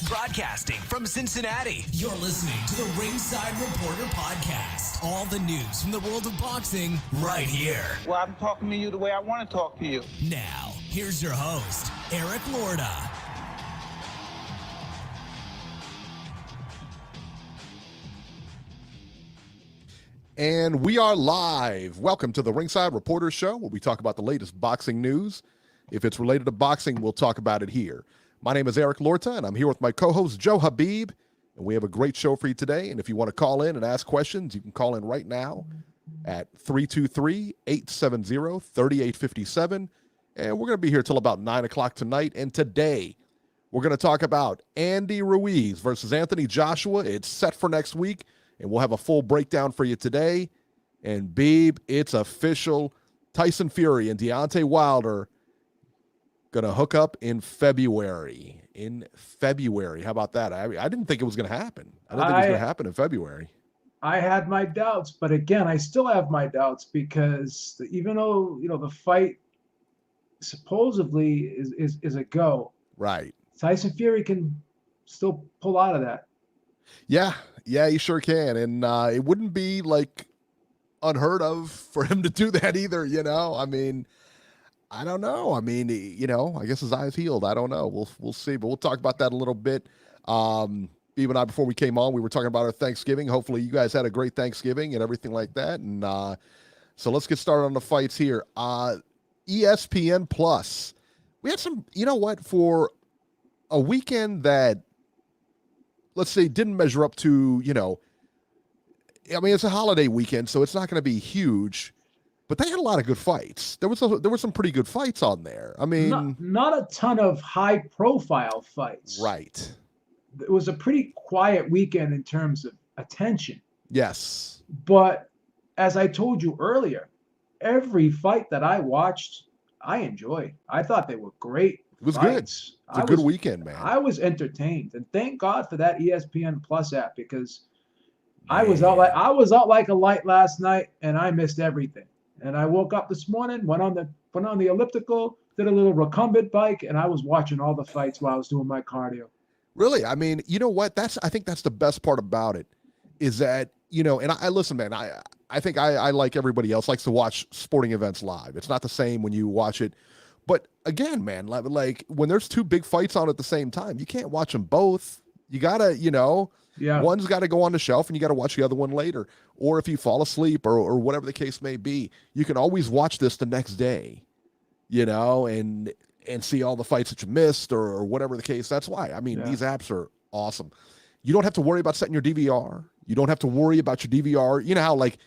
Broadcasting from Cincinnati, you're listening to the Ringside Reporter podcast. All the news from the world of boxing right here. Well, I'm talking to you the way I want to talk to you. Now, here's your host, Eric Lorda. And we are live. Welcome to the Ringside Reporter Show, where we talk about the latest boxing news. If it's related to boxing, we'll talk about it here. My name is Eric Lorda, and I'm here with my co-host, Joe Habib. And we have a great show for you today. And if you want to call in and ask questions, you can call in right now at 323-870-3857. And we're going to be here till about 9 o'clock tonight. And today, we're going to talk about Andy Ruiz versus Anthony Joshua. It's set for next week. And we'll have a full breakdown for you today. And Beeb, it's official. Tyson Fury and Deontay Wilder going to hook up in February. How about that? I didn't think it was going to happen. I didn't think it was going to happen in February. I had my doubts, but again, I still have my doubts because even though, the fight supposedly is a go. Right. Tyson Fury can still pull out of that. Yeah, he sure can. And it wouldn't be like unheard of for him to do that either, I mean, I don't know. I mean, I guess his eyes healed. I don't know. We'll see, but we'll talk about that a little bit. Even before we came on, we were talking about our Thanksgiving. Hopefully you guys had a great Thanksgiving and everything like that. And so let's get started on the fights here. ESPN Plus. We had some, for a weekend that, let's say, didn't measure up to, I mean, it's a holiday weekend, so it's not going to be huge, but they had a lot of good fights. There were some pretty good fights on there. I mean, not a ton of high-profile fights. Right. It was a pretty quiet weekend in terms of attention. Yes. But as I told you earlier, every fight that I watched, I enjoyed. I thought they were great. It was fights. Good. It's a good weekend, man. I was entertained, and thank God for that ESPN Plus app because I was out like a light last night, and I missed everything. And I woke up this morning, went on the elliptical, did a little recumbent bike, and I was watching all the fights while I was doing my cardio. Really, I mean, you know what? I think that's the best part about it, is that and I listen, man. I think I like everybody else likes to watch sporting events live. It's not the same when you watch it. But again, man, like when there's two big fights on at the same time, you can't watch them both. You gotta, one's got to go on the shelf and you got to watch the other one later. Or if you fall asleep or whatever the case may be, you can always watch this the next day, and see all the fights that you missed or whatever the case. That's why. I mean, these apps are awesome. You don't have to worry about setting your DVR. You don't have to worry about your DVR. You know how like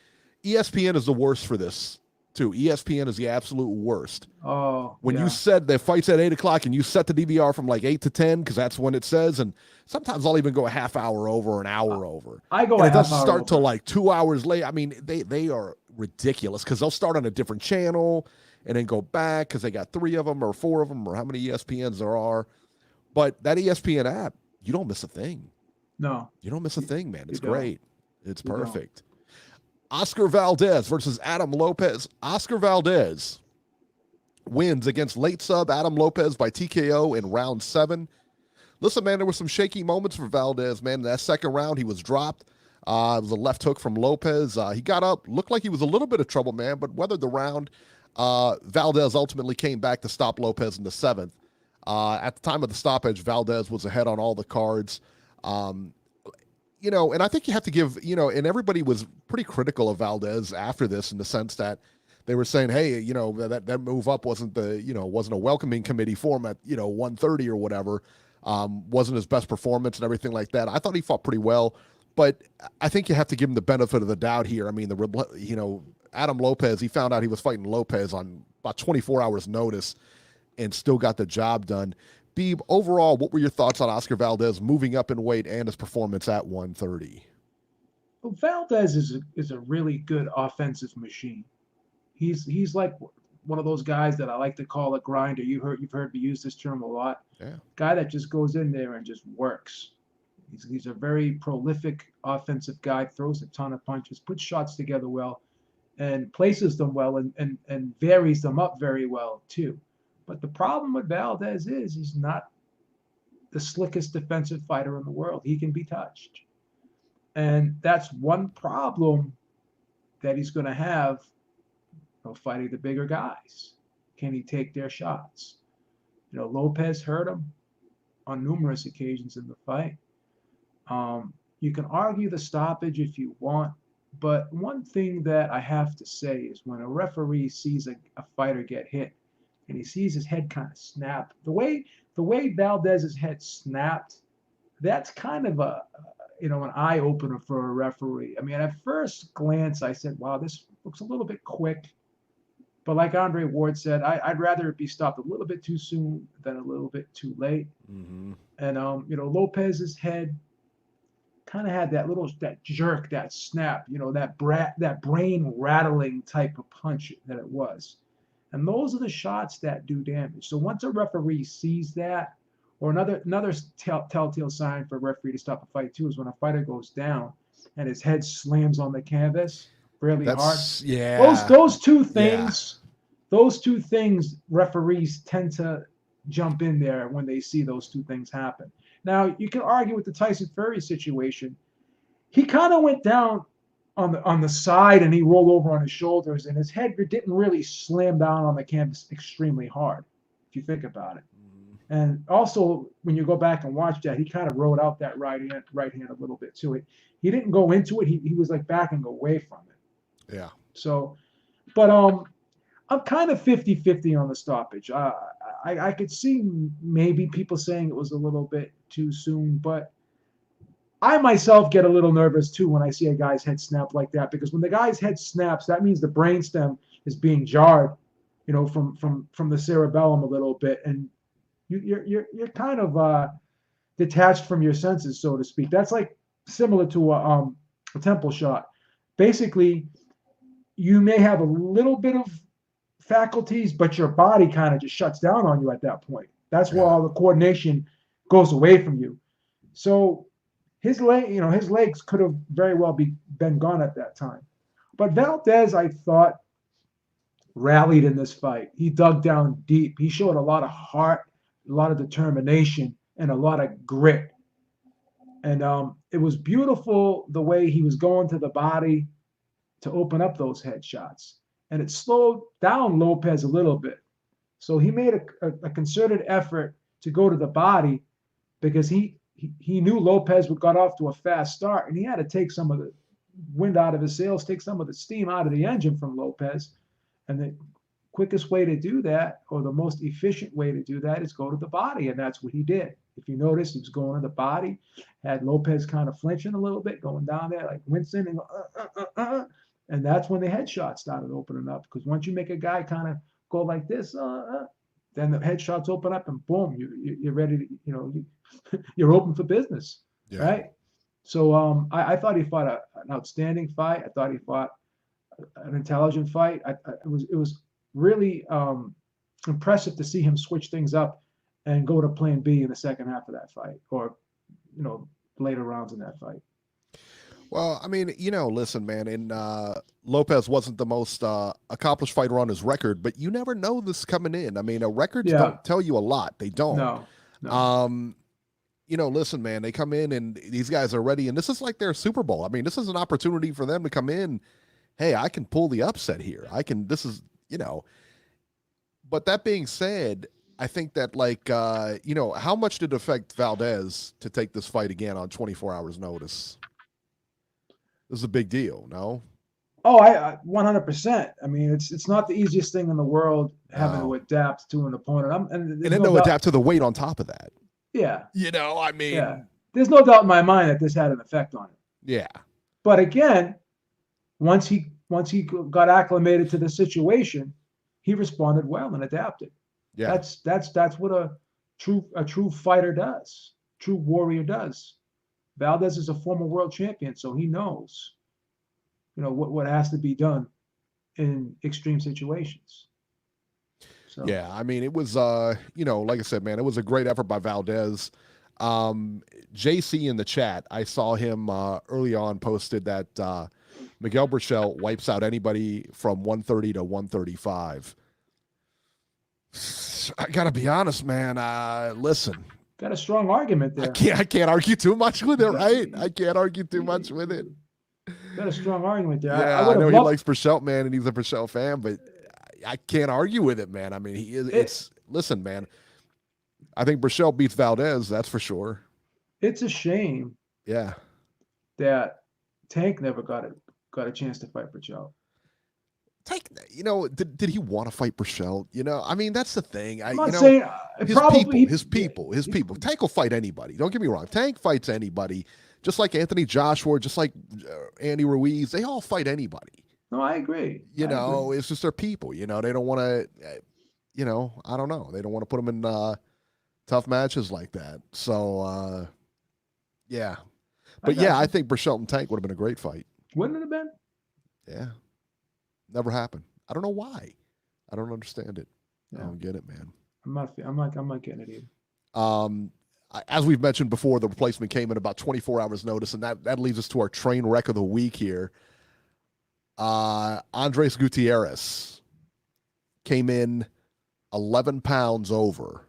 ESPN is the worst for this. Too. ESPN is the absolute worst. Oh, when you said the fight's at 8 o'clock and you set the DVR from like 8 to 10 because that's when it says, and sometimes I'll even go a half hour over or an hour over. I go. And it doesn't start till like 2 hours late. I mean, they are ridiculous because they'll start on a different channel and then go back because they got 3 of them or 4 of them or how many ESPNs there are. But that ESPN app, you don't miss a thing. No, you don't miss a thing, man. It's great. It's perfect. Oscar Valdez versus Adam Lopez. Oscar Valdez wins against late sub Adam Lopez by TKO in round 7. Listen, man, there were some shaky moments for Valdez, man. In that second round, he was dropped. It was a left hook from Lopez. He got up, looked like he was a little bit of trouble, man, but weathered the round. Valdez ultimately came back to stop Lopez in the 7th. At the time of the stoppage, Valdez was ahead on all the cards. And I think you have to give, and everybody was pretty critical of Valdez after this in the sense that they were saying, hey, that move up wasn't wasn't a welcoming committee for him at, 130 or whatever. Wasn't his best performance and everything like that. I thought he fought pretty well, but I think you have to give him the benefit of the doubt here. I mean, Adam Lopez, he found out he was fighting Lopez on about 24 hours notice and still got the job done. Beeb, overall, what were your thoughts on Oscar Valdez moving up in weight and his performance at 130? Well, Valdez is a really good offensive machine. He's like one of those guys that I like to call a grinder. You've heard me use this term a lot. Yeah. Guy that just goes in there and just works. He's a very prolific offensive guy, throws a ton of punches, puts shots together well, and places them well and varies them up very well too. But the problem with Valdez is he's not the slickest defensive fighter in the world. He can be touched. And that's one problem that he's going to have fighting the bigger guys. Can he take their shots? Lopez hurt him on numerous occasions in the fight. You can argue the stoppage if you want, but one thing that I have to say is when a referee sees a fighter get hit and he sees his head kind of snap, the way Valdez's head snapped, that's kind of an eye opener for a referee. I mean, at first glance, I said, wow, this looks a little bit quick. But like Andre Ward said, I'd rather it be stopped a little bit too soon than a little bit too late. Mm-hmm. And Lopez's head kind of had that jerk, that snap, that brain rattling type of punch that it was. And those are the shots that do damage. So once a referee sees that, or another telltale sign for a referee to stop a fight too is when a fighter goes down and his head slams on the canvas really hard. Yeah. Those two things, referees tend to jump in there when they see those two things happen. Now you can argue with the Tyson Fury situation. He kind of went down on the side and he rolled over on his shoulders, and his head didn't really slam down on the canvas extremely hard, if you think about it. And also, when you go back and watch that, he kind of rode out that right hand a little bit to it. He didn't go into it. He was like backing away from it. Yeah. So, but I'm kind of 50-50 on the stoppage. I could see maybe people saying it was a little bit too soon, but I myself get a little nervous too when I see a guy's head snap like that, because when the guy's head snaps, that means the brainstem is being jarred, from the cerebellum a little bit, and you're kind of detached from your senses, so to speak. That's like similar to a temple shot. Basically, you may have a little bit of faculties, but your body kind of just shuts down on you at that point. That's where all the coordination goes away from you. So his legs could have very well been gone at that time. But Valdez, I thought, rallied in this fight. He dug down deep. He showed a lot of heart, a lot of determination, and a lot of grit. And it was beautiful the way he was going to the body to open up those headshots. And it slowed down Lopez a little bit. So he made a concerted effort to go to the body, because he knew Lopez got off to a fast start, and he had to take some of the wind out of his sails, take some of the steam out of the engine from Lopez. And the quickest way to do that, or the most efficient way to do that, is go to the body, and that's what he did. If you notice, he was going to the body, had Lopez kind of flinching a little bit, going down there like wincing, and and that's when the headshot started opening up. Because once you make a guy kind of go like this, then the headshots open up, and boom, you're ready to, you're open for business, right? So I thought he fought an outstanding fight. I thought he fought an intelligent fight. It was really impressive to see him switch things up and go to plan B in the second half of that fight, or later rounds in that fight. Well, I mean, listen, man, and Lopez wasn't the most accomplished fighter on his record, but you never know this coming in. I mean, records don't tell you a lot. They don't. No. Listen, man, they come in and these guys are ready, and this is like their Super Bowl. I mean, this is an opportunity for them to come in. Hey, I can pull the upset here. But that being said, I think that how much did it affect Valdez to take this fight again on 24 hours notice? This is a big deal, no? Oh, I 100%. I mean, it's not the easiest thing in the world having to adapt to an opponent. And then to adapt to the weight on top of that. Yeah. There's no doubt in my mind that this had an effect on it. Yeah. But again, once he got acclimated to the situation, he responded well and adapted. Yeah. That's what a true fighter does. True warrior does. Valdez is a former world champion, so he knows, what has to be done in extreme situations. So. Yeah, I mean, it was, like I said, man, it was a great effort by Valdez. JC in the chat, I saw him early on posted that Miguel Burchell wipes out anybody from 130 to 135. I gotta be honest, man. Listen, Got a strong argument there. I can't argue too much with it, right? I can't argue too much with it. Got a strong argument there. Yeah, I know he likes Burchelt, man, and he's a Burchelt fan, but I can't argue with it, man. I mean, he is. Listen, man. I think Burchelt beats Valdez. That's for sure. It's a shame. Yeah. That Tank never got a chance to fight Burchelt. Tank, did he want to fight Burchelt? I mean, that's the thing. I'm not saying his people. Tank will fight anybody. Don't get me wrong. Tank fights anybody, just like Anthony Joshua, just like Andy Ruiz. They all fight anybody. No, I agree. It's just their people. They don't want to. I don't know. They don't want to put them in tough matches like that. So, yeah. But I think Burchelt and Tank would have been a great fight. Wouldn't it have been? Yeah. Never happened. I don't know why. I don't understand it. Yeah. I don't get it, man. I'm not getting it either. As we've mentioned before, the replacement came in about 24 hours notice, and that leads us to our train wreck of the week here. Andres Gutierrez came in 11 pounds over.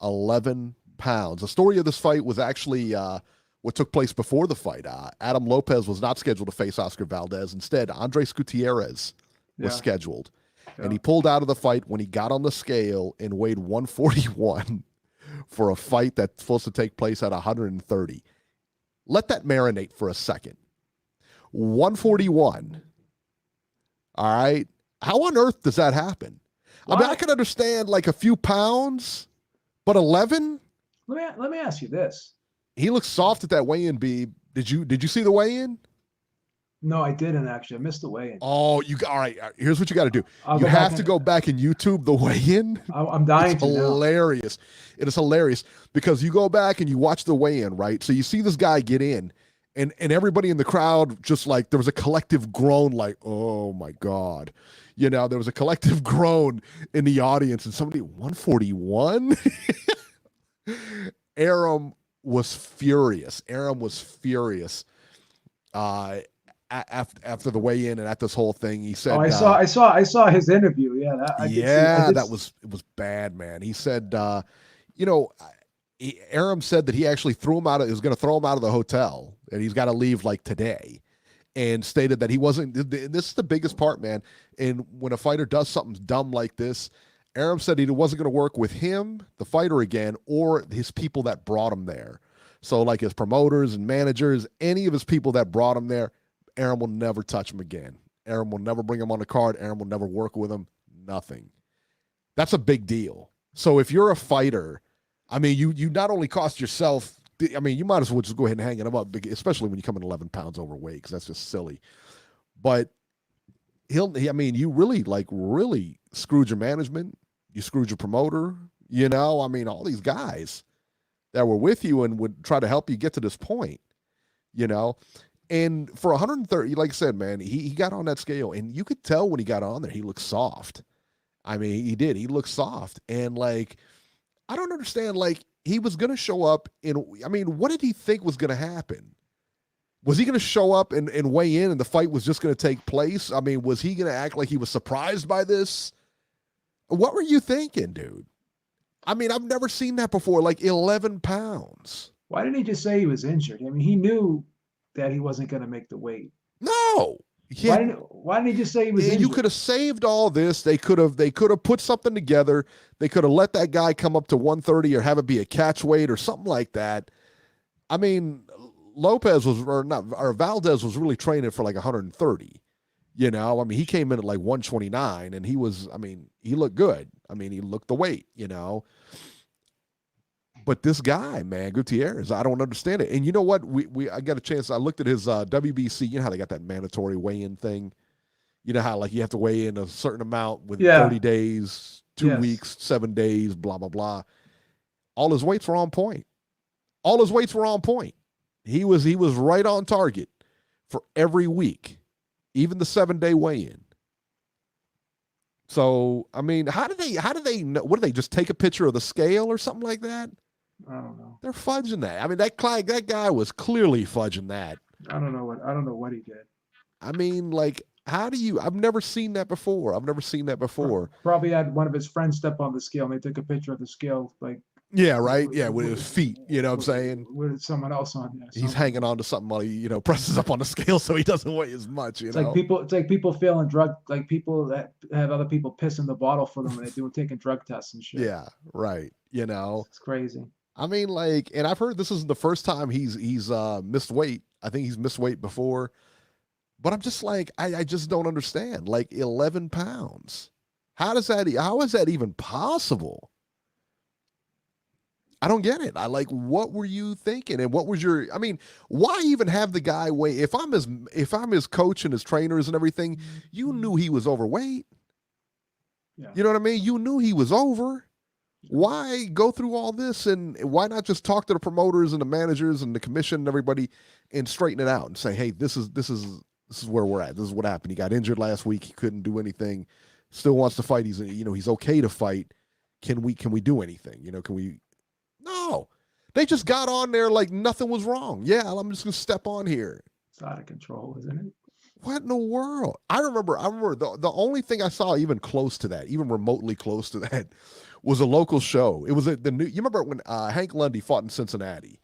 11 pounds. The story of this fight was actually what took place before the fight. Adam Lopez was not scheduled to face Oscar Valdez. Instead, Andres Gutierrez was scheduled. Yeah. And he pulled out of the fight when he got on the scale and weighed 141 for a fight that's supposed to take place at 130. Let that marinate for a second. 141. All right. How on earth does that happen? Why? I mean, I can understand like a few pounds, but 11? Let me ask you this. He looks soft at that weigh-in, Beeb. Did you see the weigh-in? No, I didn't actually. I missed the weigh-in. Oh, all right. Here's what you got to do. You have to go back and YouTube the weigh-in. I'm dying to know. It's hilarious. It is hilarious because you go back and you watch the weigh-in, right? So you see this guy get in, and everybody in the crowd just like there was a collective groan, like, oh my God. There was a collective groan in the audience, and somebody 141. Aram was furious. After the weigh-in and at this whole thing, he said, I saw his interview. Yeah, it was bad, man. He said, Aram said that he actually was going to throw him out of the hotel, and he's got to leave like today, and stated that he wasn't. This is the biggest part, man. And when a fighter does something dumb like this, Aram said he wasn't going to work with him, the fighter, again, or his people that brought him there. So like his promoters and managers, any of his people that brought him there, Aram will never touch him again. Aram will never bring him on the card. Aram will never work with him. Nothing. That's a big deal. So if you're a fighter, I mean, you not only cost yourself, I mean, you might as well just go ahead and hang him up, especially when you come in 11 pounds overweight, because that's just silly. But you really screwed your management. You screwed your promoter. I mean, all these guys that were with you and would try to help you get to this point, And for 130, like I said, man, he got on that scale, and you could tell when he got on there, he looked soft. I mean, he did. He looked soft. And, like, I don't understand. Like, he was going to show up what did he think was going to happen? Was he going to show up and weigh in and the fight was just going to take place? I mean, was he going to act like he was surprised by this? What were you thinking, dude? I mean, I've never seen that before, like 11 pounds. Why didn't he just say he was injured? I mean, he knew that he wasn't going to make the weight. No. Yeah. Why didn't he just say he was injured? You could have saved all this. They could have put something together. They could have let that guy come up to 130 or have it be a catch weight or something like that. I mean, Valdez was really training for like 130. I mean, he came in at like 129 and he looked good. I mean, he looked the weight, But this guy, man, Gutierrez, I don't understand it. And you know what? I got a chance. I looked at his WBC. You know how they got that mandatory weigh-in thing? You know how like you have to weigh in a certain amount with 30 days, 2 weeks, 7 days, blah, blah, blah. All his weights were on point. He was right on target for every week, even the 7-day weigh-in. So, I mean, how do they know? What do they just take a picture of the scale or something like that? I don't know. They're fudging that. I mean, that guy was clearly fudging that. I don't know what he did. I mean, like, How do you? I've never seen that before. I've never seen that before. Probably had one of his friends step on the scale, and they took a picture of the scale, like Yeah, right. Yeah, with his feet. You know what I'm saying? with someone else on there. He's hanging on to something while he, presses up on the scale so he doesn't weigh as much. It's like people. It's like people failing drug. Like people that have other people piss in the bottle for them when they're taking drug tests and shit. Yeah, right. It's crazy. I mean, like, and I've heard this isn't the first time he's missed weight. I think he's missed weight before, but I'm just like, I just don't understand. Like 11 pounds. How is that even possible? I don't get it. I like, what were you thinking? And what was I mean, why even have the guy weigh? If I'm his coach and his trainers and everything, you knew he was overweight. Yeah. You know what I mean? You knew he was over. Why go through all this, and why not just talk to the promoters and the managers and the commission and everybody and straighten it out and say, hey, this is where we're at. This is what happened. He got injured last week. He couldn't do anything. Still wants to fight. He's okay to fight. Can we do anything? Can we? No. They just got on there like nothing was wrong. Yeah, I'm just gonna step on here. It's out of control, isn't it? What in the world? I remember the only thing I saw even close to that, even remotely close to that, was a local show. It was you remember when Hank Lundy fought in Cincinnati?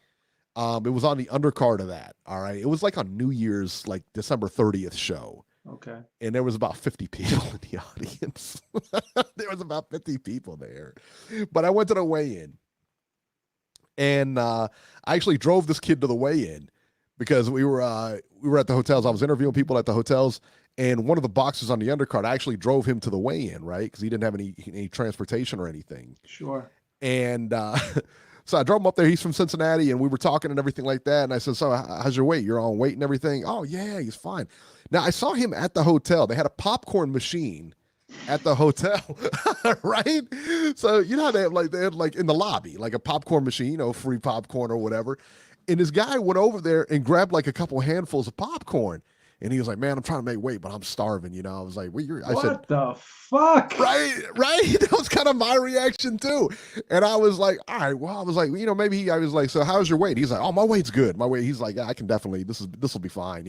It was on the undercard of that. All right. It was like on New Year's, like December 30th show. Okay. And there was about 50 people in the audience. There was about 50 people there. But I went to the weigh-in. And I actually drove this kid to the weigh-in because we were at the hotels. I was interviewing people at the hotels, and one of the boxers on the undercard, I actually drove him to the weigh-in, right? Because he didn't have any transportation or anything. Sure. And so I drove him up there. He's from Cincinnati, and we were talking and everything like that. And I said, so how's your weight? You're on weight and everything? Oh, yeah, he's fine. Now, I saw him at the hotel. They had a popcorn machine at the hotel, right? So you know how they had like in the lobby, like a popcorn machine, free popcorn or whatever. And this guy went over there and grabbed like a couple handfuls of popcorn. And he was like, man, I'm trying to make weight, but I'm starving, I was like, what the fuck? Right. That was kind of my reaction too. And I was like, all right, well, I was like, maybe I was like, so how's your weight? He's like, oh, my weight's good. My weight. He's like, I can definitely, this will be fine,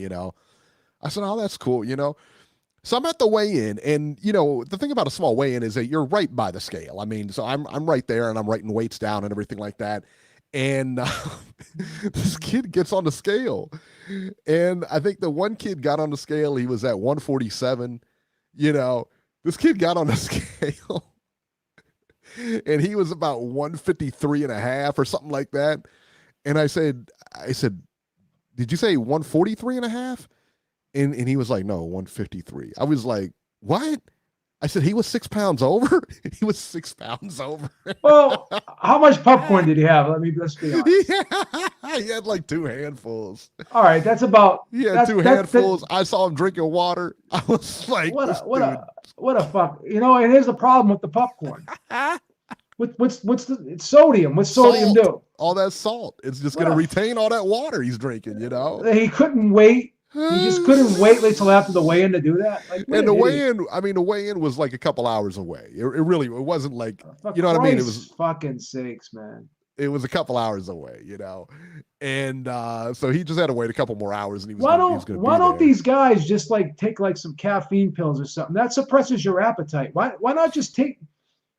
I said, oh, that's cool, So I'm at the weigh-in, and the thing about a small weigh-in is that you're right by the scale. I mean, so I'm right there, and I'm writing weights down and everything like that. And this kid gets on the scale, and I think the one kid got on the scale. He was at 147. This kid got on the scale, and he was about 153 and a half or something like that. And I said, did you say 143 and a half? And he was like, no, 153. I was like, what? I said, he was 6 pounds over? He was 6 pounds over. Well, how much popcorn did he have? Let's be honest. Yeah, he had like 2 handfuls. All right, that's about. He had 2 handfuls. I saw him drinking water. I was like, what a fuck. And here's the problem with the popcorn. It's sodium. What's sodium do? All that salt. It's just going to retain all that water he's drinking, He couldn't wait. He just couldn't wait until after the weigh-in to do that. And the weigh-in was like a couple hours away. It really, it wasn't like, you know what I mean? It was fucking sakes, man. It was a couple hours away, and so he just had to wait a couple more hours, and he was. Why don't these guys just take some caffeine pills or something that suppresses your appetite? Why not just take?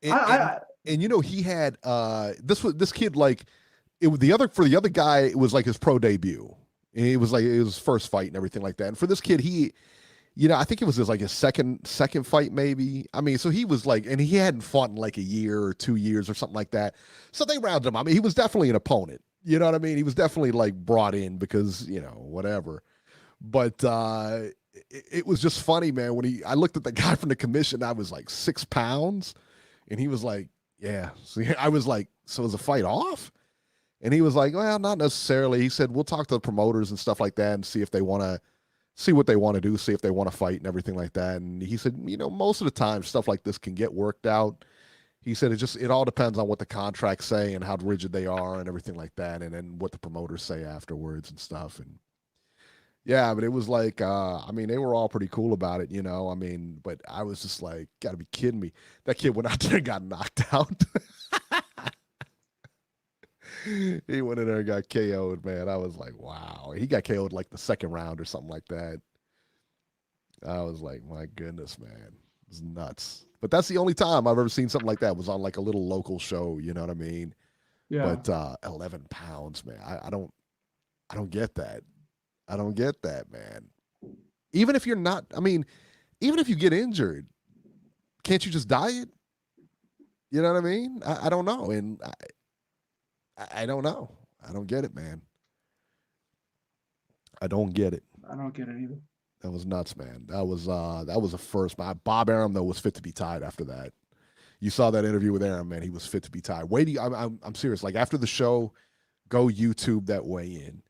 And he had this kid for the other guy, it was like his pro debut. It was like his first fight and everything like that. And for this kid, he, I think it was his second fight maybe. I mean, so he was and he hadn't fought in like a year or 2 years or something like that. So they rounded him. I mean, he was definitely an opponent. You know what I mean? He was definitely brought in because, whatever. But it was just funny, man. When I looked at the guy from the commission, I was like 6 pounds, and he was like, yeah. So I was like, so is the fight off? And he was like, well, not necessarily. He said, we'll talk to the promoters and stuff like that and see if they want to see what they want to do, see if they want to fight and everything like that. And he said, most of the time stuff like this can get worked out. He said, it all depends on what the contracts say and how rigid they are and everything like that. And then what the promoters say afterwards and stuff. And yeah, but it was they were all pretty cool about it, but I was just like, gotta be kidding me. That kid went out there and got knocked out. He went in there and got KO'd, man. I was like, wow. He got KO'd like the second round or something like that. I was like, my goodness, man, it's nuts. But that's the only time I've ever seen something like that. Was on like a little local show. You know what I mean? Yeah. But 11 pounds, man. I don't get that. I don't get that, man. Even if you're not, I mean, even if you get injured, can't you just diet? You know what I mean? I don't know. And I don't know. I don't get it, man. I don't get it. I don't get it either. That was nuts, man. That was a first. Bob Arum, though, was fit to be tied after that. You saw that interview with Arum, man. He was fit to be tied. I'm serious. Like, after the show, go YouTube that weigh-in.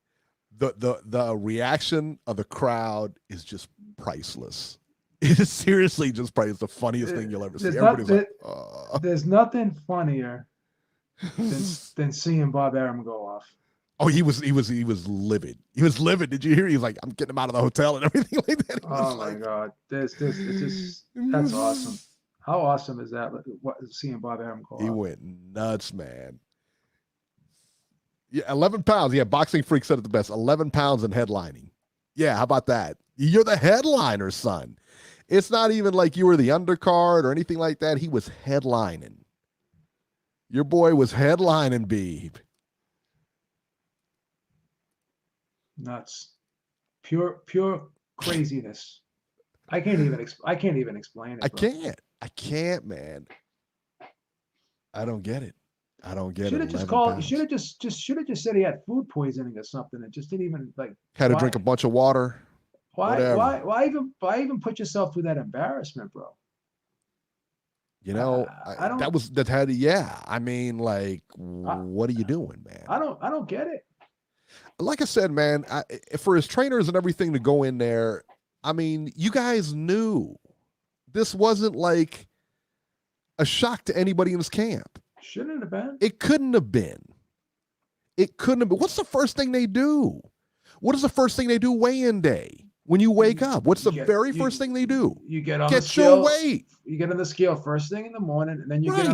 The reaction of the crowd is just priceless. It is seriously just probably the funniest thing you'll ever see. Everybody's like, there's nothing funnier than seeing Bob Arum go off. Oh, he was livid. He was livid. Did you hear? He's like, I'm getting him out of the hotel and everything like that. Oh my God, that's awesome. How awesome is that? Seeing Bob Arum go off? He went nuts, man. Yeah, 11 pounds. Yeah, Boxing Freak said it the best. 11 pounds and headlining. Yeah, how about that? You're the headliner, son. It's not even like you were the undercard or anything like that. He was headlining. Your boy was headlining, Beeb. Nuts. Pure craziness. I can't even explain it. Bro. I can't, man. I don't get it. I don't get it. Should have just called. Should have just said he had food poisoning or something, and just didn't even like. Had to drink a bunch of water. Why even put yourself through that embarrassment, bro? You know, I mean, like, what are you doing, man? I don't get it. Like I said, man, for his trainers and everything to go in there, I mean, you guys knew this wasn't like a shock to anybody in his camp. Shouldn't have been. It couldn't have been. It couldn't have been. What's the first thing they do? What is the first thing they do weigh-in day? When you wake up, what's the very first thing they do? You get on the scale. Your weight. You get on the scale first thing in the morning, and then you get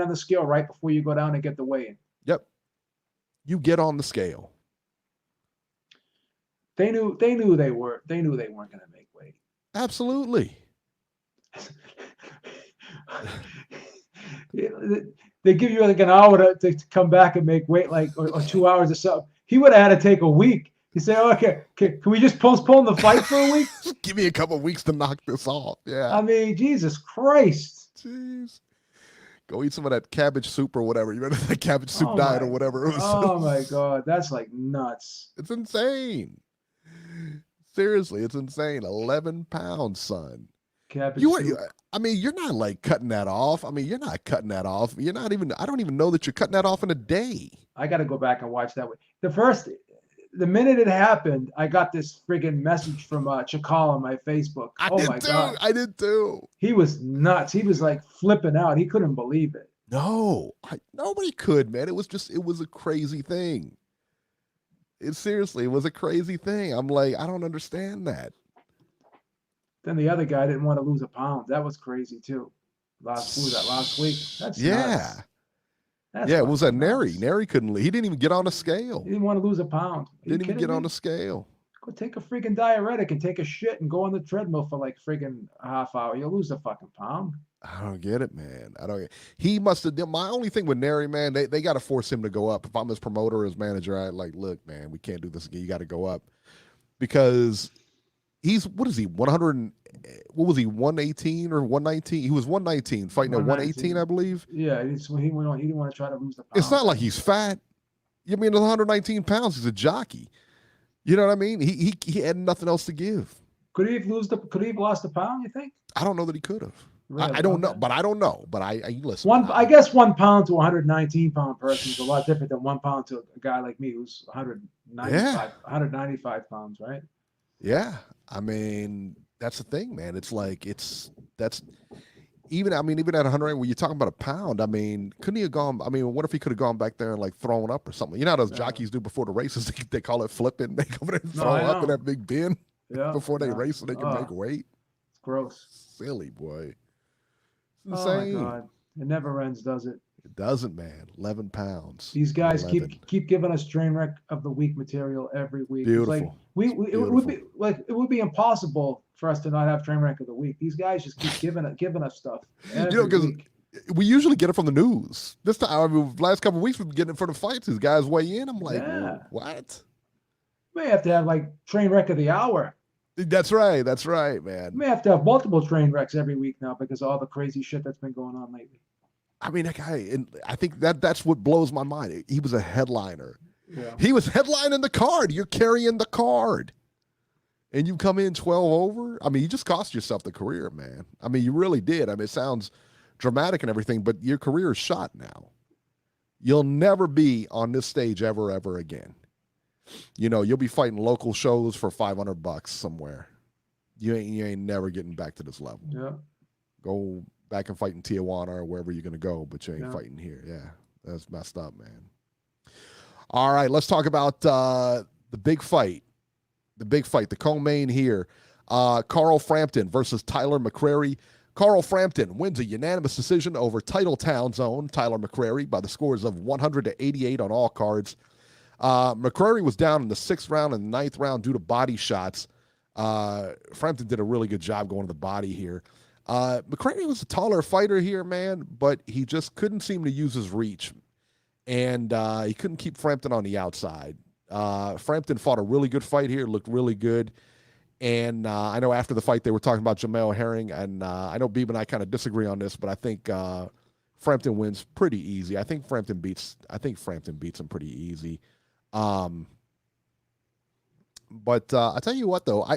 on the scale right before you go down and get the weigh-in. Yep. You get on the scale. They knew they weren't going to make weight. Absolutely. They give you like an hour to come back and make weight, like or 2 hours or something. He would have had to take a week. He said, okay, can we just postpone the fight for a week? Give me a couple of weeks to knock this off. Yeah. I mean, Jesus Christ. Jeez. Go eat some of that cabbage soup or whatever. You remember that cabbage soup diet or whatever it was? Oh my God. That's like nuts. It's insane. Seriously, it's insane. 11 pounds, son. Cabbage soup. I mean, you're not like cutting that off. I mean, you're not cutting that off. You're not even, I don't even know that you're cutting that off in a day. I got to go back and watch that. The minute it happened, I got this friggin' message from Chakal on my Facebook. God. I did too. He was nuts. He was like flipping out. He couldn't believe it. No, nobody could, man. It was a crazy thing. It was a crazy thing. I'm like, I don't understand that. Then the other guy didn't want to lose a pound. That was crazy too. Last week. That's nuts. It was at Neri. Neri couldn't. He didn't even get on the scale. He didn't want to lose a pound. Didn't even get on the scale. Go take a freaking diuretic and take a shit and go on the treadmill for like freaking a half hour. You'll lose a fucking pound. I don't get it, man. He must have. My only thing with Neri, man, they got to force him to go up. If I'm his promoter or his manager, I like, look, man, we can't do this again. You got to go up because he's, what is he, 100? What was he, 118 or 119? He was 119, fighting at 118, I believe. Yeah, he didn't want to try to lose the pound. It's not like he's fat. I mean, 119 pounds, he's a jockey. You know what I mean? He had nothing else to give. Could he have lost a pound, you think? I don't know that he could have. Really? I don't know, but I don't know. But I listen. I guess 1 pound to a 119 pound person is a lot different than 1 pound to a guy like me who's 195 pounds, right? Yeah. I mean, that's the thing, man. It's like even at 100, when you're talking about a pound, I mean, couldn't he have gone? I mean, what if he could have gone back there and like thrown up or something? You know how those jockeys do before the races? They call it flipping. They go over there and throw up in that big bin before they race so they can make weight. It's gross. Silly boy. It's insane. Oh my God. It never ends, does it? It doesn't, man. 11 pounds. These guys 11. keep giving us train wreck of the week material every week. Beautiful. It's like it would be impossible for us to not have train wreck of the week. These guys just keep giving us stuff every week. We usually get it from the news. This time, I mean, last couple of weeks, we've been getting it for the fights. These guys weigh in. I'm like, what? We may have to have like train wreck of the hour. That's right, man. We may have to have multiple train wrecks every week now because of all the crazy shit that's been going on lately. I mean, that guy, and I think that's what blows my mind. He was a headliner. Yeah. He was headlining the card. You're carrying the card. And you come in 12 over. I mean, you just cost yourself the career, man. I mean, you really did. I mean, it sounds dramatic and everything, but your career is shot now. You'll never be on this stage ever again. You know, you'll be fighting local shows for $500 somewhere. You ain't never getting back to this level. Yeah. Go back and fight in Tijuana or wherever you're gonna go, but you ain't Yeah. fighting here. Yeah, that's messed up, man. All right, let's talk about the big fight. The co-main here. Carl Frampton versus Tyler McCreary. Carl Frampton wins a unanimous decision over Titletown's own Tyler McCreary by the scores of 100-88 on all cards. McCreary was down in the 6th round and the 9th round due to body shots. Frampton did a really good job going to the body here. McCreary was a taller fighter here, man, but he just couldn't seem to use his reach. And he couldn't keep Frampton on the outside. Frampton fought a really good fight here, looked really good. And I know after the fight they were talking about Jamel Herring, and I know Beeb and I kind of disagree on this, but I think Frampton wins pretty easy. I think Frampton beats him pretty easy. But I tell you what, though,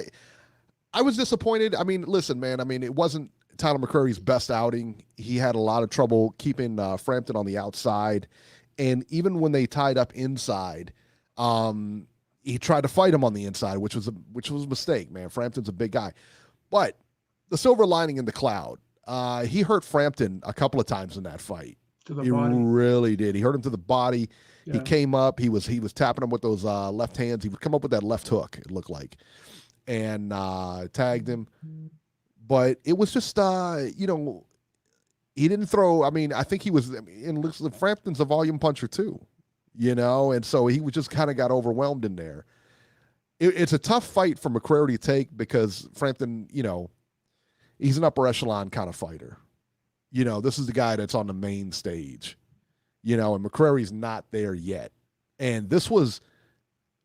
I was disappointed. I mean, listen, man. I mean, it wasn't Tyler McCreary's best outing. He had a lot of trouble keeping Frampton on the outside, and even when they tied up inside, he tried to fight him on the inside, which was a mistake, man. Frampton's a big guy, but the silver lining in the cloud, he hurt Frampton a couple of times in that fight. To the he body. really did. He hurt him to the body. Yeah. He came up. He was tapping him with those left hands. He would come up with that left hook, it looked like, and tagged him. But it was just, you know, he didn't throw. I mean, I think he was. And Frampton's a volume puncher too, you know, and so he just kind of got overwhelmed in there. It's a tough fight for McCreary to take because Frampton, you know, he's an upper echelon kind of fighter. You know, this is the guy that's on the main stage, you know, and McCreary's not there yet. And this was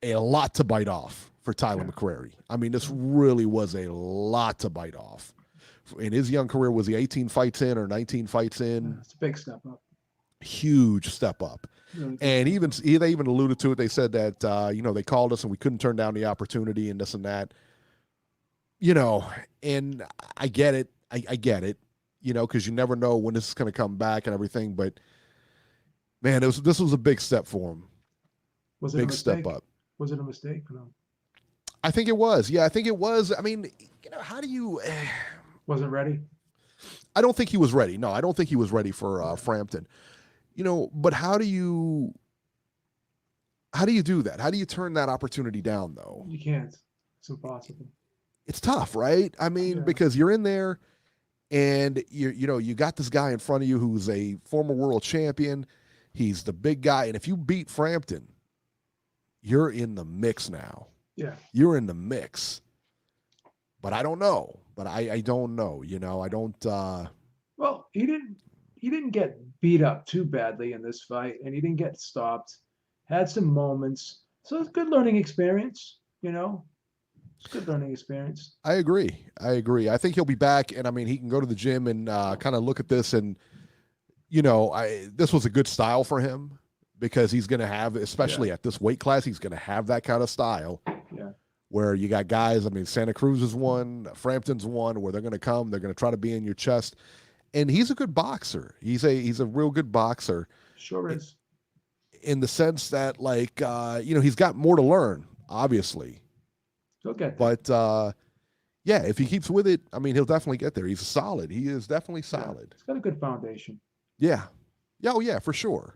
a lot to bite off for Tyler McCreary. I mean, this really was a lot to bite off. In his young career, was he 18 fights in or 19 fights in? It's a big step up. Huge step up. Really. And they even alluded to it. They said that, you know, they called us and we couldn't turn down the opportunity and this and that. You know, and I get it. I get it. You know, because you never know when this is going to come back and everything. But man, this was a big step for him. Was it big a mistake? step up. Was it a mistake? No. I think it was. Yeah, I think it was. I mean, you know, how do you? Wasn't ready. I don't think he was ready. No, I don't think he was ready for Frampton. You know, but how do you do that? How do you turn that opportunity down, though? You can't. It's impossible. It's tough, right? I mean, because you're in there. And you got this guy in front of you who's a former world champion. He's the big guy, and if you beat Frampton, you're in the mix now. Yeah, you're in the mix. But I don't know. I don't know. You know, I don't. Well, he didn't get beat up too badly in this fight, and he didn't get stopped. Had some moments, so it's a good learning experience. You know. It's a good learning experience. I agree. I think he'll be back, and I mean, he can go to the gym and kind of look at this, and you know, this was a good style for him because he's going to have, especially at this weight class, he's going to have that kind of style. Yeah. Where you got guys. I mean, Santa Cruz is one, Frampton's one, where they're going to come, they're going to try to be in your chest, and he's a good boxer. He's a real good boxer. Sure is. In the sense that, like, you know, he's got more to learn, obviously. He'll get there. But yeah, if he keeps with it, I mean, he'll definitely get there. He's solid. He is definitely solid. He's got a good foundation. Yeah. Oh yeah, for sure.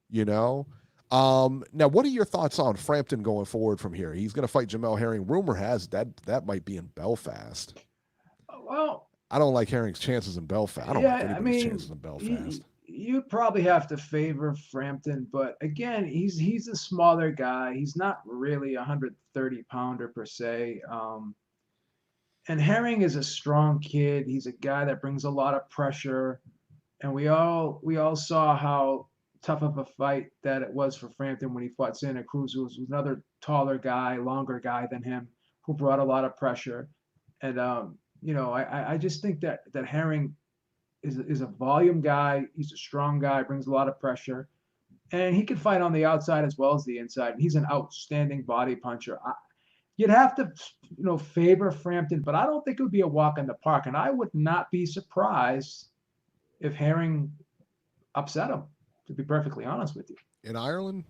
You know. Now, what are your thoughts on Frampton going forward from here? He's going to fight Jamel Herring. Rumor has that might be in Belfast. Well, I don't like Herring's chances in Belfast. I don't like anybody's chances in Belfast. You'd probably have to favor Frampton, but again, he's a smaller guy. He's not really a 130-pounder per se. And Herring is a strong kid. He's a guy that brings a lot of pressure, and we all saw how tough of a fight that it was for Frampton when he fought Santa Cruz, who was another taller guy, longer guy than him, who brought a lot of pressure. And I just think that Herring is a volume guy. He's a strong guy, brings a lot of pressure, and he can fight on the outside as well as the inside. And he's an outstanding body puncher. You'd have to, favor Frampton, but I don't think it would be a walk in the park. And I would not be surprised if Herring upset him, to be perfectly honest with you. In Ireland?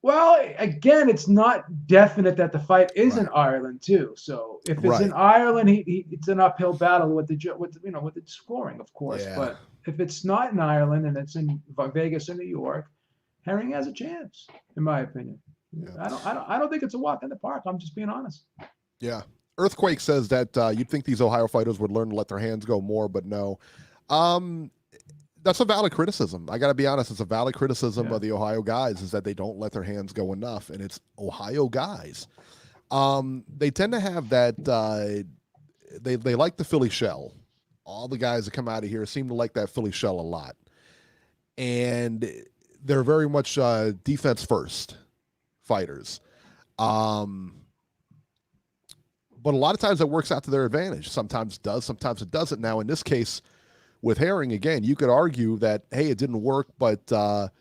Well, again, it's not definite that the fight is in Ireland too. So if it's in Ireland, it's an uphill battle with the scoring, of course. Yeah. But if it's not in Ireland and it's in Vegas and New York, Herring has a chance, in my opinion. Yeah. I don't think it's a walk in the park. I'm just being honest. Yeah. Earthquake says that you'd think these Ohio fighters would learn to let their hands go more, but no. That's a valid criticism. I got to be honest. It's a valid criticism of the Ohio guys is that they don't let their hands go enough, and it's Ohio guys. They tend to have that. They like the Philly shell. All the guys that come out of here seem to like that Philly shell a lot, and they're very much defense first fighters. But a lot of times that works out to their advantage. Sometimes it does, sometimes it doesn't. Now, in this case, with Herring, again, you could argue that, hey, it didn't work, but the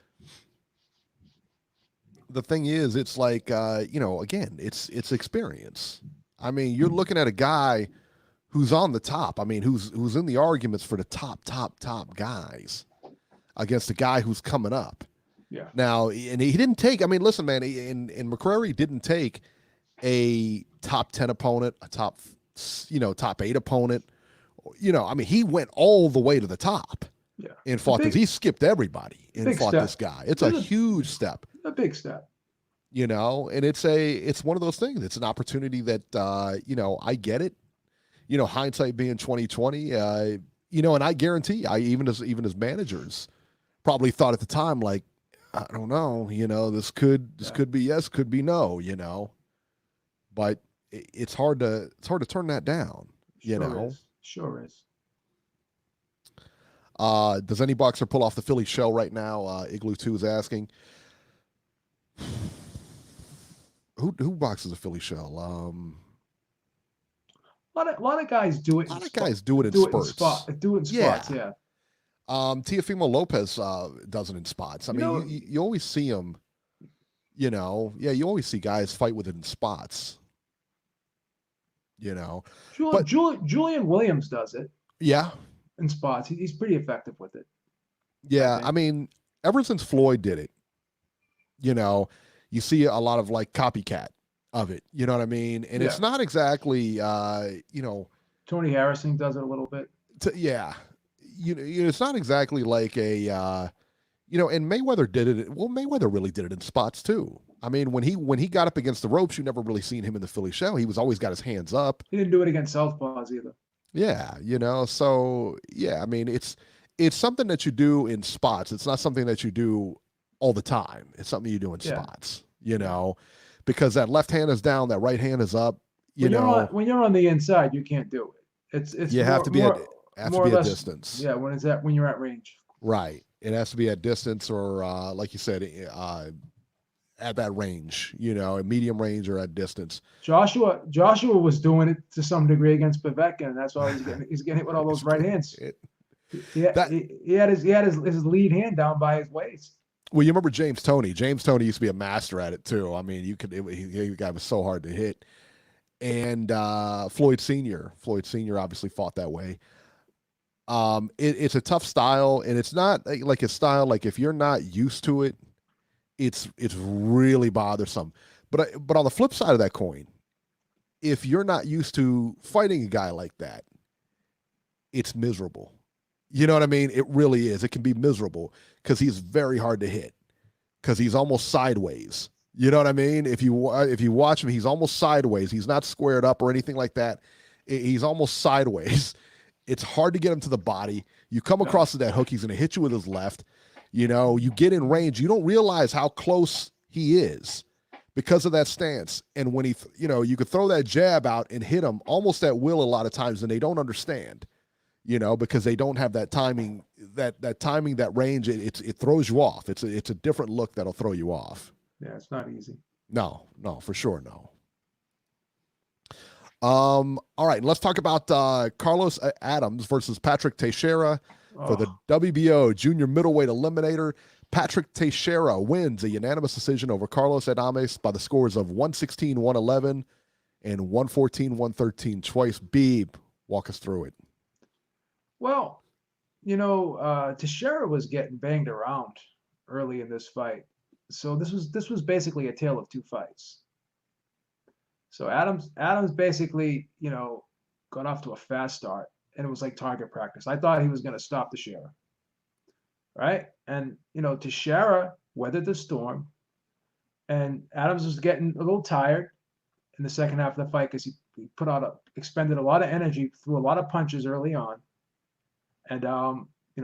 thing is, it's like, again, it's experience. I mean, you're looking at a guy who's on the top. I mean, who's in the arguments for the top guys against a guy who's coming up. Yeah. Now, and he didn't take, I mean, listen, man, and McCrary didn't take a top 10 opponent, a top 8 opponent. I mean, he went all the way to the top and fought this. He skipped everybody and fought this guy. It's a huge step. A big step. And it's one of those things. It's an opportunity that, I get it. Hindsight being 2020, and I guarantee even as managers probably thought at the time, like, I don't know, this could be yes, could be no, but it's hard to turn that down, Sure is. Does any boxer pull off the Philly shell right now? Igloo 2 is asking. Who boxes a Philly shell? A lot of guys do it. A lot of guys do it in spurts. Do it in spots, yeah. Teofimo Lopez does it in spots. I mean, you always see him. You always see guys fight with it in spots. Julian Williams does it. Yeah. In spots. He's pretty effective with it. Yeah. I mean, ever since Floyd did it, you see a lot of like copycat of it. You know what I mean? And it's not exactly, Tony Harrison does it a little bit. It's not exactly like a, and Mayweather did it. Well, Mayweather really did it in spots too. I mean, when he got up against the ropes, you never really seen him in the Philly shell. He was always got his hands up. He didn't do it against southpaws either. Yeah, so yeah, I mean, it's something that you do in spots. It's not something that you do all the time. It's something you do in spots, because that left hand is down, that right hand is up. When you're on the inside, you can't do it. It's you have to be at distance. Yeah, when you're at range. Right. It has to be at distance or like you said, at that range, at medium range or at distance. Joshua was doing it to some degree against Povetkin, and that's why he's getting hit with all those right hands. He had his lead hand down by his waist. Well, you remember James Toney. James Toney used to be a master at it too. I mean, the guy was so hard to hit. And Floyd Sr. obviously fought that way. It's a tough style, and it's not like a style like if you're not used to it, it's really bothersome. But on the flip side of that coin, if you're not used to fighting a guy like that, it's miserable. You know what I mean? It really is. It can be miserable because he's very hard to hit because he's almost sideways. You know what I mean? If you watch him, he's almost sideways. He's not squared up or anything like that. He's almost sideways. It's hard to get him to the body. You come across to that hook, he's going to hit you with his left. You know, you get in range. You don't realize how close he is because of that stance. And when you could throw that jab out and hit him almost at will a lot of times, and they don't understand, because they don't have that timing, that range. It throws you off. It's a different look that'll throw you off. Yeah, it's not easy. No, for sure, no. All right, let's talk about Carlos Adams versus Patrick Teixeira for the WBO Junior Middleweight Eliminator. Patrick Teixeira wins a unanimous decision over Carlos Adams by the scores of 116-111 and 114-113 twice. Beeb, walk us through it. Well, Teixeira was getting banged around early in this fight. So this was basically a tale of two fights. So Adams basically, got off to a fast start, and it was like target practice. I thought he was going to stop Teixeira, right? And Teixeira weathered the storm, and Adams was getting a little tired in the second half of the fight because he expended a lot of energy, threw a lot of punches early on, and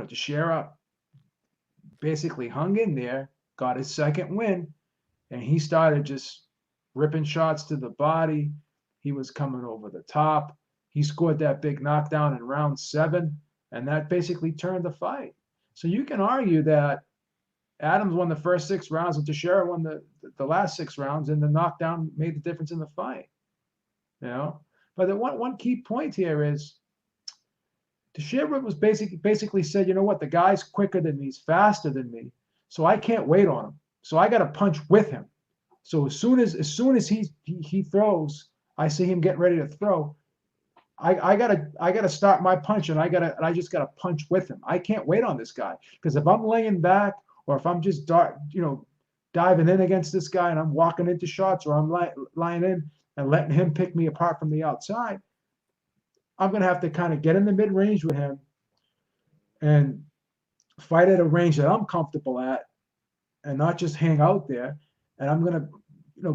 Teixeira basically hung in there, got his second win, and he started just ripping shots to the body. He was coming over the top. He scored that big knockdown in round 7, and that basically turned the fight. So you can argue that Adams won the first 6 rounds and Teixeira won the last 6 rounds, and the knockdown made the difference in the fight. But the one key point here is Teixeira was basically said, you know what, the guy's quicker than me, he's faster than me, so I can't wait on him. So I got to punch with him. So as soon as he throws, I see him getting ready to throw. I gotta start my punch, and I just gotta punch with him. I can't wait on this guy, because if I'm laying back, or if I'm just diving in against this guy and I'm walking into shots, or I'm lying in and letting him pick me apart from the outside, I'm gonna have to kind of get in the mid range with him and fight at a range that I'm comfortable at, and not just hang out there. And I'm gonna,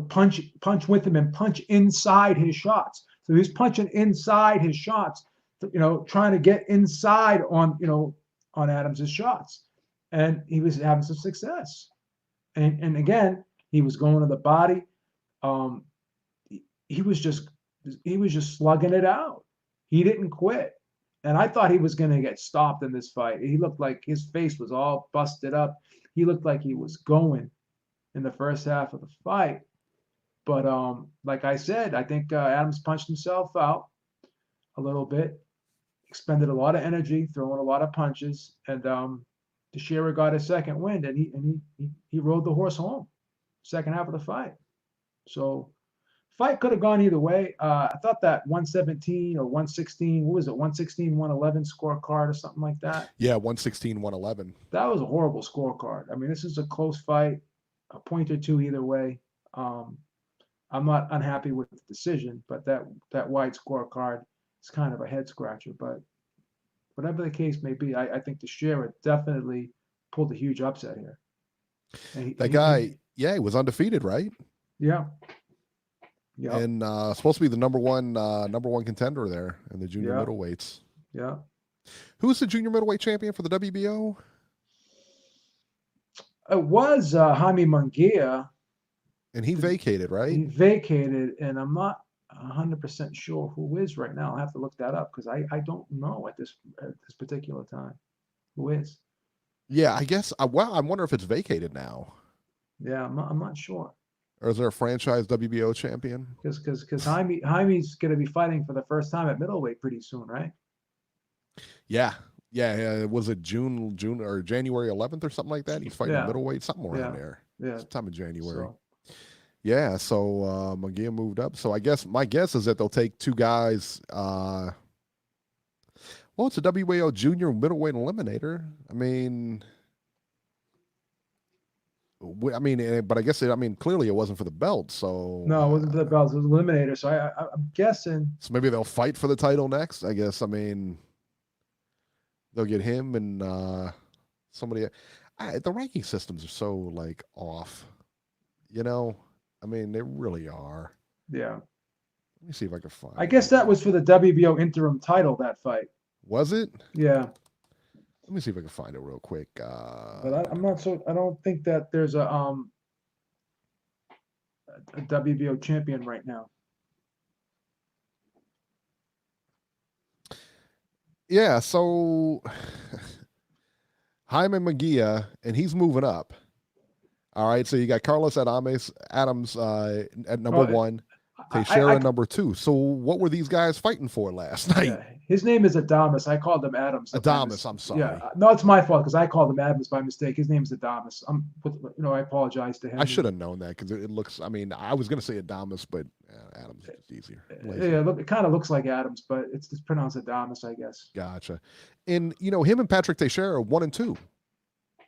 punch with him and punch inside his shots. So he's punching inside his shots, trying to get inside on Adams's shots, and he was having some success. And again, he was going to the body. He was just slugging it out. He didn't quit. And I thought he was going to get stopped in this fight. He looked like his face was all busted up. He looked like he was going in the first half of the fight. But like I said, I think Adams punched himself out a little bit, expended a lot of energy, throwing a lot of punches, and Teixeira got his second win, and he rode the horse home, second half of the fight. So fight could have gone either way. I thought that 117 or 116, what was it, 116-111 scorecard or something like that? Yeah, 116-111. That was a horrible scorecard. I mean, this is a close fight, a point or two either way. I'm not unhappy with the decision, but that wide scorecard is kind of a head scratcher. But whatever the case may be, I think Teixeira definitely pulled a huge upset here. He was undefeated, right? Yeah. Yeah. And supposed to be the number one contender there in the junior middleweights. Yeah. Who's the junior middleweight champion for the WBO? It was Jaime Munguia. And he vacated, right? He vacated, and I'm not 100% sure who is right now. I'll have to look that up, because I don't know at this particular time who is. Yeah, I guess. I wonder if it's vacated now. Yeah, I'm not sure. Or is there a franchise WBO champion? Because Jaime's going to be fighting for the first time at middleweight pretty soon, right? Yeah. Was it June or January 11th or something like that? He's fighting middleweight, something around there. Yeah, sometime in January. So Munguia moved up. So my guess is that they'll take 2 guys. It's a WBO junior middleweight eliminator. But I guess clearly it wasn't for the belt. So no, it wasn't for the belt. It was eliminator. So I'm guessing. So maybe they'll fight for the title next. I guess. They'll get him and somebody. The ranking systems are so off. They really are. Yeah. Let me see if I can find I guess that was for the WBO interim title, that fight. Was it? Yeah. Let me see if I can find it real quick. But I'm not so. I don't think that there's a WBO champion right now. Yeah, so Jaime Magia, and he's moving up. All right, so you got Carlos Adams at number one, Teixeira number 2. So what were these guys fighting for last night? Yeah, his name is Adamas. I called him Adams. Adamas, I'm sorry. Yeah, no, it's my fault because I called him Adams by mistake. His name is Adamas. I apologize to him. I should have known that because it looks. I mean, I was gonna say Adamas, but Adams is just easier. Yeah, look, it kind of looks like Adams, but it's just pronounced Adamas, I guess. Gotcha. And him and Patrick Teixeira are 1 and 2.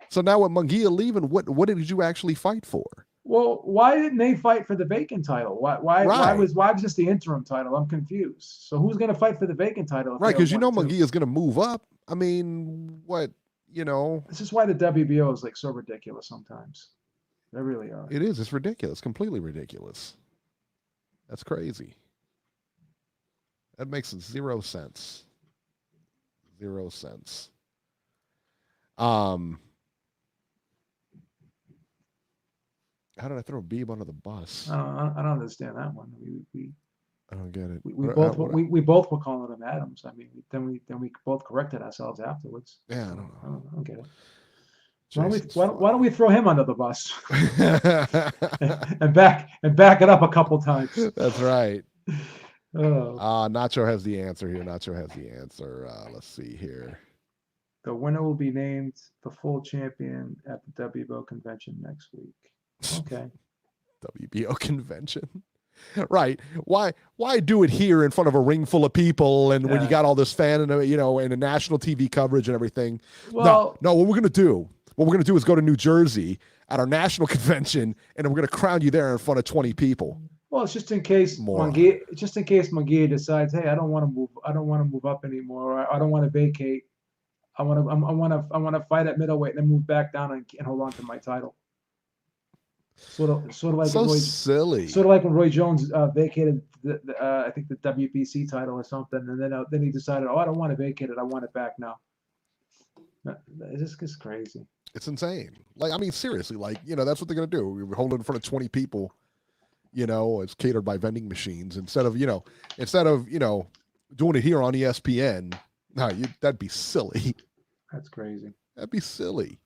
So now with Munguia leaving, what did you actually fight for? Well, why didn't they fight for the vacant title? Why was just the interim title? I'm confused. So who's going to fight for the vacant title? Right, because Munguia is going to move up. I mean, what? This is why the WBO is like so ridiculous sometimes. They really are. It is. It's ridiculous. Completely ridiculous. That's crazy. That makes 0 sense. 0 sense. How did I throw Beeb under the bus? I don't understand that one. I don't get it. We both were calling him Adams. I mean, then we both corrected ourselves afterwards. Yeah, I don't know. I don't get it. Why don't we throw him under the bus and back it up a couple times? That's right. Oh. Nacho has the answer here. Let's see here. The winner will be named the full champion at the WBO convention next week. Okay. WBO convention. Right. Why do it here in front of a ring full of people and when you got all this fan and and a national TV coverage and everything? Well, no, what we're gonna do is go to New Jersey at our national convention and we're gonna crown you there in front of 20 people. Well, it's just in case Munguia decides, hey, I don't want to move up anymore, or I don't want to vacate. I want to fight at middleweight and then move back down and hold on to my title. Sort of like so silly. Sort of like when Roy Jones vacated I think the WBC title or something, and then he decided, I don't want to vacate it, I want it back now. It's just crazy. It's insane. Like, I mean, seriously, that's what they're gonna do. We hold it in front of 20 people. It's catered by vending machines instead of doing it here on ESPN. That'd be silly. That's crazy. That'd be silly.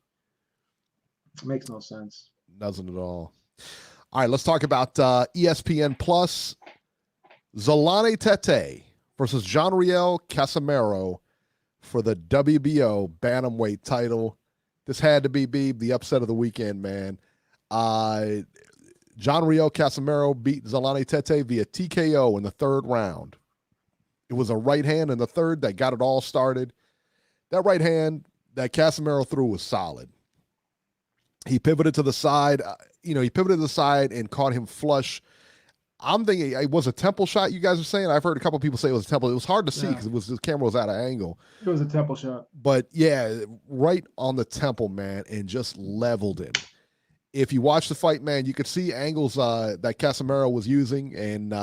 It makes no sense. Doesn't at all. All right, let's talk about ESPN Plus. Zolani Tete versus Jean-Riel Casimero for the WBO bantamweight title. This had to be Beeb, the upset of the weekend, man. Jean-Riel Casimero beat Zolani Tete via TKO in the 3rd round. It was a right hand in the 3rd that got it all started. That right hand that Casimero threw was solid. He pivoted to the side. And caught him flush. I'm thinking it was a temple shot. You guys are saying. I've heard a couple of people say it was a temple. It was hard to see because the camera was out of angle. It was a temple shot. But yeah, right on the temple, man, and just leveled him. If you watch the fight, man, you could see angles that Casimero was using and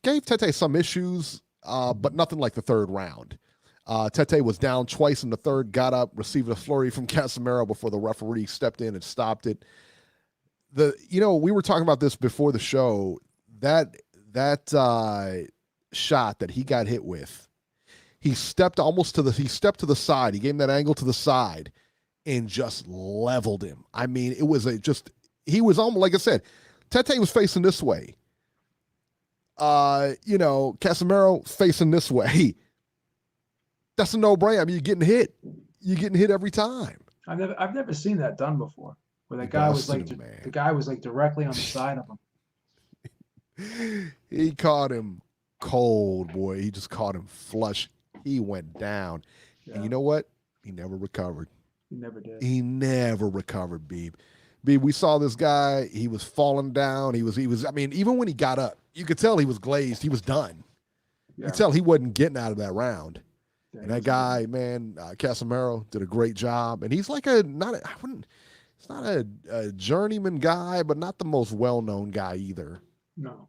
gave Tete some issues, but nothing like the 3rd round. Tete was down twice in the 3rd, got up, received a flurry from Casimero before the referee stepped in and stopped it. We were talking about this before the show. That shot that he got hit with, he stepped to the side. He gave him that angle to the side and just leveled him. I mean, it was he was almost, like I said, Tete was facing this way. Casimero facing this way. That's a no-brainer. I mean, you're getting hit. You're getting hit every time. I've never seen that done before. Where the guy was directly on the side of him. He caught him cold, boy. He just caught him flush. He went down. Yeah. And you know what? He never recovered. He never did. He never recovered, Beeb. Beeb, we saw this guy. He was falling down. He was. I mean, even when he got up, you could tell he was glazed. He was done. Yeah. You could tell he wasn't getting out of that round. Yeah, and that guy, man, Casimero did a great job. And he's like it's not a journeyman guy, but not the most well-known guy either. No.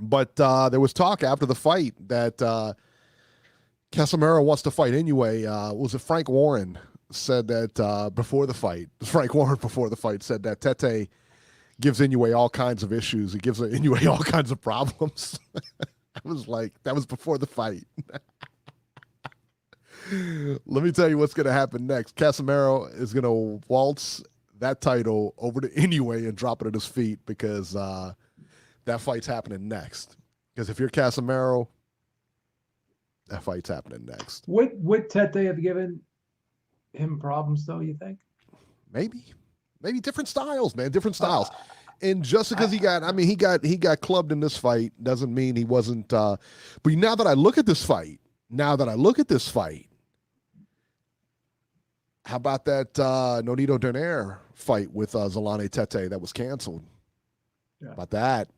But there was talk after the fight that Casemiro wants to fight Inoue. Was it Frank Warren said that before the fight? Frank Warren before the fight said that Tete gives Inoue all kinds of issues. He gives Inoue all kinds of problems. I was like, that was before the fight. Let me tell you what's going to happen next. Casemiro is going to waltz that title over to Inoue and drop it at his feet because that fight's happening next. Because if you're Casemiro, that fight's happening next. Would Tete have given him problems, though, you think? Maybe different styles, man. Different styles. And just because he got clubbed in this fight doesn't mean he wasn't. But now that I look at this fight, how about that Nonito Donaire fight with Zolane Tete that was canceled? Yeah. How about that?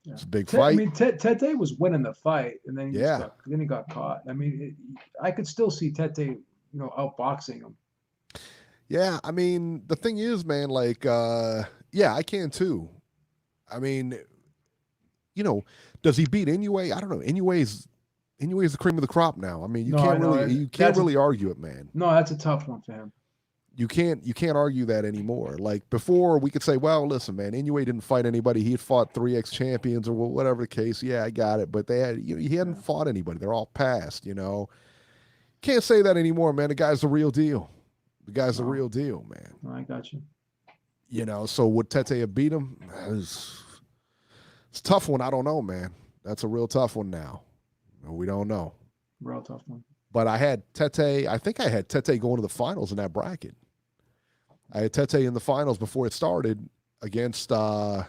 Yeah. It's a big fight. I mean, Tete was winning the fight, and then he got caught. I mean, I could still see Tete, outboxing him. Yeah, I mean, the thing is, man, like, I can too. I mean, does he beat Inoue? I don't know. Inoue's the cream of the crop now. I mean, you can't really argue it, man. No, that's a tough one for him. You can't argue that anymore. Like before, we could say, well, listen, man, Inoue didn't fight anybody. He had fought 3 ex-champions or whatever the case. Yeah, I got it. But he hadn't fought anybody. They're all past, Can't say that anymore, man. The guy's the real deal. The guy's the real deal, man. I got you. So would Tete have beat him? It's a tough one. I don't know, man. That's a real tough one now. We don't know. Real tough one. But I think I had Tete going to the finals in that bracket. I had Tete in the finals before it started against, and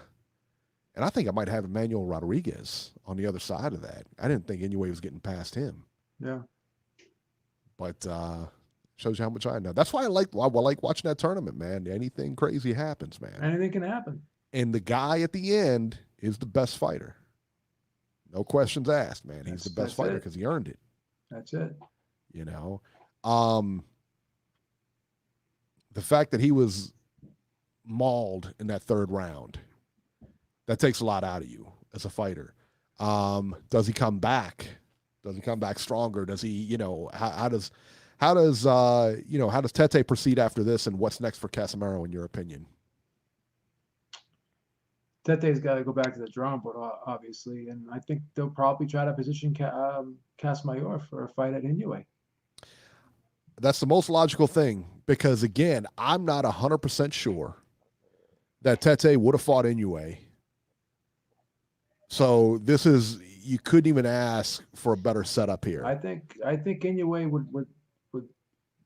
I think I might have Emmanuel Rodriguez on the other side of that. I didn't think Inoue was getting past him. Yeah. But shows you how much I know. That's why I like watching that tournament, man. Anything crazy happens, man. Anything can happen. And the guy at the end is the best fighter. No questions asked, man. He's the best fighter because he earned it. That's it. The fact that he was mauled in that 3rd round, that takes a lot out of you as a fighter. Does he come back? Does he come back stronger? Does he, how does Tete proceed after this, and what's next for Casemiro in your opinion? Tete's got to go back to the drawing board, obviously, and I think they'll probably try to position Casemiro for a fight at Inoue. That's the most logical thing because, again, I'm not 100% sure that Tete would have fought Inoue. So you couldn't even ask for a better setup here. I think Inoue would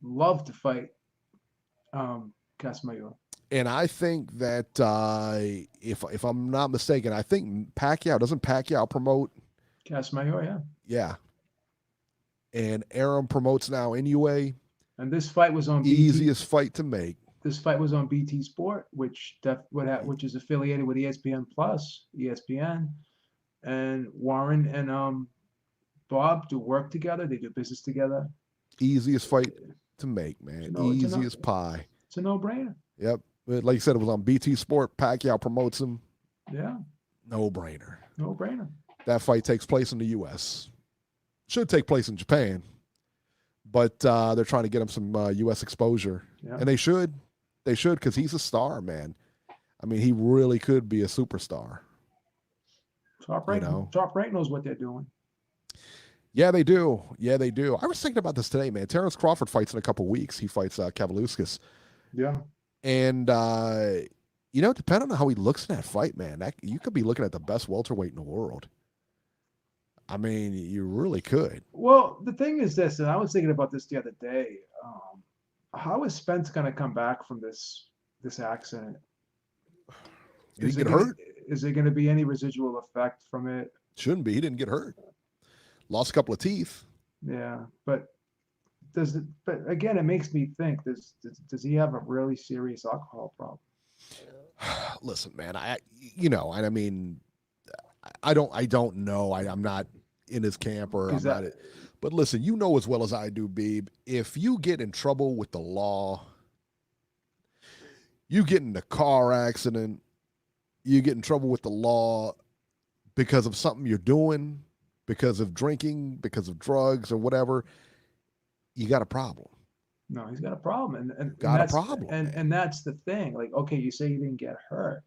love to fight Casemiro. And I think that if I'm not mistaken, I think doesn't Pacquiao promote Casemiro? Yeah. Yeah. And Aaron promotes now Inoue. And this fight was on easiest fight to make. This fight was on BT Sport, which is affiliated with ESPN Plus, ESPN, and Warren and Bob do work together. They do business together. Easiest fight to make, man. Easiest pie. It's a no-brainer. Yep. Like you said, it was on BT Sport. Pacquiao promotes him. Yeah. No-brainer. No-brainer. That fight takes place in the U.S. Should take place in Japan. But they're trying to get him some U.S. exposure. Yeah. And they should. They should because he's a star, man. I mean, he really could be a superstar. Top Rank knows what they're doing. Yeah, they do. I was thinking about this today, man. Terrence Crawford fights in a couple weeks. He fights Kavaluskas. Yeah. And, depending on how he looks in that fight, man, you could be looking at the best welterweight in the world. I mean, you really could. Well, the thing is this, and I was thinking about this the other day. How is Spence going to come back from this accident? Did he get hurt? Is there going to be any residual effect from it? Shouldn't be. He didn't get hurt. Lost a couple of teeth. Yeah, but again, it makes me think: does he have a really serious alcohol problem? Listen, man, I don't know. I'm not in his camp or I'm not it. But listen, you know as well as I do, Beeb, if you get in trouble with the law, you get in a car accident, you get in trouble with the law because of something you're doing, because of drinking, because of drugs or whatever, you got a problem. No, he's got a problem, and Got a that's problem, and that's the thing. Like, okay, you say he didn't get hurt,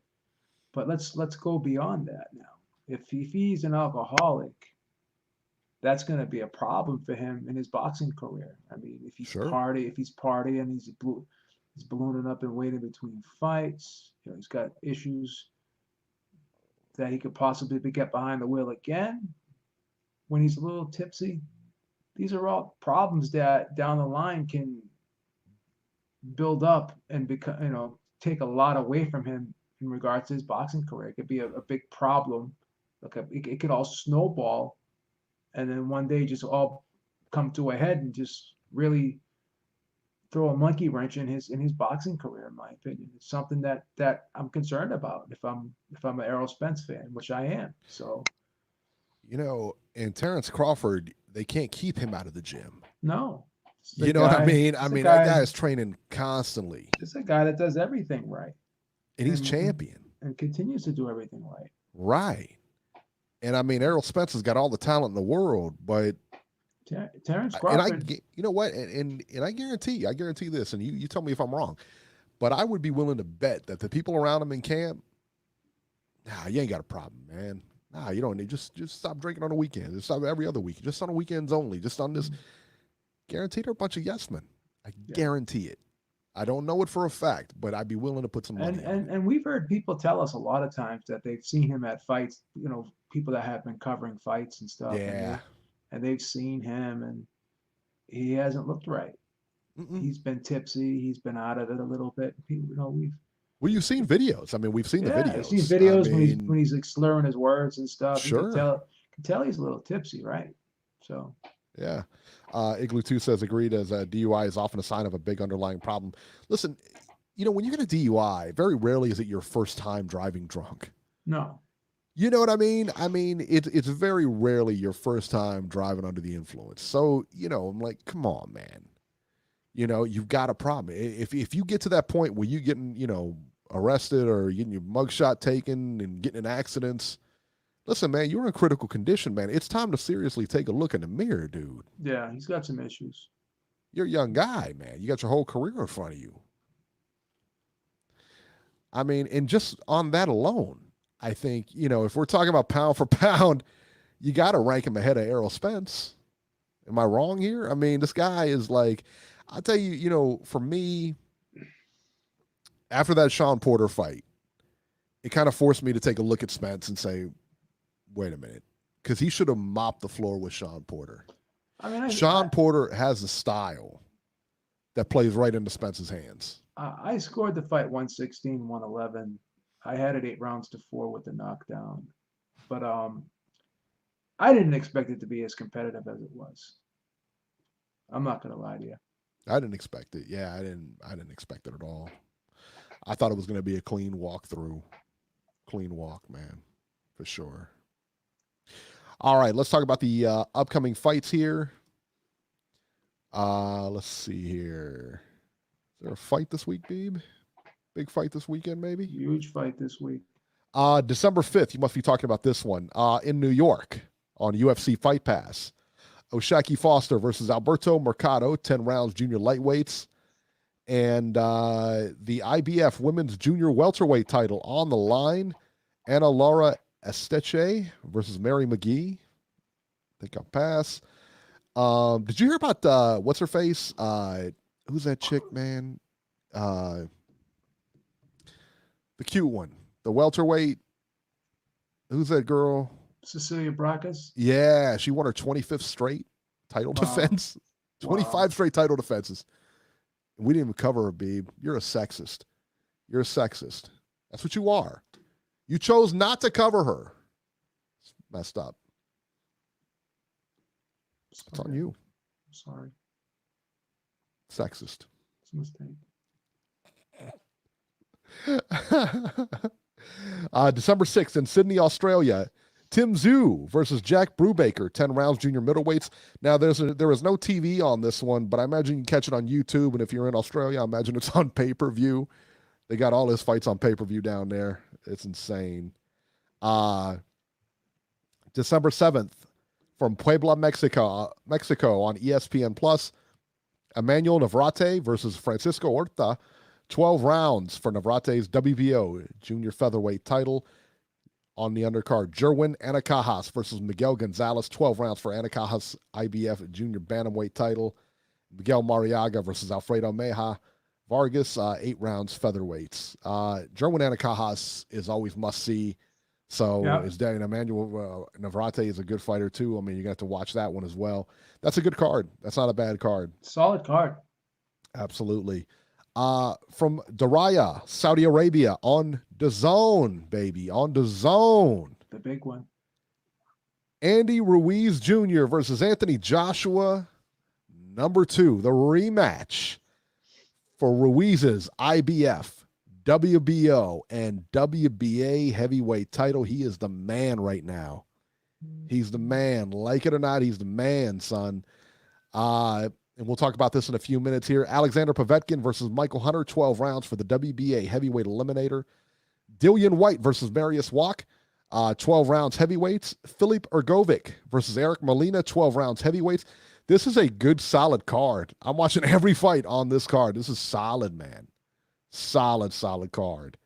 but let's go beyond that now. If he's an alcoholic, that's going to be a problem for him in his boxing career. I mean, if he's Sure. partying, he's ballooning up and waiting between fights. You know, he's got issues that he could possibly get behind the wheel again when he's a little tipsy. These are all problems that down the line can build up and become, take a lot away from him in regards to his boxing career. It could be a big problem. It could all snowball, and then one day just all come to a head and just really throw a monkey wrench in his boxing career. In my opinion, it's something that I'm concerned about if I'm an Errol Spence fan, which I am. So, and Terrence Crawford, they can't keep him out of the gym. No. You know what I mean? I mean, that guy is training constantly. It's a guy that does everything right. And he's champion. And continues to do everything right. Right. And I mean, Errol Spence has got all the talent in the world, but Terrence Crawford. And you know what? And I guarantee this, and you tell me if I'm wrong, but I would be willing to bet that the people around him in camp, you ain't got a problem, man. You don't need, just stop drinking on the weekend. Just stop every other week. Just on the weekends only. Just on this. Guaranteed they're a bunch of yes men. I guarantee it. I don't know it for a fact, but I'd be willing to put some money on it. And we've heard people tell us a lot of times that they've seen him at fights, people that have been covering fights and stuff. Yeah. And they've seen him, and he hasn't looked right. He's been tipsy. He's been out of it a little bit. You've seen videos. I mean, we've seen the videos. I've seen videos when he's like slurring his words and stuff. Sure. You can tell he's a little tipsy, right? So. Yeah. Igloo 2 says, agreed, as a DUI is often a sign of a big underlying problem. Listen, when you get a DUI, very rarely is it your first time driving drunk. No. You know what I mean? I mean, it's very rarely your first time driving under the influence. So, I'm like, come on, man. You've got a problem. If you get to that point where you're getting, arrested or getting your mugshot taken and getting in accidents, listen, man, you're in critical condition, man. It's time to seriously take a look in the mirror, dude. Yeah, he's got some issues. You're a young guy, man. You got your whole career in front of you. I mean, and just on that alone, I think, if we're talking about pound for pound, you got to rank him ahead of Errol Spence. Am I wrong here? I mean, this guy is like, I'll tell you, for me, after that Sean Porter fight, it kind of forced me to take a look at Spence and say, wait a minute, because he should have mopped the floor with Sean Porter. I mean, Sean Porter has a style that plays right into Spence's hands. I scored the fight 116, 111. I had it 8-4 with the knockdown, but I didn't expect it to be as competitive as it was. I'm not gonna lie to you. I didn't expect it. Yeah, I didn't expect it at all. I thought it was going to be a clean walk, man, for sure. All right, let's talk about the upcoming fights here. Let's see here. Is there a fight this week, Beeb? Big fight this weekend, maybe? Huge fight this week. December 5th, you must be talking about this one, in New York on UFC Fight Pass. Oshaki Foster versus Alberto Mercado, 10 rounds, junior lightweights. And the IBF Women's Junior Welterweight title on the line. Ana Laura Esteche versus Mary McGee. I think I'll pass. Did you hear about what's her face? Who's that chick, man? The cute one. The welterweight. Who's that girl? Cecilia Brakas. Yeah, she won her 25th straight title defense. 25 straight title defenses. We didn't even cover her, Beeb. You're a sexist. You're a sexist. That's what you are. You chose not to cover her. It's messed up. It's on you. Sorry. Sexist. It's a mistake. December 6th in Sydney, Australia. Tim Tszyu versus Jack Brubaker, 10 rounds, junior middleweights. Now, there is no TV on this one, but I imagine you can catch it on YouTube. And if you're in Australia, I imagine it's on pay-per-view. They got all his fights on pay-per-view down there. It's insane. December 7th, from Puebla, Mexico on ESPN Plus, Emmanuel Navarrete versus Francisco Horta. 12 rounds for Navarrete's WBO junior featherweight title. On the undercard, Jerwin Anacajas versus Miguel Gonzalez. 12 rounds for Anacajas IBF junior bantamweight title. Miguel Mariaga versus Alfredo Meja Vargas. 8 rounds featherweights. Jerwin Anacajas is always must-see. So is Daniel Emmanuel Navarrete is a good fighter too. I mean, you got to watch that one as well. That's a good card. That's not a bad card. Solid card. Absolutely. From Daraya, Saudi Arabia, on DAZN, baby, on DAZN. The big one. Andy Ruiz Jr. versus Anthony Joshua, number 2, the rematch for Ruiz's IBF, WBO, and WBA heavyweight title. He is the man right now. He's the man. Like it or not, he's the man, son. And we'll talk about this in a few minutes here. Alexander Povetkin versus Michael Hunter, 12 rounds for the WBA heavyweight eliminator. Dillian White versus Marius Wach, 12 rounds heavyweights. Filip Ergovic versus Eric Molina, 12 rounds heavyweights. This is a good, solid card. I'm watching every fight on this card. This is solid, man. Solid card.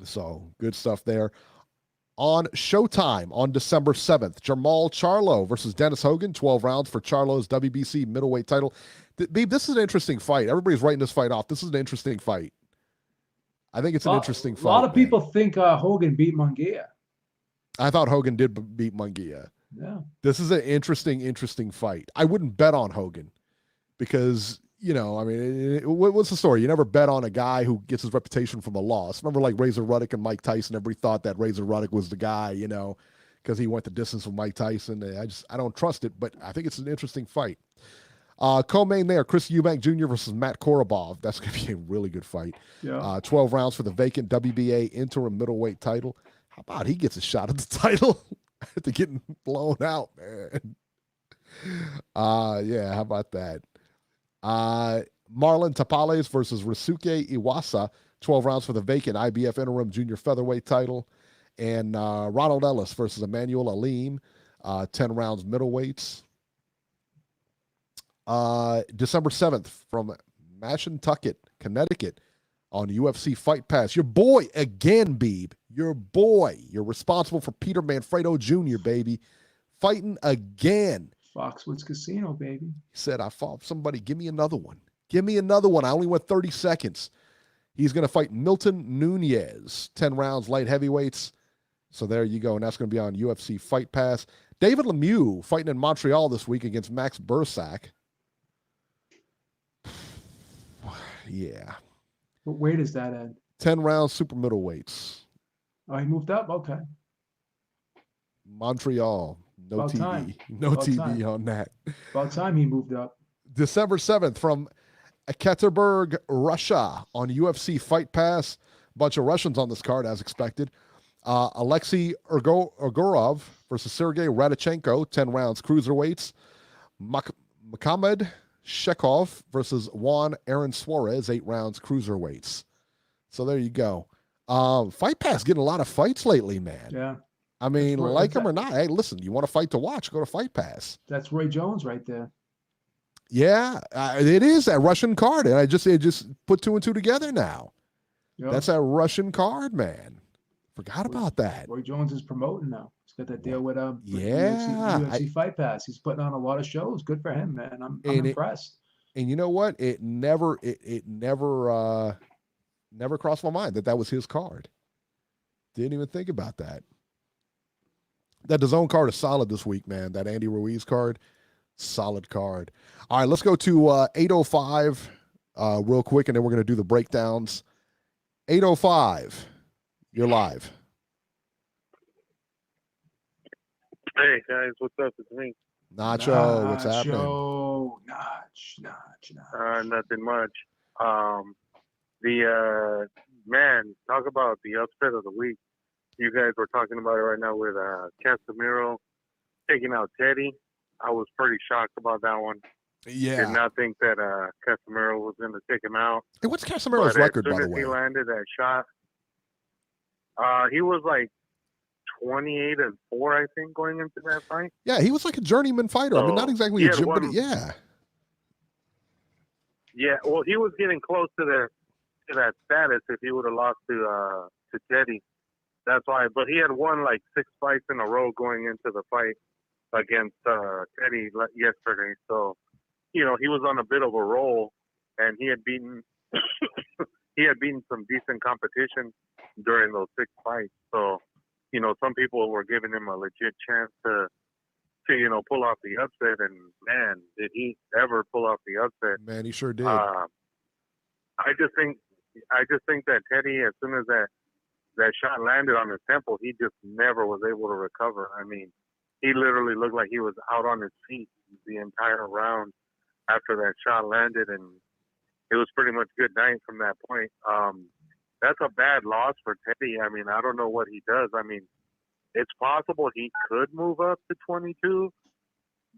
So, good stuff there. On Showtime on December 7th, Jamal Charlo versus Dennis Hogan, 12 rounds for Charlo's WBC middleweight title. Beeb, this is an interesting fight. Everybody's writing this fight off. This is an interesting fight. I think it's an interesting fight. A lot of people think Hogan beat Munguia. I thought Hogan did beat Munguia. Yeah. This is an interesting fight. I wouldn't bet on Hogan because, you know, I mean, what's the story? You never bet on a guy who gets his reputation from a loss. Remember, like Razor Ruddock and Mike Tyson, everybody thought that Razor Ruddock was the guy, you know, because he went the distance with Mike Tyson. I don't trust it, but I think it's an interesting fight. Co-main there, Chris Eubank Jr. versus Matt Korobov. That's going to be a really good fight. Yeah. 12 rounds for the vacant WBA interim middleweight title. How about he gets a shot at the title after getting blown out, man? Yeah, how about that? Marlon Tapales versus Risuke Iwasa, 12 rounds for the vacant IBF interim junior featherweight title. And Ronald Ellis versus Emmanuel Alim, 10 rounds middleweights. December 7th from Mashantucket, Connecticut on UFC Fight Pass. Your boy again, Beeb. Your boy. You're responsible for Peter Manfredo Jr., baby. Fighting again. Foxwoods Casino, baby. He said, I fought somebody. Give me another one. Give me another one. I only went 30 seconds. He's going to fight Milton Nunez, 10 rounds light heavyweights. So there you go. And that's going to be on UFC Fight Pass. David Lemieux fighting in Montreal this week against Max Bursak. Yeah. What weight is that at? 10 rounds super middleweights. Oh, he moved up? Okay. Montreal. No About TV. time. No About TV time. on that. About time he moved up. December 7th from Ekaterinburg, Russia on UFC Fight Pass. A bunch of Russians on this card as expected. Alexei Urgorov versus Sergei Radichenko, 10 rounds cruiserweights. Makhamed Shekov versus Juan Aaron Suarez, 8 rounds cruiserweights. So there you go. Fight Pass getting a lot of fights lately, man. Yeah. I mean, like them or not, hey, listen, you want a fight to watch, go to Fight Pass. That's Roy Jones right there. Yeah, it is that Russian card. And it just put 2 and 2 together now. Yep. That's that Russian card, man. Forgot about that. Roy Jones is promoting now. He's got that deal with yeah, UFC Fight Pass. He's putting on a lot of shows. Good for him, man. I'm impressed. And you know what? It never crossed my mind that was his card. Didn't even think about that. That DAZN card is solid this week, man. That Andy Ruiz card, solid card. All right, let's go to 8:05 real quick, and then we're going to do the breakdowns. 8:05, you're live. Hey, guys, what's up? It's me. Nacho, what's happening? Notch. Nothing much. Man, talk about the upset of the week. You guys were talking about it right now with Casemiro taking out Teddy. I was pretty shocked about that one. Yeah. Did not think that Casemiro was going to take him out. Hey, what's Casemiro's record, by the way? As soon as he landed that shot, he was like 28-4, I think, going into that fight. Yeah, he was like a journeyman fighter. I mean, not exactly a gym, but yeah. Yeah, well, he was getting close to that status if he would have lost to Teddy. That's why. But he had won like 6 fights in a row going into the fight against Teddy yesterday. So, he was on a bit of a roll, and he had beaten some decent competition during those 6 fights. So, some people were giving him a legit chance to pull off the upset, and man, did he ever pull off the upset? Man, he sure did. I just think that Teddy, as soon as that shot landed on his temple, he just never was able to recover. I mean, he literally looked like he was out on his feet the entire round after that shot landed, and it was pretty much good night from that point. That's a bad loss for Teddy. I mean, I don't know what he does. I mean, it's possible he could move up to 22,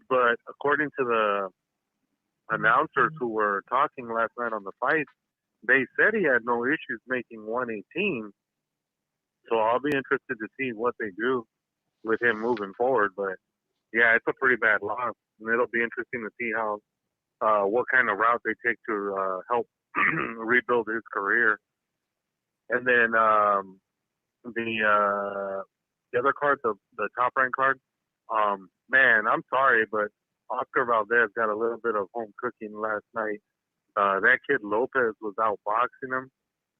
but according to the announcers who were talking last night on the fight, they said he had no issues making 118. So I'll be interested to see what they do with him moving forward. But yeah, it's a pretty bad loss, and it'll be interesting to see how what kind of route they take to help rebuild his career. And then the other card, the top rank card, man, I'm sorry, but Oscar Valdez got a little bit of home cooking last night. That kid Lopez was outboxing him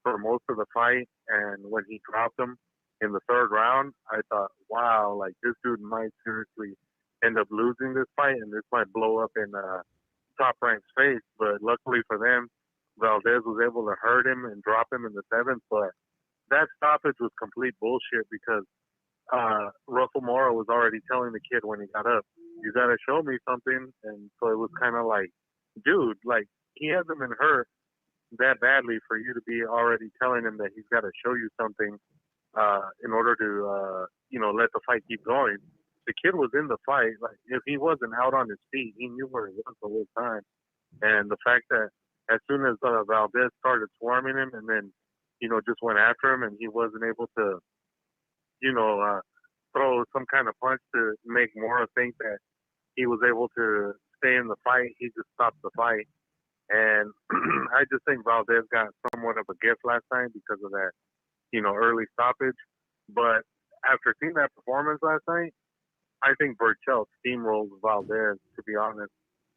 for most of the fight, and when he dropped him in the 3rd round, I thought, wow, like this dude might seriously end up losing this fight, and this might blow up in Top Rank's face. But luckily for them, Valdez was able to hurt him and drop him in the 7th. But that stoppage was complete bullshit because Russell Mora was already telling the kid when he got up, you got to show me something. And so it was kind of like, dude, like he hasn't been hurt that badly for you to be already telling him that he's got to show you something in order to, let the fight keep going. The kid was in the fight. Like if he wasn't out on his feet, he knew where he was the whole time. And the fact that as soon as Valdez started swarming him and then, just went after him and he wasn't able to, throw some kind of punch to make Mora think that he was able to stay in the fight, he just stopped the fight. And I just think Valdez got somewhat of a gift last night because of that, early stoppage. But after seeing that performance last night, I think Burchell steamrolled Valdez, to be honest.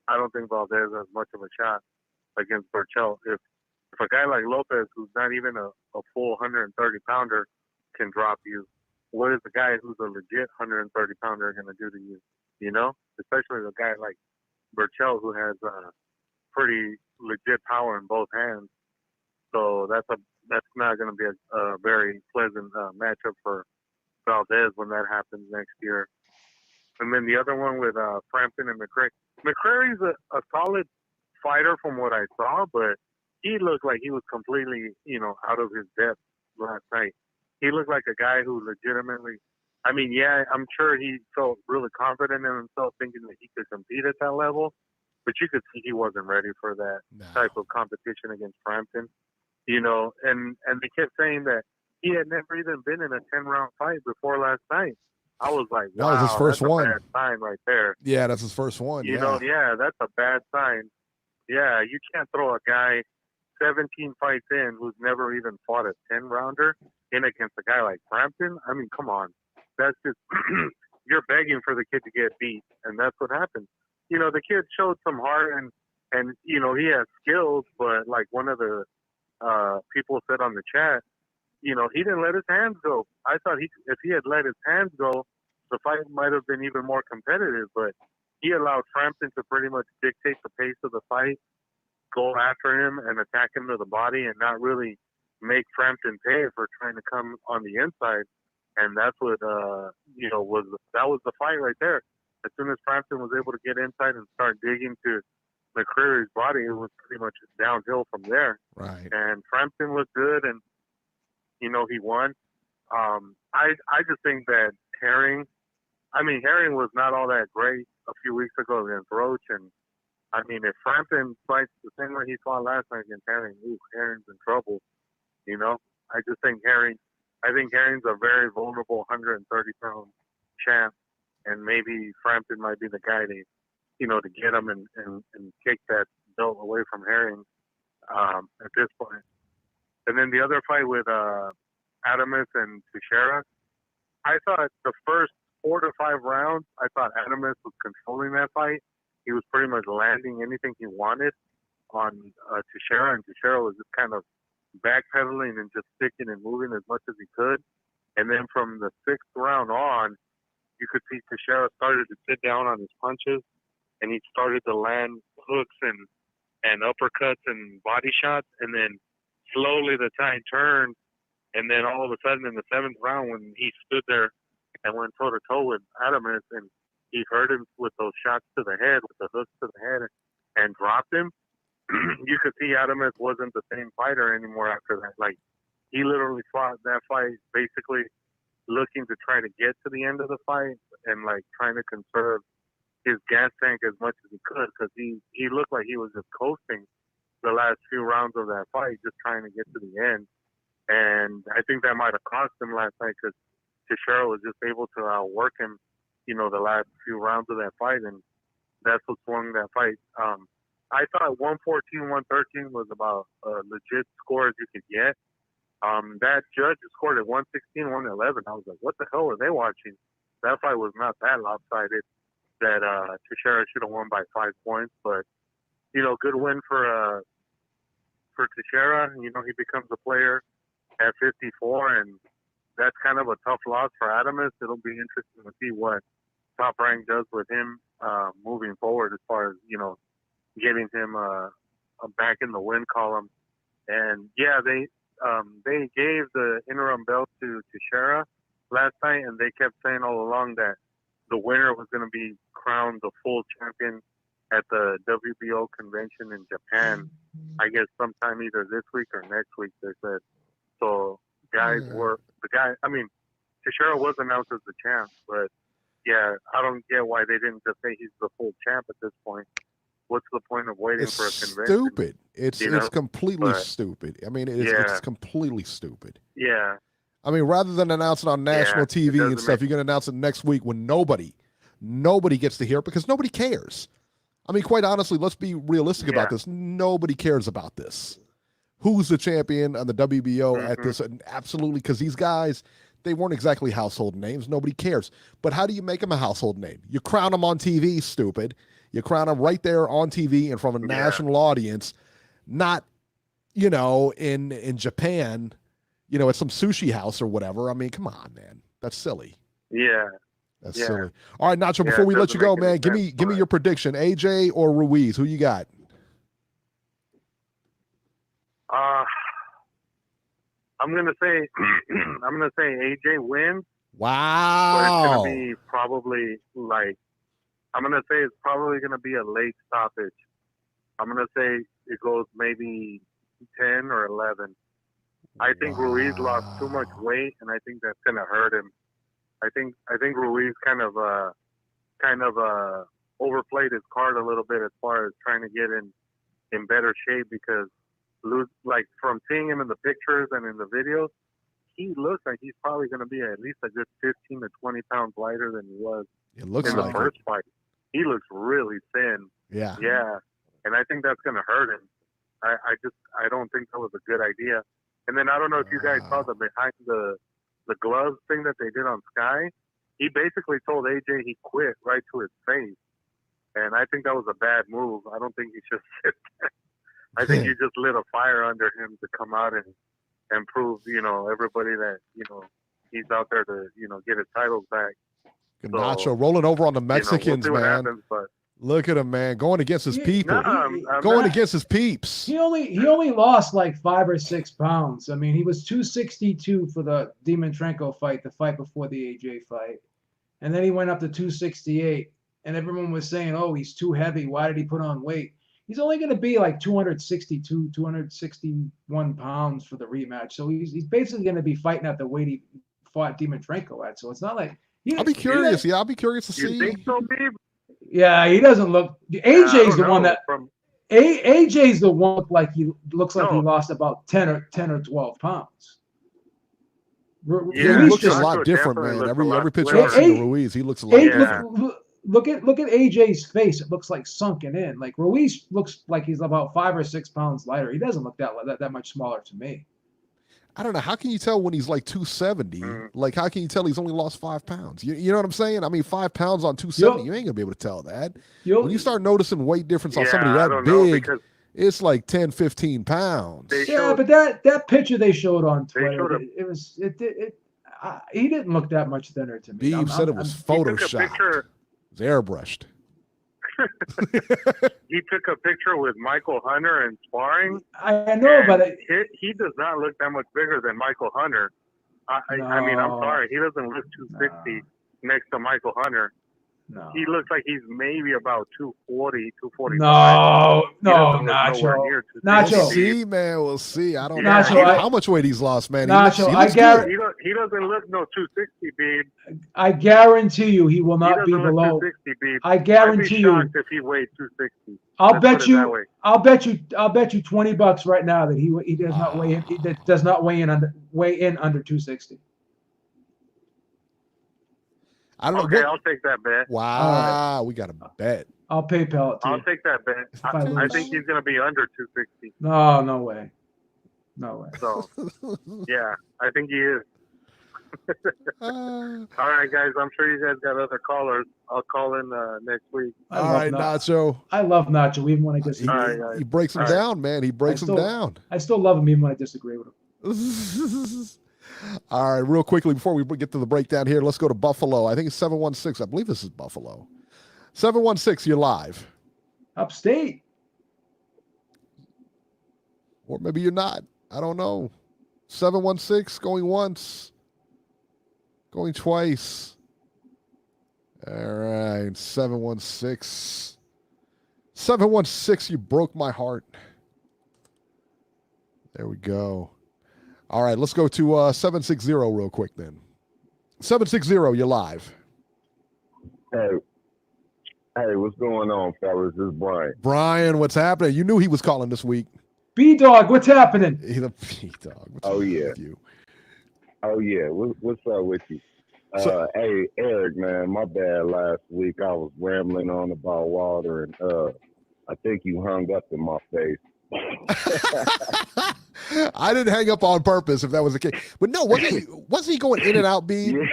I don't think Valdez has much of a shot against Burchell. If a guy like Lopez, who's not even a full 130-pounder, can drop you, what is a guy who's a legit 130-pounder going to do to you? Especially a guy like Burchell, who has pretty legit power in both hands. So that's not going to be a very pleasant matchup for Valdez when that happens next year. And then the other one with Frampton and McCrary. McCrary's a solid fighter from what I saw, but he looked like he was completely, out of his depth last night. He looked like a guy who legitimately, I'm sure he felt really confident in himself, thinking that he could compete at that level, but you could see he wasn't ready for that type of competition against Frampton, and they kept saying that he had never even been in a 10-round fight before last night. I was like, wow, that was his first one. Bad sign right there. Yeah, that's his first one. That's a bad sign. Yeah, you can't throw a guy 17 fights in who's never even fought a 10-rounder in against a guy like Frampton. I mean, come on. That's just, you're begging for the kid to get beat, and that's what happened. The kid showed some heart, and he has skills, but like one of the people said on the chat, he didn't let his hands go. I thought if he had let his hands go, the fight might have been even more competitive, but he allowed Frampton to pretty much dictate the pace of the fight, go after him and attack him to the body, and not really make Frampton pay for trying to come on the inside. And that's what, was the fight right there. As soon as Frampton was able to get inside and start digging to McCreary's body, it was pretty much downhill from there. Right. And Frampton looked good, and, he won. I just think that Herring was not all that great a few weeks ago against Roach. And, if Frampton fights the same way he fought last night against Herring, Herring's in trouble. I just think Herring I think Herring's a very vulnerable 130-pound champ, and maybe Frampton might be the guy to, to get him and take that belt away from Herring at this point. And then the other fight with Adamus and Teixeira, I thought the first 4 to 5 rounds, I thought Adamus was controlling that fight. He was pretty much landing anything he wanted on Teixeira, and Teixeira was just kind of backpedaling and just sticking and moving as much as he could. And then from the 6th round on, you could see Teixeira started to sit down on his punches, and he started to land hooks and uppercuts and body shots. And then slowly the tide turned, and then all of a sudden in the 7th round, when he stood there and went toe-to-toe with Adamus, and he hurt him with those shots to the head, with the hooks to the head, and dropped him, you could see Adamus wasn't the same fighter anymore after that. Like, he literally fought that fight basically looking to try to get to the end of the fight and, like, trying to conserve his gas tank as much as he could, because he looked like he was just coasting the last few rounds of that fight, just trying to get to the end. And I think that might have cost him last night, because Teixeira was just able to outwork him, the last few rounds of that fight, and that's what swung that fight. I thought 114, 113 was about a legit score as you could get. That judge scored at 116, 111. I was like, what the hell were they watching? That fight was not that lopsided that Teixeira should have won by 5 points. But, good win for Teixeira. He becomes a player at 54, and that's kind of a tough loss for Adamus. It'll be interesting to see what Top Rank does with him moving forward as far as, getting him back in the win column. And, yeah, they gave the interim belt to Teixeira last night, and they kept saying all along that the winner was going to be crowned the full champion at the WBO convention in Japan, I guess sometime either this week or next week, they said. So Teixeira was announced as the champ, but yeah, I don't get why they didn't just say he's the full champ at this point. What's the point of waiting for a convention? Stupid. It's completely stupid. I mean, it's completely stupid. Yeah. I mean, rather than announcing on national TV and stuff, you're going to announce it next week when nobody gets to hear it, because nobody cares. I mean, quite honestly, let's be realistic about this. Nobody cares about this. Who's the champion on the WBO at this? And absolutely, because these guys, they weren't exactly household names. Nobody cares. But how do you make them a household name? You crown them on TV, stupid. You crown them right there on TV in front of a national audience, not, in Japan, at some sushi house or whatever. I mean, come on, man. That's silly. Yeah. That's silly. All right, Nacho, before we let you go, man, give me your prediction. AJ or Ruiz? Who you got? I'm gonna say AJ wins. Wow. But it's gonna be probably it's probably gonna be a late stoppage. I'm gonna say it goes maybe 10 or 11. I think Ruiz lost too much weight, and I think that's gonna hurt him. I think Ruiz kind of overplayed his card a little bit as far as trying to get in better shape, because from seeing him in the pictures and in the videos, he looks like he's probably going to be at least a good 15 to 20 pounds lighter than he was in the first fight. He looks really thin. Yeah. Yeah. And I think that's going to hurt him. I don't think that was a good idea. And then I don't know if you guys saw the behind the gloves thing that they did on Sky. He basically told AJ he quit right to his face. And I think that was a bad move. I don't think he should sit there. I think you just lit a fire under him to come out and prove, everybody that, he's out there to, get his titles back. Nacho rolling over on the Mexicans, we'll see man. what happens, but look at him, man, going against his people, going against his peeps. He only lost like 5 or 6 pounds. I mean, he was 262 for the Dimitrenko fight, the fight before the AJ fight, and then he went up to 268. And everyone was saying, "Oh, he's too heavy. Why did he put on weight?" He's only going to be like 262, 261 pounds for the rematch. So he's basically going to be fighting at the weight he fought Dimitrenko at. So it's not like I'll be curious. I'll be curious to see. You think so, Beeb? Yeah, he doesn't look. AJ's the one that. AJ's the one like he looks like he lost about 10 or 12 pounds. He Ruiz looks a just lot different, definitely man. looks a lot Every picture I've slimmer. seen of Ruiz, he looks a lot different. Look at AJ's face. It looks like sunken in. Like Ruiz looks like he's about 5 or 6 pounds lighter. He doesn't look that much smaller to me. I don't know. How can you tell when he's like 270? Like, how can you tell he's only lost 5 pounds? You know what I'm saying? I mean, 5 pounds on 270, you ain't gonna be able to tell that. When you start noticing weight difference on somebody that big, it's like 10, 15 pounds. But that picture they showed on Twitter, he didn't look that much thinner to me. Beeb said it was photoshopped. It was airbrushed. He took a picture with Michael Hunter in sparring. I know, but he does not look that much bigger than Michael Hunter. I mean, I'm sorry, he doesn't look 260 next to Michael Hunter. No. He looks like he's maybe about 240, 245. No, Nacho. We'll see, man. We'll see. I don't know how much weight he's lost, man. Nacho, he looks good. He doesn't look no 260, Beeb. I guarantee you he will not be below. 260, Beeb. I guarantee you. I'd be shocked if he weighed 260. I'll bet you $20 right now that he does not weigh in. He does not weigh in under 260. I don't know. Okay, I'll take that bet. Wow, we got a bet. I'll PayPal it to you. I'll take that bet. I think he's going to be under 260. No way. No way. So, yeah, I think he is. All right, guys. I'm sure you guys got other callers. I'll call in next week. All right, Nacho. I love Nacho, even when I disagree. He breaks them down, man. He breaks them down. I still love him, even when I disagree with him. All right, real quickly before we get to the breakdown here, let's go to Buffalo. I think it's 716. I believe this is Buffalo. 716, you're live. Upstate. Or maybe you're not. I don't know. 716, going once. Going twice. All right, 716. 716, you broke my heart. There we go. All right, let's go to 760 real quick then. 760, you're live. Hey, what's going on, fellas? This is Brian. Brian, what's happening? You knew he was calling this week. B-Dog, what's happening? He's a B-Dog. Oh, yeah. What's up with you? Hey, Eric, man, my bad last week. I was rambling on about Wilder, and I think you hung up in my face. I didn't hang up on purpose if that was the case. But no, wasn't he going in and out, Beeb? Yeah.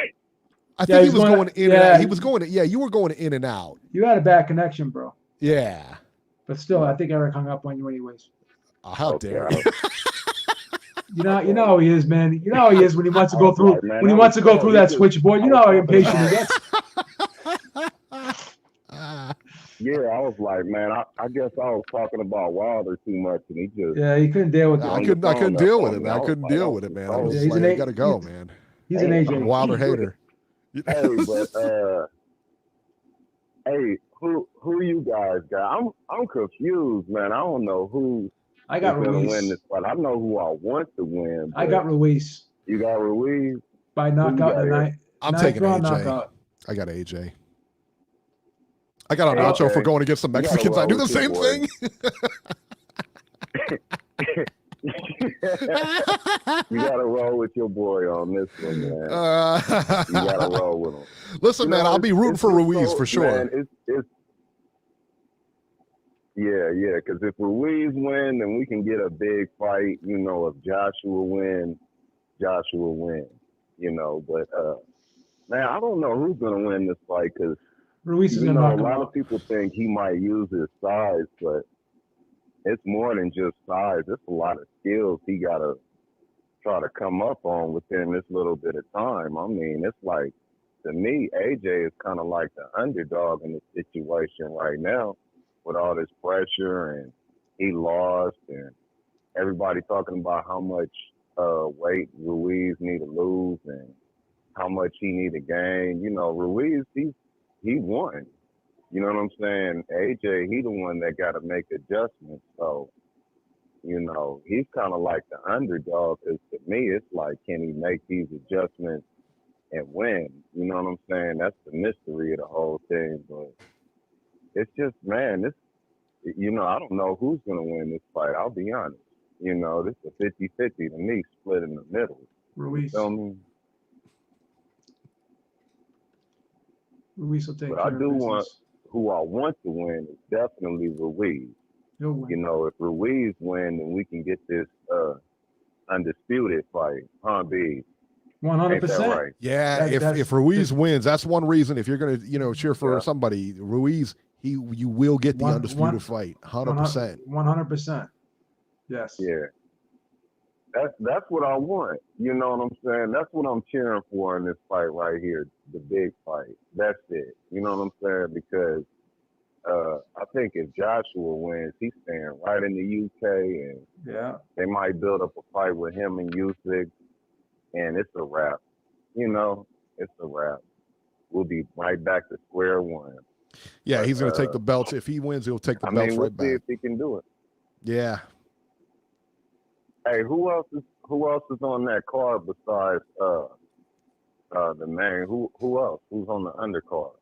I think he was going in and out. He was going you were going in and out. You had a bad connection, bro. Yeah. But still, I think Eric hung up on you anyways. Oh, how dare you? You know how he is, man. You know how he is when he wants to go through that switchboard. You know how impatient he gets. Yeah, I was like, man, I guess I was talking about Wilder too much, and he just he couldn't deal with it. I couldn't deal with it, man. I couldn't deal with it, man. I was like, you gotta go, man. He's an AJ. Wilder hater. Hey, but hey, who you guys got? I'm confused, man. I don't know who I got going to Ruiz. win this fight. I know who I want to win. I got Ruiz. You got Ruiz? By knockout tonight. I'm taking AJ. Knockout. I got AJ. I got on Nacho for going against some Mexicans. I do the same thing. You got to roll with your boy on this one, man. You got to roll with him. Listen, man, I'll be rooting for Ruiz for sure. Man, yeah, because if Ruiz win, then we can get a big fight. You know, if Joshua win, Joshua win. You know, but man, I don't know who's gonna win this fight because Ruiz is gonna knock him out. A lot of people think he might use his size, but it's more than just size. It's a lot of skills he gotta try to come up on within this little bit of time. I mean, it's like, to me, AJ is kind of like the underdog in this situation right now with all this pressure, and he lost, and everybody talking about how much weight Ruiz need to lose and how much he need to gain. You know, Ruiz, he won. You know what I'm saying? AJ, he the one that got to make adjustments. So, you know, he's kind of like the underdog, because to me, it's like, can he make these adjustments and win? You know what I'm saying? That's the mystery of the whole thing. But it's just, man, this, you know, I don't know who's going to win this fight. I'll be honest. You know, this is a 50-50 to me, split in the middle. Ruiz. You feel me? Ruiz will take But care I of do business. want who I want to win is definitely Ruiz. He'll win. You know, if Ruiz win, then we can get this undisputed fight, huh, Beeb? 100%. Ain't that right? Yeah, if Ruiz wins, that's one reason. If you're gonna cheer for somebody, Ruiz, you will get the undisputed fight, 100%. 100%. Yes. Yeah. That's what I want. You know what I'm saying? That's what I'm cheering for in this fight right here, the big fight. That's it. You know what I'm saying? Because I think if Joshua wins, he's staying right in the UK, and they might build up a fight with him and Usyk, and it's a wrap. You know, it's a wrap. We'll be right back to square one. Yeah, but, he's going to take the belts. If he wins, he'll take the belts we'll right see back. if he can do it. Yeah. Hey, who else is on that card besides the main? Who else? Who's on the undercard?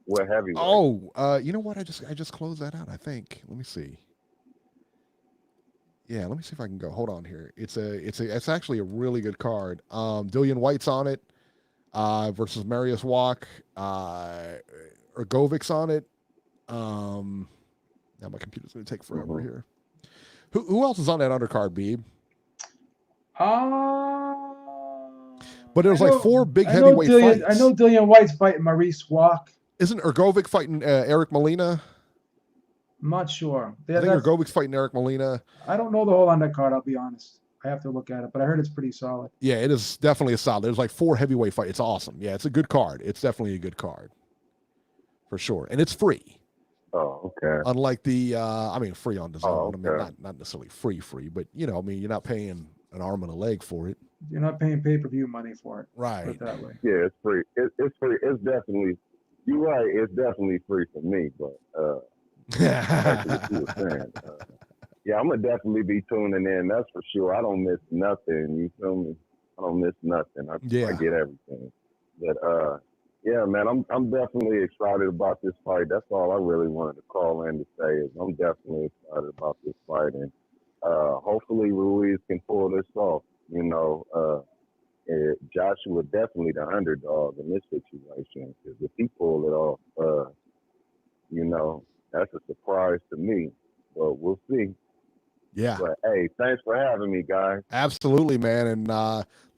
What heavyweight? Oh, you know what? I just closed that out, I think. Let me see. Yeah, let me see if I can go. Hold on here. It's actually a really good card. Dillian White's on it versus Marius Walk. Ergovic's on it. Now my computer's going to take forever here. Who else is on that undercard, Beeb? But there's like 4 big heavyweight fights. I know Dillian White's fighting Maurice Walk. Isn't Ergovic fighting Eric Molina? I'm not sure. I think Ergovic's fighting Eric Molina. I don't know the whole undercard, I'll be honest. I have to look at it, but I heard it's pretty solid. Yeah, it is definitely a solid. There's like 4 heavyweight fights. It's awesome. Yeah, it's a good card. It's definitely a good card. For sure. And it's free. Oh, okay. Unlike the, free on DAZN. Oh, okay. I mean, not necessarily free, but, you know, I mean, you're not paying an arm and a leg for it. You're not paying pay-per-view money for it. Right. Put it that way. Yeah, it's free. It's free. It's definitely, you're right, it's definitely free for me, but that's what you were saying. Yeah, I'm going to definitely be tuning in, that's for sure. I don't miss nothing, you feel me? I don't miss nothing. I get everything. But, yeah, man, I'm definitely excited about this fight. That's all I really wanted to call in to say is I'm definitely excited about this fight. And hopefully Ruiz can pull this off. You know, Joshua definitely the underdog in this situation. Because if he pull it off, you know, that's a surprise to me. But we'll see. Yeah. But, hey, thanks for having me, guys. Absolutely, man. And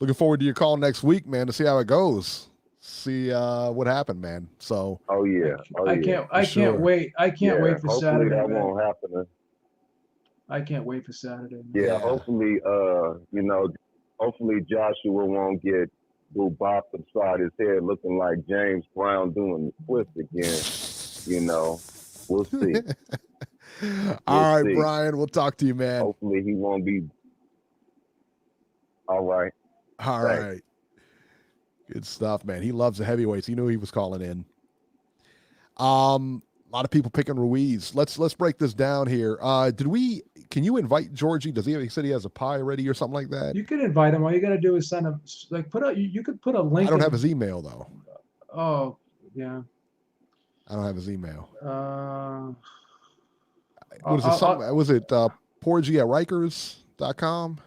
looking forward to your call next week, man, to see how it goes. See what happened, man. So. Oh yeah. I can't wait. I can't wait for Saturday. Hopefully that won't happen. I can't wait for Saturday. Yeah. Hopefully, you know, hopefully Joshua won't get bopped upside his head, looking like James Brown doing the twist again. You know, we'll see. All right, Brian. We'll talk to you, man. Hopefully he won't be. All right. All right. Good stuff, man. He loves the heavyweights. He knew he was calling in. A lot of people picking Ruiz. Let's break this down here. Can you invite Georgie? He said he has a pie ready or something like that? You can invite him. All you got to do is send him, you could put a link. I don't have his email though. Oh, yeah. I don't have his email. Was it Porgy at Rikers.com?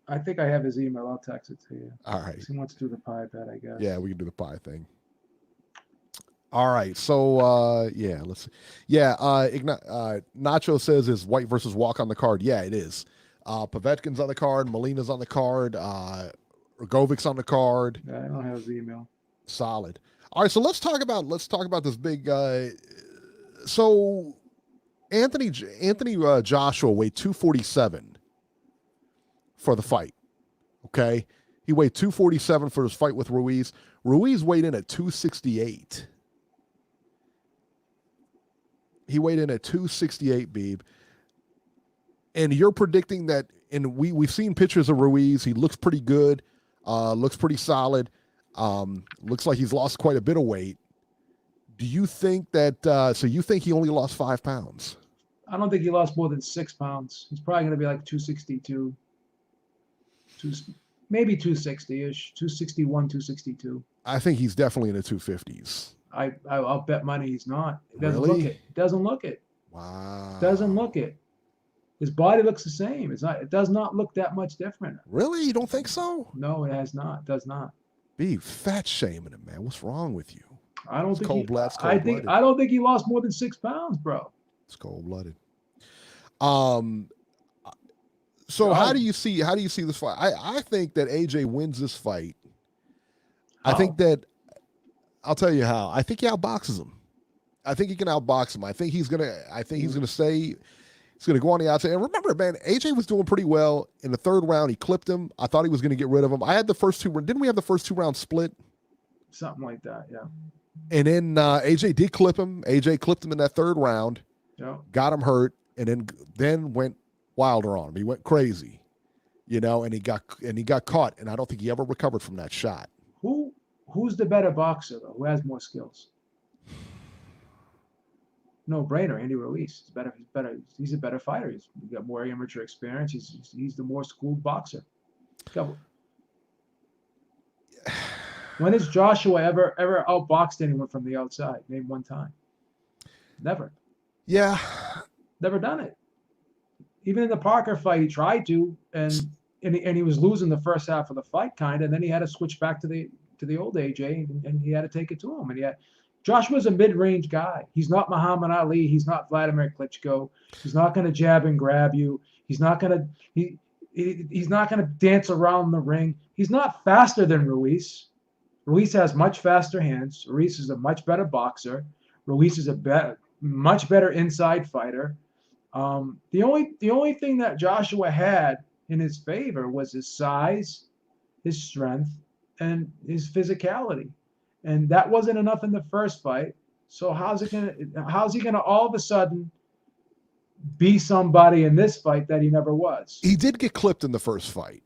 I think I have his email. I'll text it to you. All right. He wants to do the pie bet, I guess. Yeah, we can do the pie thing. All right. So, let's see. Yeah, Nacho says is White versus Walk on the card. Yeah, it is. Povetkin's on the card. Molina's on the card. Ergovic's on the card. Yeah, I don't have his email. Solid. All right, so let's talk about this big so Anthony Joshua weighed 247 for the fight. Okay? He weighed 247 for his fight with Ruiz. Ruiz weighed in at 268. He weighed in at 268, Beeb. And you're predicting that, and we've seen pictures of Ruiz. He looks pretty good, looks pretty solid. Looks like he's lost quite a bit of weight. Do you think that, so you think he only lost 5 pounds? I don't think he lost more than 6 pounds. He's probably going to be like 262. Maybe 260-ish, 261, 262. I think he's definitely in the 250s. I'll bet money he's not. It doesn't Really? look it. It doesn't look it. Wow. Doesn't look it. His body looks the same. It does not look that much different. Really? You don't think so? No, it has not. It does not. Be fat shaming him, man. What's wrong with you? I don't think I don't think he lost more than 6 pounds, bro. It's cold-blooded. So how do you see this fight? I think that AJ wins this fight. How? I think that I'll tell you how. I think he outboxes him. I think he can outbox him. I think he's gonna go on the outside. And remember, man, AJ was doing pretty well in the 3rd round. He clipped him. I thought he was gonna get rid of him. I had the first 2. Didn't we have the first 2 rounds split? Something like that, yeah. And then AJ did clip him. AJ clipped him in that 3rd round. Yeah. Got him hurt, and then went wilder on him. He went crazy, and he got caught. And I don't think he ever recovered from that shot. Who's the better boxer though? Who has more skills? No brainer. Andy Ruiz. He's better. He's a better fighter. He's got more amateur experience. He's the more schooled boxer. When has Joshua ever outboxed anyone from the outside? Name one time. Never. Yeah. Never done it. Even in the Parker fight, he tried to, and he was losing the first half of the fight, kind of, and then he had to switch back to the old AJ, and he had to take it to him. And Joshua's a mid-range guy. He's not Muhammad Ali. He's not Vladimir Klitschko. He's not going to jab and grab you. He's not going to dance around the ring. He's not faster than Ruiz. Ruiz has much faster hands. Ruiz is a much better boxer. Ruiz is much better inside fighter. The only thing that Joshua had in his favor was his size, his strength, and his physicality, and that wasn't enough in the first fight. So how's he gonna all of a sudden be somebody in this fight that he never was? He did get clipped in the first fight.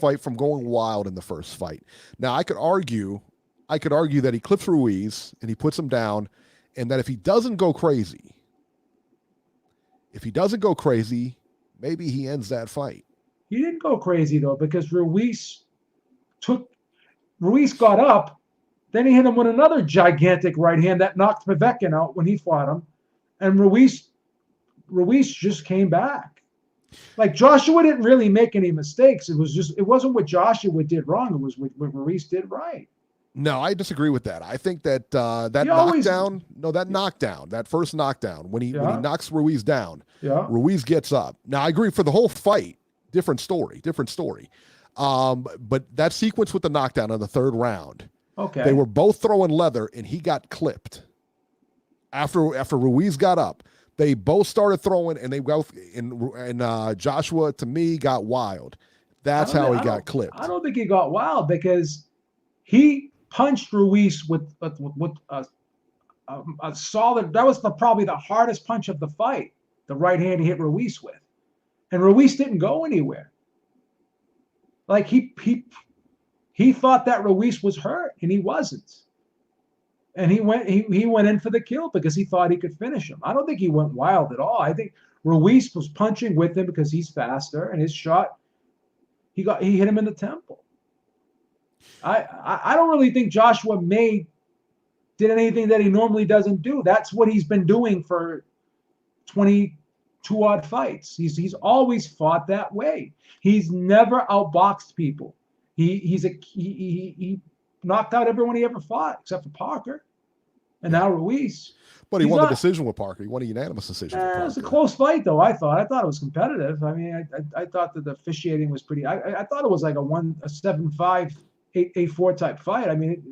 Fight from going wild in the first fight. Now I could argue that he clips Ruiz and he puts him down, and that if he doesn't go crazy, maybe he ends that fight. He didn't go crazy though, because Ruiz got up, then he hit him with another gigantic right hand that knocked Povetkin out when he fought him, and Ruiz just came back. Like, Joshua didn't really make any mistakes. It wasn't what Joshua did wrong. It was what Ruiz did right. No, I disagree with that. I think that that first knockdown, when he knocks Ruiz down, Ruiz gets up. Now, I agree for the whole fight, different story. But that sequence with the knockdown in the 3rd round, okay, they were both throwing leather, and he got clipped. After Ruiz got up, they both started throwing, and they both and Joshua, to me, got wild. That's how he got clipped. I don't think he got wild, because he punched Ruiz with a solid. That was probably the hardest punch of the fight. The right hand he hit Ruiz with, and Ruiz didn't go anywhere. Like, he thought that Ruiz was hurt, and he wasn't. And he went in for the kill because he thought he could finish him. I don't think he went wild at all. I think Ruiz was punching with him because he's faster, and his shot, he hit him in the temple. I don't really think Joshua did anything that he normally doesn't do. That's what he's been doing for 22 odd fights. He's always fought that way. He's never outboxed people. He knocked out everyone he ever fought except for Parker, and now Ruiz. But he won the decision with Parker. He won a unanimous decision with Parker. It was a close fight, though. I thought it was competitive. I mean, I thought that the officiating was pretty. I thought it was like a 7-5, 8-4 type fight. I mean,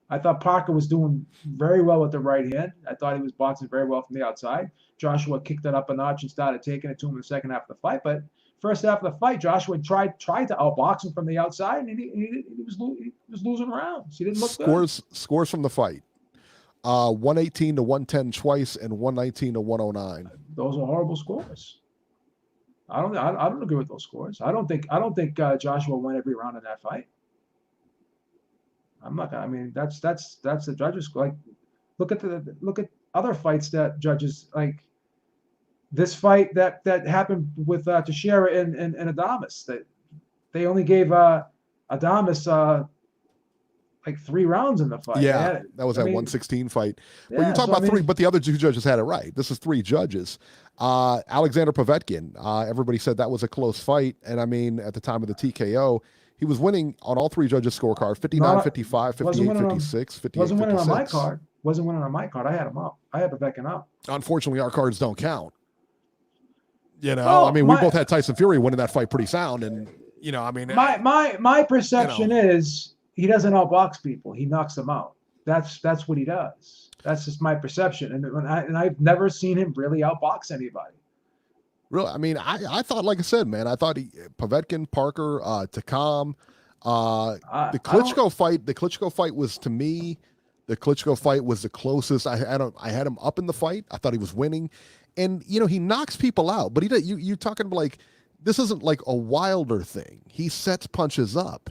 I thought Parker was doing very well with the right hand. I thought he was boxing very well from the outside. Joshua kicked it up a notch and started taking it to him in the second half of the fight. But first half of the fight, Joshua tried to outbox him from the outside, and he was losing rounds. He didn't look good. Scores from the fight: 118 to 110 twice, and 119 to 109. Those are horrible scores. I don't agree with those scores. I don't think Joshua won every round in that fight. I'm not gonna. I mean, that's the judges' score. Like, look at other fights that judges, like this fight that happened with Teixeira and Adames. That they only gave Adames like 3 rounds in the fight. Yeah, that was 116 fight. Yeah, well, you're talking about 3, but the other 2 judges had it right. This is 3 judges. Alexander Povetkin. Everybody said that was a close fight, and I mean, at the time of the TKO, He was winning on all three judges' scorecard, 59, 55, 58, 56, 58, wasn't winning 56. on my card. Wasn't winning on my card. I had him up. I had Povetkin up. Unfortunately, our cards don't count. You know, Well, I mean, we both had Tyson Fury winning that fight pretty sound, and you know, I mean, my perception is he doesn't outbox people. He knocks them out. That's what he does. That's just my perception, and I've never seen him really outbox anybody. Really, I mean, I thought, like I said, man, I thought Povetkin, Parker, Takam, the Klitschko fight was, to me, the Klitschko fight was the closest. I had him up in the fight. I thought he was winning, and you know, he knocks people out. But you're talking like this isn't like a Wilder thing. He sets punches up.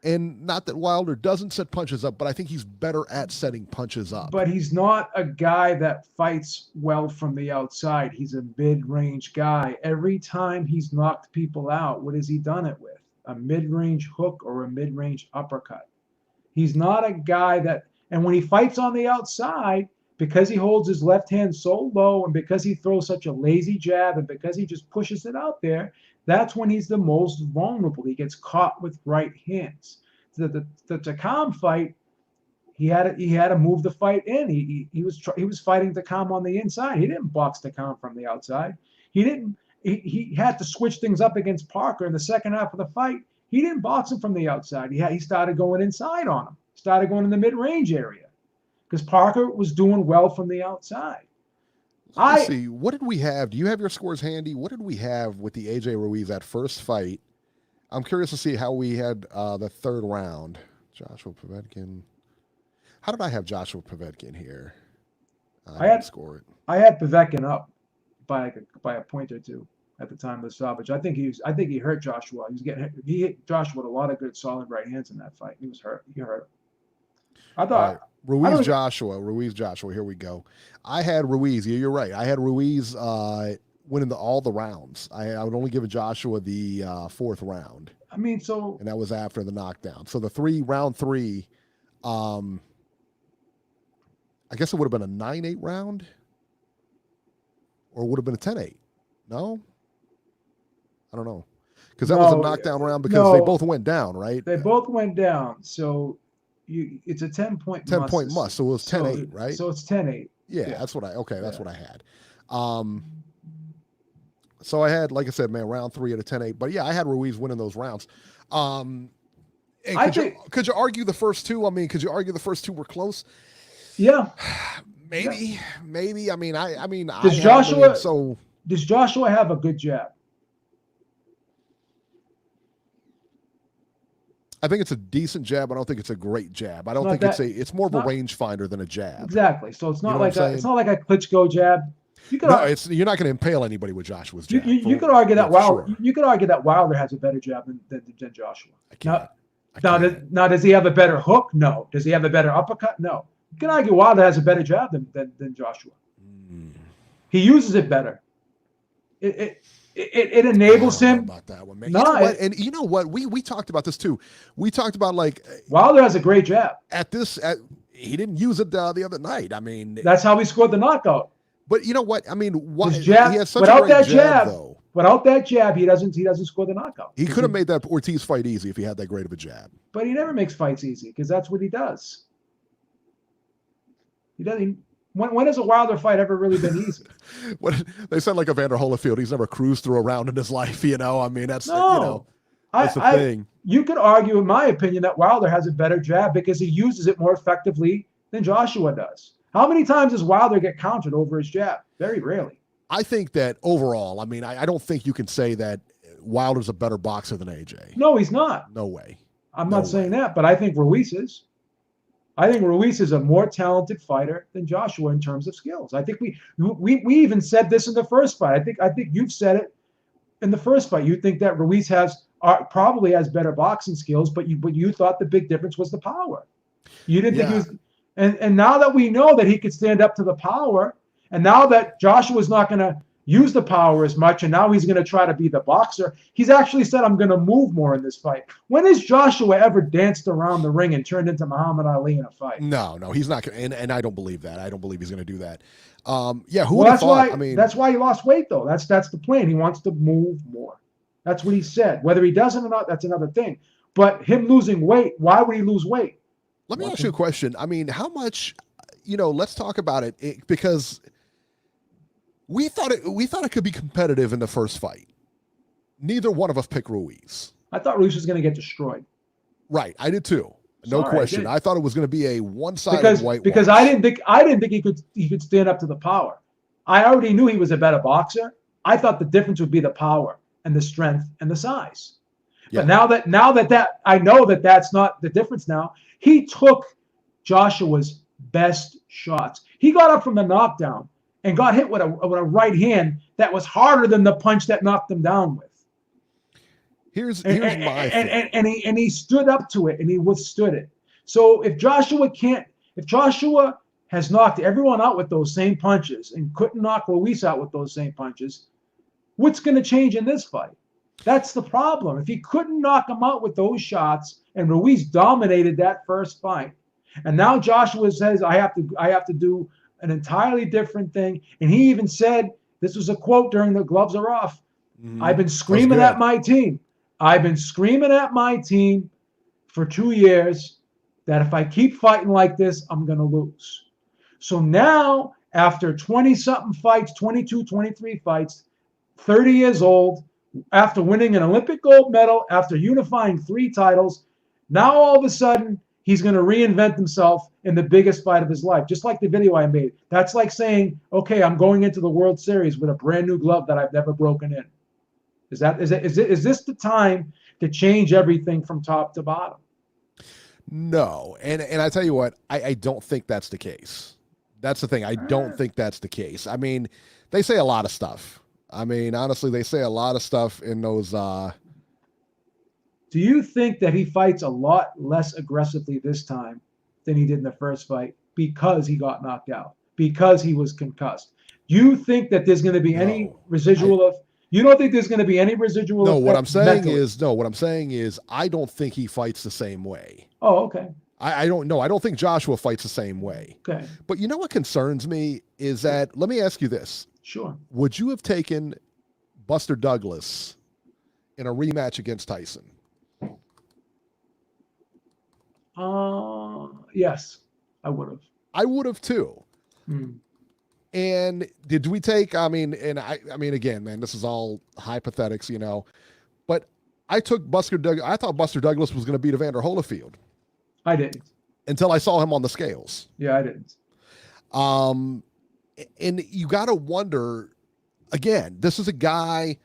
And not that Wilder doesn't set punches up, but I think he's better at setting punches up. But he's not a guy that fights well from the outside. He's a mid-range guy. Every time he's knocked people out, what has he done it with? A mid-range hook or a mid-range uppercut. He's not a guy that, and when he fights on the outside, because he holds his left hand so low and because he throws such a lazy jab and because he just pushes it out there, that's when he's the most vulnerable. He gets caught with right hands. The Takam fight, he had to move the fight in. He was fighting Takam on the inside. He didn't box Takam from the outside. He had to switch things up against Parker in the second half of the fight. He didn't box him from the outside. He started going inside on him. Started going in the mid-range area because Parker was doing well from the outside. Let's see. What did we have? Do you have your scores handy? What did we have with the AJ Ruiz that first fight? I'm curious to see how we had the third round. Joshua Povetkin. How did I have Joshua Povetkin here? I had score it. I had Povetkin up by a point or two at the time of the stoppage. I think he hurt Joshua. He hit Joshua with a lot of good solid right hands in that fight. He was hurt. He hurt him. I thought Ruiz Joshua. Here we go. I had Ruiz. Yeah, you're right. I had Ruiz winning all the rounds. I would only give Joshua the fourth round. I mean, and that was after the knockdown. So round three, I guess it would have been a 9-8 round, or would have been a 10-8. No, I don't know, because that was a knockdown round because they both went down, right? They both went down. So it's a 10-point 10-point must. So it was 10-8, right? So it's 10-8. Yeah, that's what I had. So I had, like I said, man, round three at a 10-8. But yeah, I had Ruiz winning those rounds. Could you argue the first two? I mean, could you argue the first two were close? Yeah. Maybe. I mean, does Joshua have a good jab? I think it's a decent jab. I don't think it's a great jab. I don't think it's more of a range finder than a jab. Exactly. So it's not like a Klitschko jab. You're not going to impale anybody with Joshua's jab. You could argue that Wilder. You could argue that Wilder has a better jab than Joshua. Now, does he have a better hook? No. Does he have a better uppercut? No. You can argue Wilder has a better jab than Joshua. He uses it better. It enables him. About that one, man. You know what? We talked about this too. We talked about like Wilder has a great jab. He didn't use it the other night. I mean, that's how he scored the knockout. But you know what? I mean, his jab, he has such without a great that jab, though. Without that jab, he doesn't score the knockout. He could have made that Ortiz fight easy if he had that great of a jab. But he never makes fights easy because that's what he does. He doesn't. When has a Wilder fight ever really been easy? They said like Evander Holyfield. He's never cruised through a round in his life. You know, I mean, that's the thing. You could argue, in my opinion, that Wilder has a better jab because he uses it more effectively than Joshua does. How many times does Wilder get countered over his jab? Very rarely. I think that overall, I mean, I don't think you can say that Wilder's a better boxer than AJ. No, he's not. No way. I'm not saying that, but I think Ruiz is. I think Ruiz is a more talented fighter than Joshua in terms of skills. I think we even said this in the first fight. I think you've said it in the first fight. You think that Ruiz probably has better boxing skills, but you thought the big difference was the power. You didn't think he was. And now that we know that he could stand up to the power, and now that Joshua's not going to use the power as much, and now he's going to try to be the boxer, he's actually said, I'm going to move more in this fight. When has Joshua ever danced around the ring and turned into Muhammad Ali in a fight? No, he's not going to, and I don't believe that. I don't believe he's going to do that. That's why he lost weight, though. That's the plan. He wants to move more. That's what he said. Whether he does it or not, that's another thing. But him losing weight, why would he lose weight? Let me ask you a question. I mean, how much, let's talk about it, because we thought it could be competitive in the first fight. Neither one of us picked Ruiz. I thought Ruiz was going to get destroyed. Right, I did too. No question. I thought it was going to be a one-sided whitewash. Because I didn't think he could stand up to the power. I already knew he was a better boxer. I thought the difference would be the power and the strength and the size. Yeah. But now that I know that that's not the difference now. He took Joshua's best shots. He got up from the knockdown and got hit with a right hand that was harder than the punch that knocked him down with. Here's my thing. And he stood up to it and he withstood it. So if Joshua has knocked everyone out with those same punches and couldn't knock Ruiz out with those same punches, what's going to change in this fight? That's the problem. If he couldn't knock him out with those shots, and Ruiz dominated that first fight, and now Joshua says I have to do an entirely different thing, and he even said, this was a quote during the gloves are off, I've been screaming at my team. I've been screaming at my team for 2 years that if I keep fighting like this, I'm going to lose. So now, after 20-something fights, 22, 23 fights, 30 years old, after winning an Olympic gold medal, after unifying 3 titles, now all of a sudden, he's going to reinvent himself in the biggest fight of his life, just like the video I made. That's like saying, okay, I'm going into the World Series with a brand new glove that I've never broken in. Is this the time to change everything from top to bottom? No. And I tell you what, I don't think that's the case. That's the thing. I don't think that's the case. I mean, they say a lot of stuff. I mean, honestly, they say a lot of stuff in those. Do you think that he fights a lot less aggressively this time than he did in the first fight because he got knocked out, because he was concussed? You think that there's going to be any residual of? You don't think there's going to be any residual? No, what I'm saying is, I don't think he fights the same way. Oh, okay. I don't know. I don't think Joshua fights the same way. Okay. But you know what concerns me is that, let me ask you this. Sure. Would you have taken Buster Douglas in a rematch against Tyson? Yes, I would have. I would have too. And did we take, I mean, again, man, this is all hypothetics, but I took I thought Buster Douglas was going to beat Evander Holyfield. I didn't. Until I saw him on the scales. Yeah, I didn't. And you got to wonder, again, this is a guy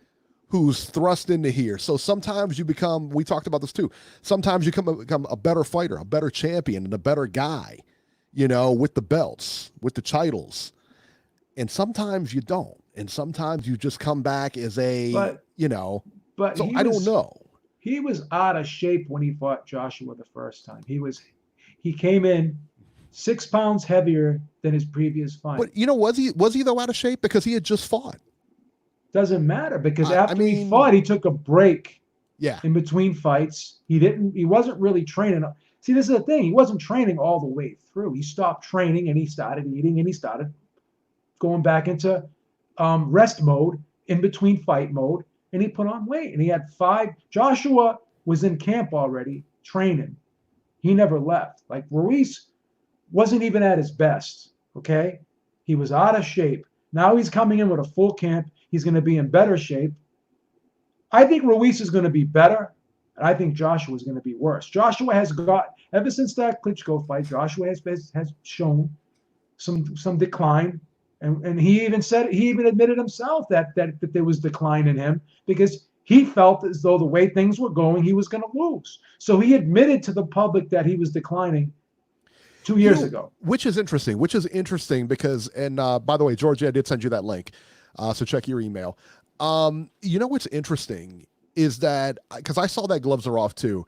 who's thrust into here. So sometimes we talked about this too, sometimes you become a better fighter, a better champion, and a better guy, with the belts, with the titles. And sometimes you don't. And sometimes you just come back as But so I don't know. He was out of shape when he fought Joshua the first time. He came in 6 pounds heavier than his previous fight. But was he though out of shape because he had just fought? Doesn't matter because after he fought, he took a break. Yeah. In between fights, he wasn't really training. See, this is the thing. He wasn't training all the way through. He stopped training and he started eating and he started going back into rest mode in between fight mode, and he put on weight. And he had 5. Joshua was in camp already training. He never left. Like Ruiz wasn't even at his best. Okay, he was out of shape. Now he's coming in with a full camp. He's going to be in better shape. I think Ruiz is going to be better, and I think Joshua is going to be worse. Joshua has got, ever since that Klitschko fight, Joshua has shown some decline. And he even admitted himself that there was decline in him because he felt as though the way things were going, he was going to lose. So he admitted to the public that he was declining 2 years ago. Which is interesting because, and by the way, Georgia, I did send you that link. So check your email. What's interesting is that, because I saw that gloves are off too.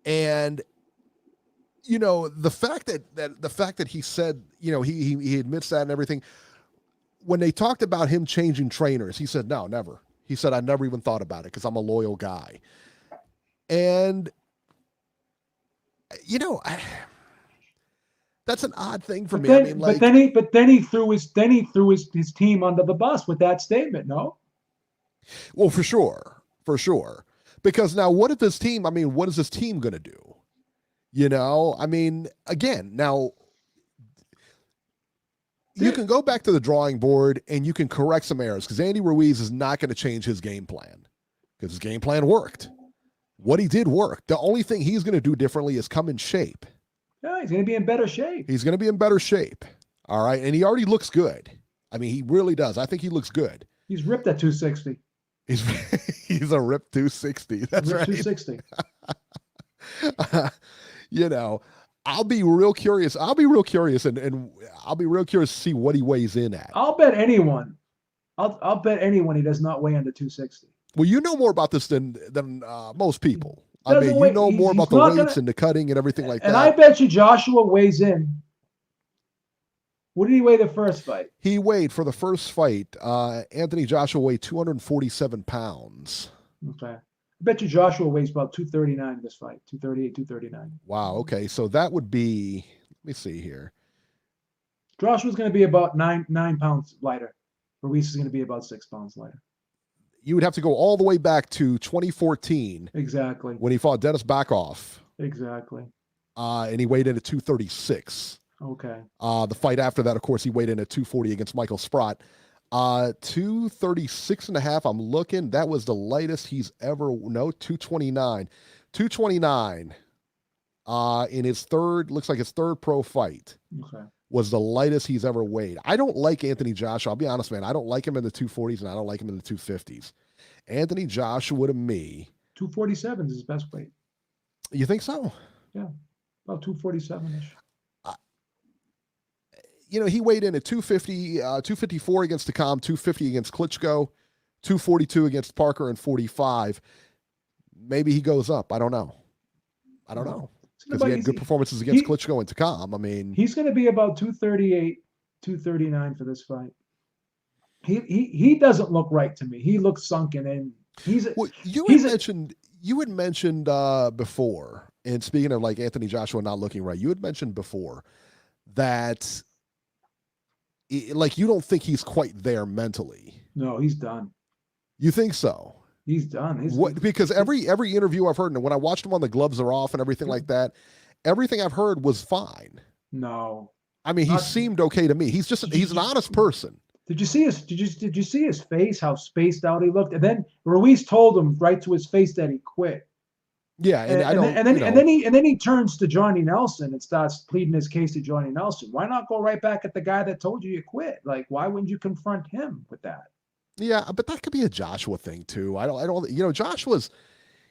And the fact that he said, he admits that and everything. When they talked about him changing trainers, he said, no, never. He said, I never even thought about it because I'm a loyal guy. And, that's an odd thing for me. But then he threw his team under the bus with that statement, no? Well, for sure. Because now what is this team going to do? You know, I mean, again, now you can go back to the drawing board and you can correct some errors because Andy Ruiz is not going to change his game plan because his game plan worked. What he did worked. The only thing he's going to do differently is come in shape. Yeah, he's going to be in better shape. He's going to be in better shape. All right. And he already looks good. I mean, he really does. I think he looks good. He's ripped at 260. He's a ripped 260. That's ripped right. 260. You know, I'll be real curious. And I'll be real curious to see what he weighs in at. I'll bet anyone. I'll bet anyone he does not weigh under 260. Well, you know more about this than most people. I Doesn't mean, weigh- you know more he's about the not weights gonna- and the cutting and everything like And that. I bet you Joshua weighs in. What did he weigh the first fight? He weighed for the first fight. Anthony Joshua weighed 247 pounds. Okay. I bet you Joshua weighs about 239 in this fight. 238, 239. Wow. Okay. So that would be, let me see here. Joshua's going to be about nine pounds lighter. Ruiz is going to be about 6 pounds lighter. You would have to go all the way back to 2014 Exactly. when he fought Dennis Backoff. Exactly. And he weighed in at 236. Okay. The fight after that, of course, he weighed in at 240 against Michael Sprott. 236 and a half. I'm looking. That was the lightest he's ever. No, 229. 229. In his third, looks like his third pro fight. Okay. Was the lightest he's ever weighed. I don't like Anthony Joshua. I'll be honest, man. I don't like him in the 240s and I don't like him in the 250s. Anthony Joshua to me. 247 is his best weight. You think so? Yeah. About 247-ish. You know, he weighed in at 250, 254 against Takam, 250 against Klitschko, 242 against Parker, and 45. Maybe he goes up. I don't know. Because he had good performances against Klitschko and Takam. I mean, he's going to be about 238, 239 for this fight. He doesn't look right to me. He looks sunken in. You had mentioned before, and speaking of like Anthony Joshua not looking right, you had mentioned before that like you don't think he's quite there mentally. No, he's done. You think so? He's done. Because every interview I've heard, and when I watched him on The Gloves Are Off and everything like that, everything I've heard was fine. No, I mean he seemed okay to me. He's an honest person. Did you see his face? How spaced out he looked, and then Ruiz told him right to his face that he quit. Yeah, and then he turns to Johnny Nelson and starts pleading his case to Johnny Nelson. Why not go right back at the guy that told you quit? Like, why wouldn't you confront him with that? Yeah, but that could be a Joshua thing too. I don't. You know,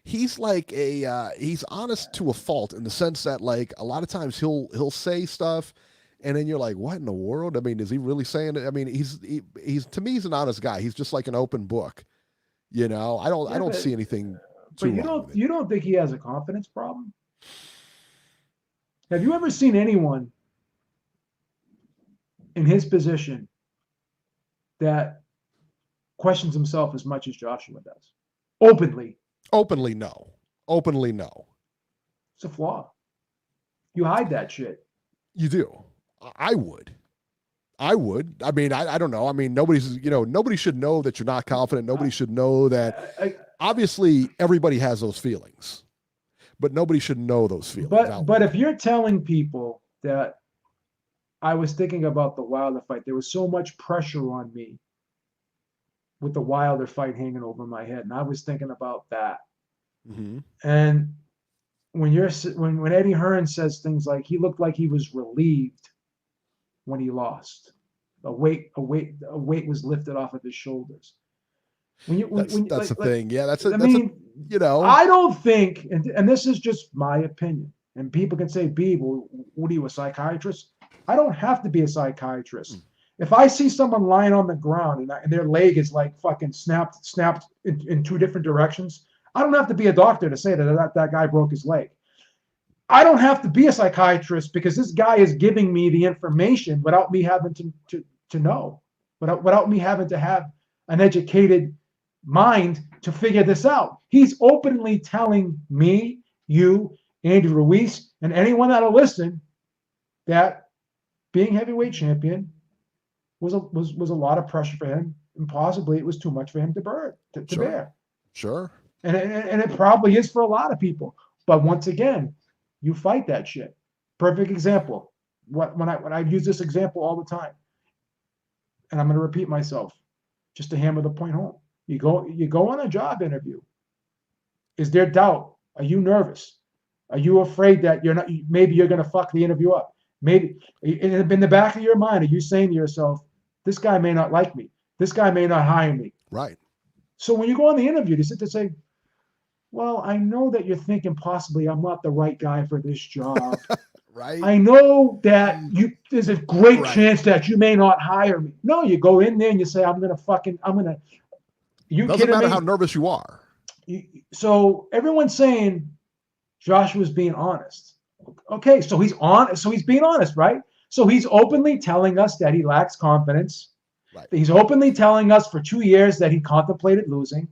he's like he's honest to a fault in the sense that like a lot of times he'll say stuff, and then you're like, what in the world? I mean, is he really saying it? I mean, he's to me he's an honest guy. He's just like an open book. You know, I don't see anything. But you don't think he has a confidence problem? Have you ever seen anyone in his position that questions himself as much as Joshua does? Openly, no. It's a flaw. You hide that shit. You do. I would. I mean, I don't know. I mean, nobody should know that you're not confident. Nobody should know that. Obviously, everybody has those feelings, but nobody should know those feelings. But if you're telling people that I was thinking about the Wilder fight, there was so much pressure on me with the Wilder fight hanging over my head, and I was thinking about that. Mm-hmm. And when Eddie Hearn says things like he looked like he was relieved when he lost, a weight was lifted off of his shoulders. That's the thing. Yeah, I don't think, and this is just my opinion, and people can say, Beeb, what are you, a psychiatrist? I don't have to be a psychiatrist. If I see someone lying on the ground and their leg is like fucking snapped in two different directions, I don't have to be a doctor to say that guy broke his leg. I don't have to be a psychiatrist because this guy is giving me the information without me having to know, without me having to have an educated mind to figure this out. He's openly telling me, you, Andy Ruiz, and anyone that'll listen that being heavyweight champion was a lot of pressure for him, and possibly it was too much for him to bear. Sure. And it probably is for a lot of people. But once again, you fight that shit. Perfect example. When I use this example all the time, and I'm going to repeat myself just to hammer the point home. You go on a job interview. Is there doubt? Are you nervous? Are you afraid that maybe you're going to fuck the interview up? Maybe in the back of your mind, are you saying to yourself, this guy may not like me. This guy may not hire me. Right. So when you go on the interview, you sit there and say, well, I know that you're thinking possibly I'm not the right guy for this job. Right. I know that there's a great Right. chance that you may not hire me. No, you go in there and you say, you Doesn't kidding matter me? how nervous you are. So everyone's saying Joshua's being honest. Okay, so he's honest. So he's being honest, right? So he's openly telling us that he lacks confidence. Right. He's openly telling us for 2 years that he contemplated losing.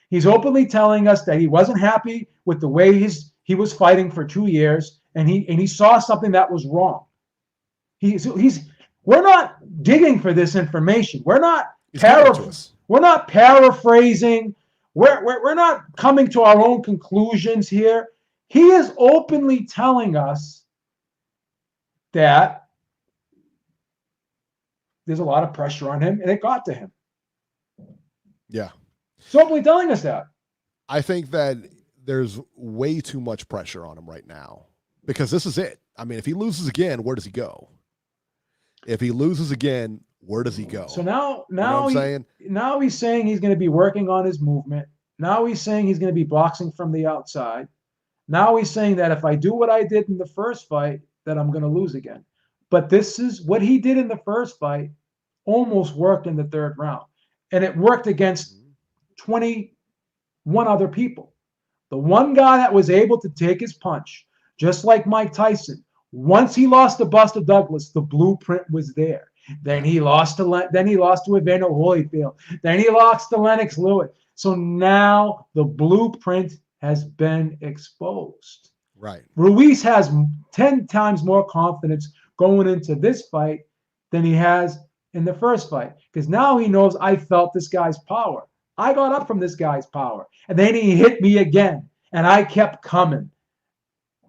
He's openly telling us that he wasn't happy with the way he was fighting for 2 years, and he saw something that was wrong. We're not digging for this information. We're not paraphrasing. We're not coming to our own conclusions here. He is openly telling us that there's a lot of pressure on him, and it got to him. Yeah. He's openly telling us that. I think that there's way too much pressure on him right now because this is it. I mean, if he loses again, where does he go? If he loses again, where does he go? So now he's saying he's going to be working on his movement. Now he's saying he's going to be boxing from the outside. Now he's saying that if I do what I did in the first fight, that I'm going to lose again. But this is what he did in the first fight almost worked in the third round. And it worked against 21 other people. The one guy that was able to take his punch, just like Mike Tyson, once he lost to Buster Douglas, the blueprint was there. Then he lost to Evander Holyfield. Then he lost to Lennox Lewis. So now the blueprint has been exposed. Right. Ruiz has 10 times more confidence going into this fight than he has in the first fight because now he knows I felt this guy's power. I got up from this guy's power, and then he hit me again, and I kept coming.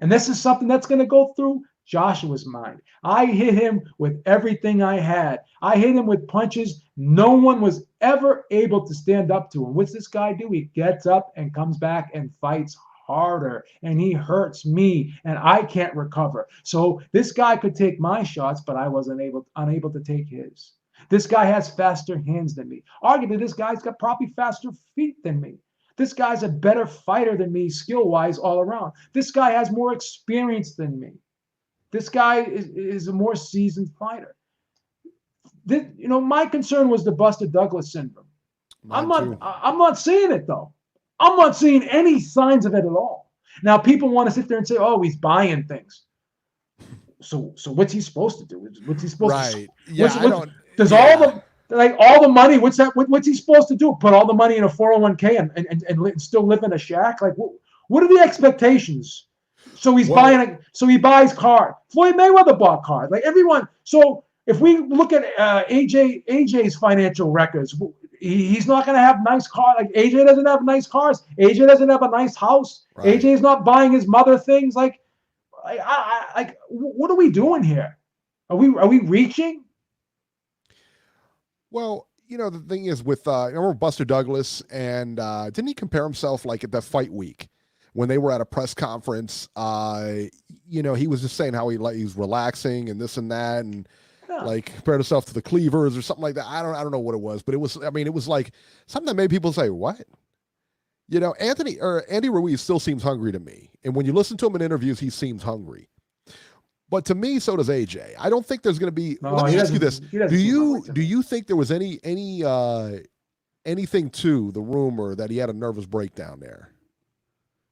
And this is something that's going to go through Joshua's mind. I hit him with everything I had. I hit him with punches no one was ever able to stand up to him. What's this guy do? He gets up and comes back and fights harder, and he hurts me, and I can't recover. So this guy could take my shots, but I was unable to take his. This guy has faster hands than me. Arguably, this guy's got probably faster feet than me. This guy's a better fighter than me, skill-wise, all around. This guy has more experience than me. This guy is a more seasoned fighter. My concern was the Buster Douglas syndrome. I'm not seeing it, though. I'm not seeing any signs of it at all. Now, people want to sit there and say, oh, he's buying things. So what's he supposed to do? What's he supposed to do? Yeah, all the money, what's he supposed to do? Put all the money in a 401k and still live in a shack? Like, what are the expectations? So he buys cars. Floyd Mayweather bought cars. Like everyone. So if we look at AJ's financial records, he's not going to have nice cars. Like AJ doesn't have nice cars. AJ doesn't have a nice house. Right. AJ's not buying his mother things. Like what are we doing here? Are we reaching? Well, the thing is with remember Buster Douglas and didn't he compare himself like at that fight week when they were at a press conference? He was just saying how he was relaxing and this and that and like compared himself to the Cleavers or something like that. I don't know what it was, but it was like something that made people say, what? Andy Ruiz still seems hungry to me. And when you listen to him in interviews, he seems hungry. But to me, so does AJ. I don't think there's going to be. No, let me ask you this: Do you think there was anything to the rumor that he had a nervous breakdown there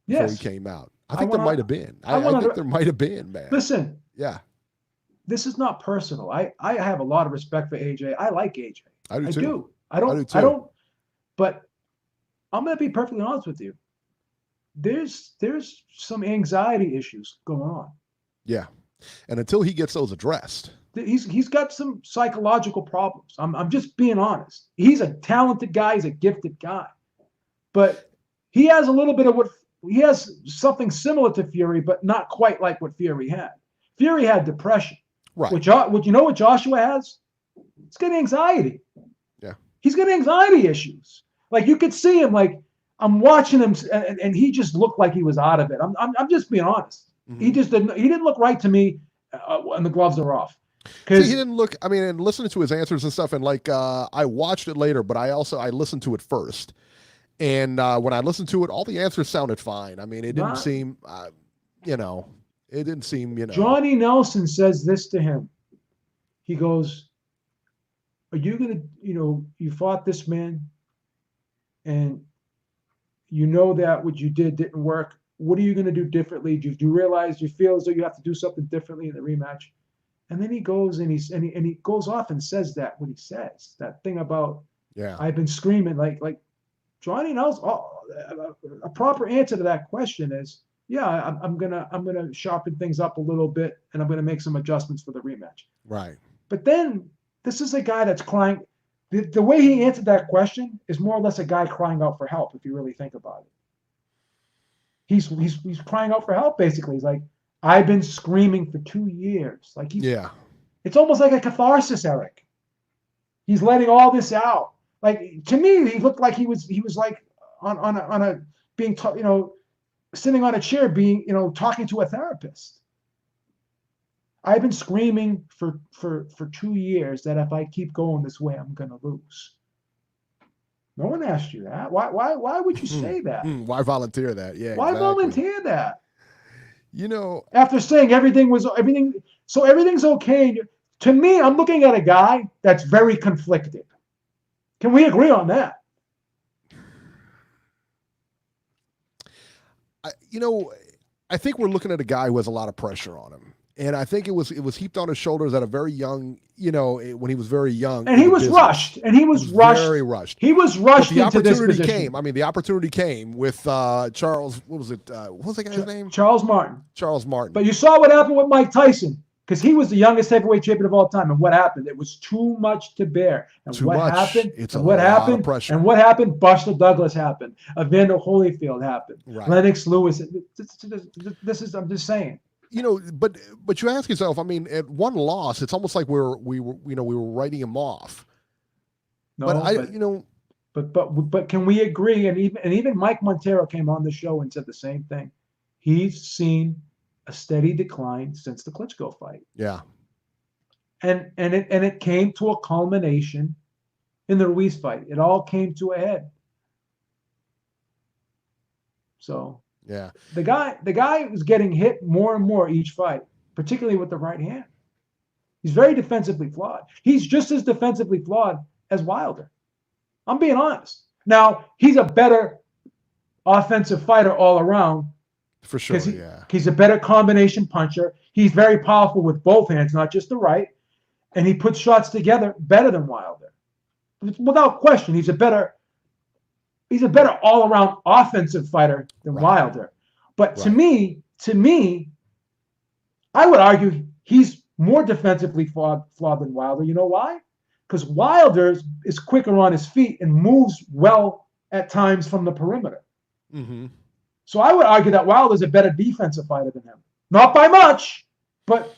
before he came out? I think there might have been. I think there might have been, man. Listen. Yeah. This is not personal. I have a lot of respect for AJ. I like AJ. I do too. I don't. But I'm going to be perfectly honest with you. There's some anxiety issues going on. Yeah. And until he gets those addressed, he's got some psychological problems. I'm just being honest. He's a talented guy. He's a gifted guy, but he has a little bit of he has something similar to Fury, but not quite like what Fury had. Fury had depression. Right. What you know what Joshua has? He's got anxiety. Yeah. He's got anxiety issues. Like you could see him. Like I'm watching him, and he just looked like he was out of it. I'm just being honest. Mm-hmm. He didn't look right to me when the gloves are off. See, he didn't look. I mean, and listening to his answers and stuff, and like I watched it later, but I listened to it first. And when I listened to it, all the answers sounded fine. I mean, it didn't seem, it didn't seem, Johnny Nelson says this to him. He goes, "Are you gonna, you fought this man, and you know that what you did didn't work. What are you gonna do differently? Do you realize you feel as though you have to do something differently in the rematch?" And then he goes and he goes off and says that what he says, that thing about, I've been screaming like Johnny knows. A proper answer to that question is, I'm gonna sharpen things up a little bit, and I'm gonna make some adjustments for the rematch. Right. But then this is a guy that's crying. The way he answered that question is more or less a guy crying out for help. If you really think about it, he's crying out for help. Basically, he's like, I've been screaming for 2 years. Like it's almost like a catharsis, Eric. He's letting all this out. Like to me, he looked like he was like on a being sitting on a chair being talking to a therapist. I've been screaming for 2 years that if I keep going this way, I'm gonna lose. No one asked you that. Why would you say that? Why volunteer that? Yeah. Why volunteer that? After saying everything's okay. To me, I'm looking at a guy that's very conflicted. Can we agree on that? I think we're looking at a guy who has a lot of pressure on him. And I think it was heaped on his shoulders at a very young, when he was very young. And he was rushed. Very rushed. He was rushed into this position. The opportunity came. I mean, the opportunity came with Charles. What was it? What was the guy's name? Charles Martin. Charles Martin. But you saw what happened with Mike Tyson, because he was the youngest heavyweight champion of all time. And what happened? It was too much to bear. And too what much. happened? It's and a what lot happened? Of pressure. And what happened? Buster Douglas happened. Evander Holyfield happened. Right. Lennox Lewis. This is. I'm just saying. But you ask yourself. I mean, at one loss, it's almost like we were writing him off. No, but can we agree? And even Mike Montero came on the show and said the same thing. He's seen a steady decline since the Klitschko fight. Yeah. And it came to a culmination in the Ruiz fight. It all came to a head. So. Yeah. The guy was getting hit more and more each fight, particularly with the right hand. He's very defensively flawed. He's just as defensively flawed as Wilder. I'm being honest. Now, he's a better offensive fighter all around. For sure, yeah. He's a better combination puncher. He's very powerful with both hands, not just the right. And he puts shots together better than Wilder. Without question, he's a better all-around offensive fighter than Wilder. But to me, I would argue he's more defensively flawed than Wilder. You know why? Because Wilder is quicker on his feet and moves well at times from the perimeter. Mm-hmm. So I would argue that Wilder's a better defensive fighter than him. Not by much, but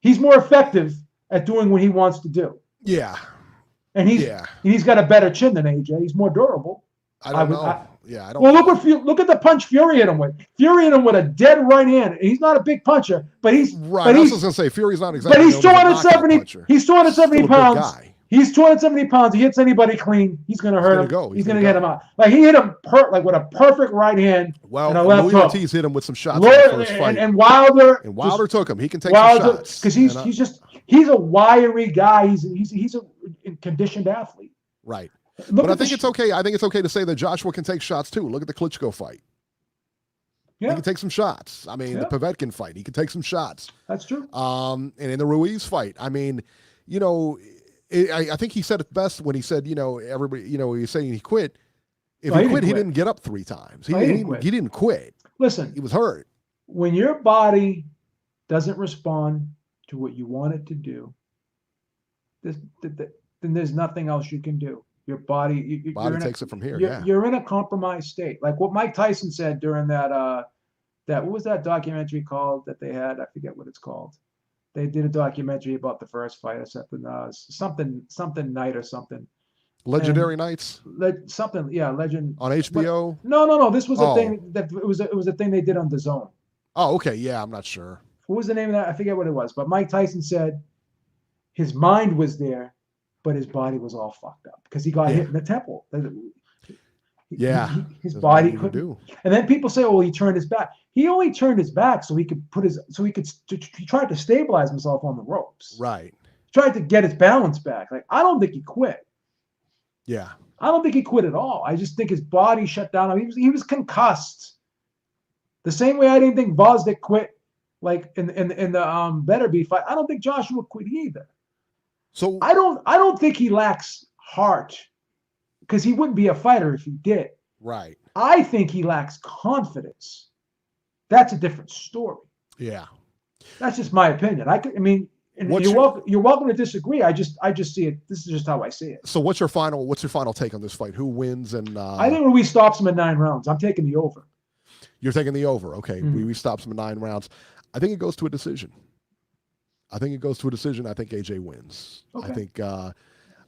he's more effective at doing what he wants to do. Yeah. And he's got a better chin than AJ. He's more durable. I don't know. I don't. Well, look at the punch Fury hit him with. Fury hit him with a dead right hand. He's not a big puncher, but he's right. I was going to say Fury's not exactly. But he's 270. He's 270 pounds. He's 270 pounds. He hits anybody clean, he's going to hurt him. He's going to get him out. Like he hit him with a perfect right hand. Well, and a left hook. Ortiz hit him with some shots in the first fight. And Wilder took him. He can take some shots because he's a wiry guy. He's a conditioned athlete. Right. But I think it's okay. I think it's okay to say that Joshua can take shots too. Look at the Klitschko fight. Yeah. He can take some shots. I mean, the Povetkin fight, he can take some shots. That's true. And in the Ruiz fight, I mean, I think he said it best when he said, everybody, he was saying he quit. If he quit, he didn't get up 3 times. He didn't quit. Listen, he was hurt. When your body doesn't respond to what you want it to do, then there's nothing else you can do. Your body, Body takes it from here. You're in a compromised state. Like what Mike Tyson said during that what was that documentary called that they had? I forget what it's called. They did a documentary about the first fight or something, something night or something. Legendary Nights. Something, yeah, legend on HBO. But, no. This was a thing that it was a thing they did on DAZN. Oh, okay. Yeah, I'm not sure. What was the name of that? I forget what it was. But Mike Tyson said his mind was there, but his body was all fucked up because he got hit in the temple. His body couldn't do. And then people say, "Oh, he turned his back." He only turned his back so he could he tried to stabilize himself on the ropes. Right. Tried to get his balance back. Like I don't think he quit. Yeah. I don't think he quit at all. I just think his body shut down. He was concussed. The same way I didn't think Vosdick quit, like in the Better Beef fight. I don't think Joshua quit either. So I don't think he lacks heart, because he wouldn't be a fighter if he did. Right. I think he lacks confidence. That's a different story. Yeah. That's just my opinion. You're welcome to disagree. I just see it. This is just how I see it. So what's your final take on this fight? Who wins? And I think Ruiz stops him in 9 rounds. I'm taking the over. You're taking the over. Okay. Mm-hmm. Ruiz stops him in 9 rounds. I think it goes to a decision. I think AJ wins. Okay. I think that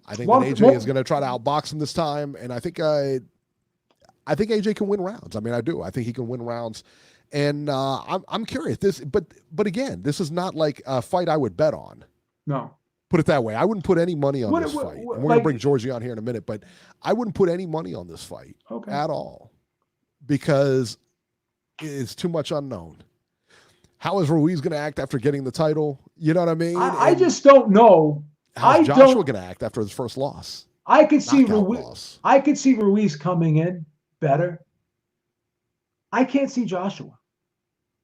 AJ is going to try to outbox him this time, and I think AJ can win rounds. I mean, I do. I think he can win rounds, and I'm curious. But again, this is not like a fight I would bet on. No. Put it that way. I wouldn't put any money on this fight. And we're going to bring Georgie on here in a minute, but I wouldn't put any money on this fight at all because it's too much unknown. How is Ruiz going to act after getting the title? You know what I mean? I just don't know. How's Joshua going to act after his first loss? I could see Ruiz coming in better. I can't see Joshua.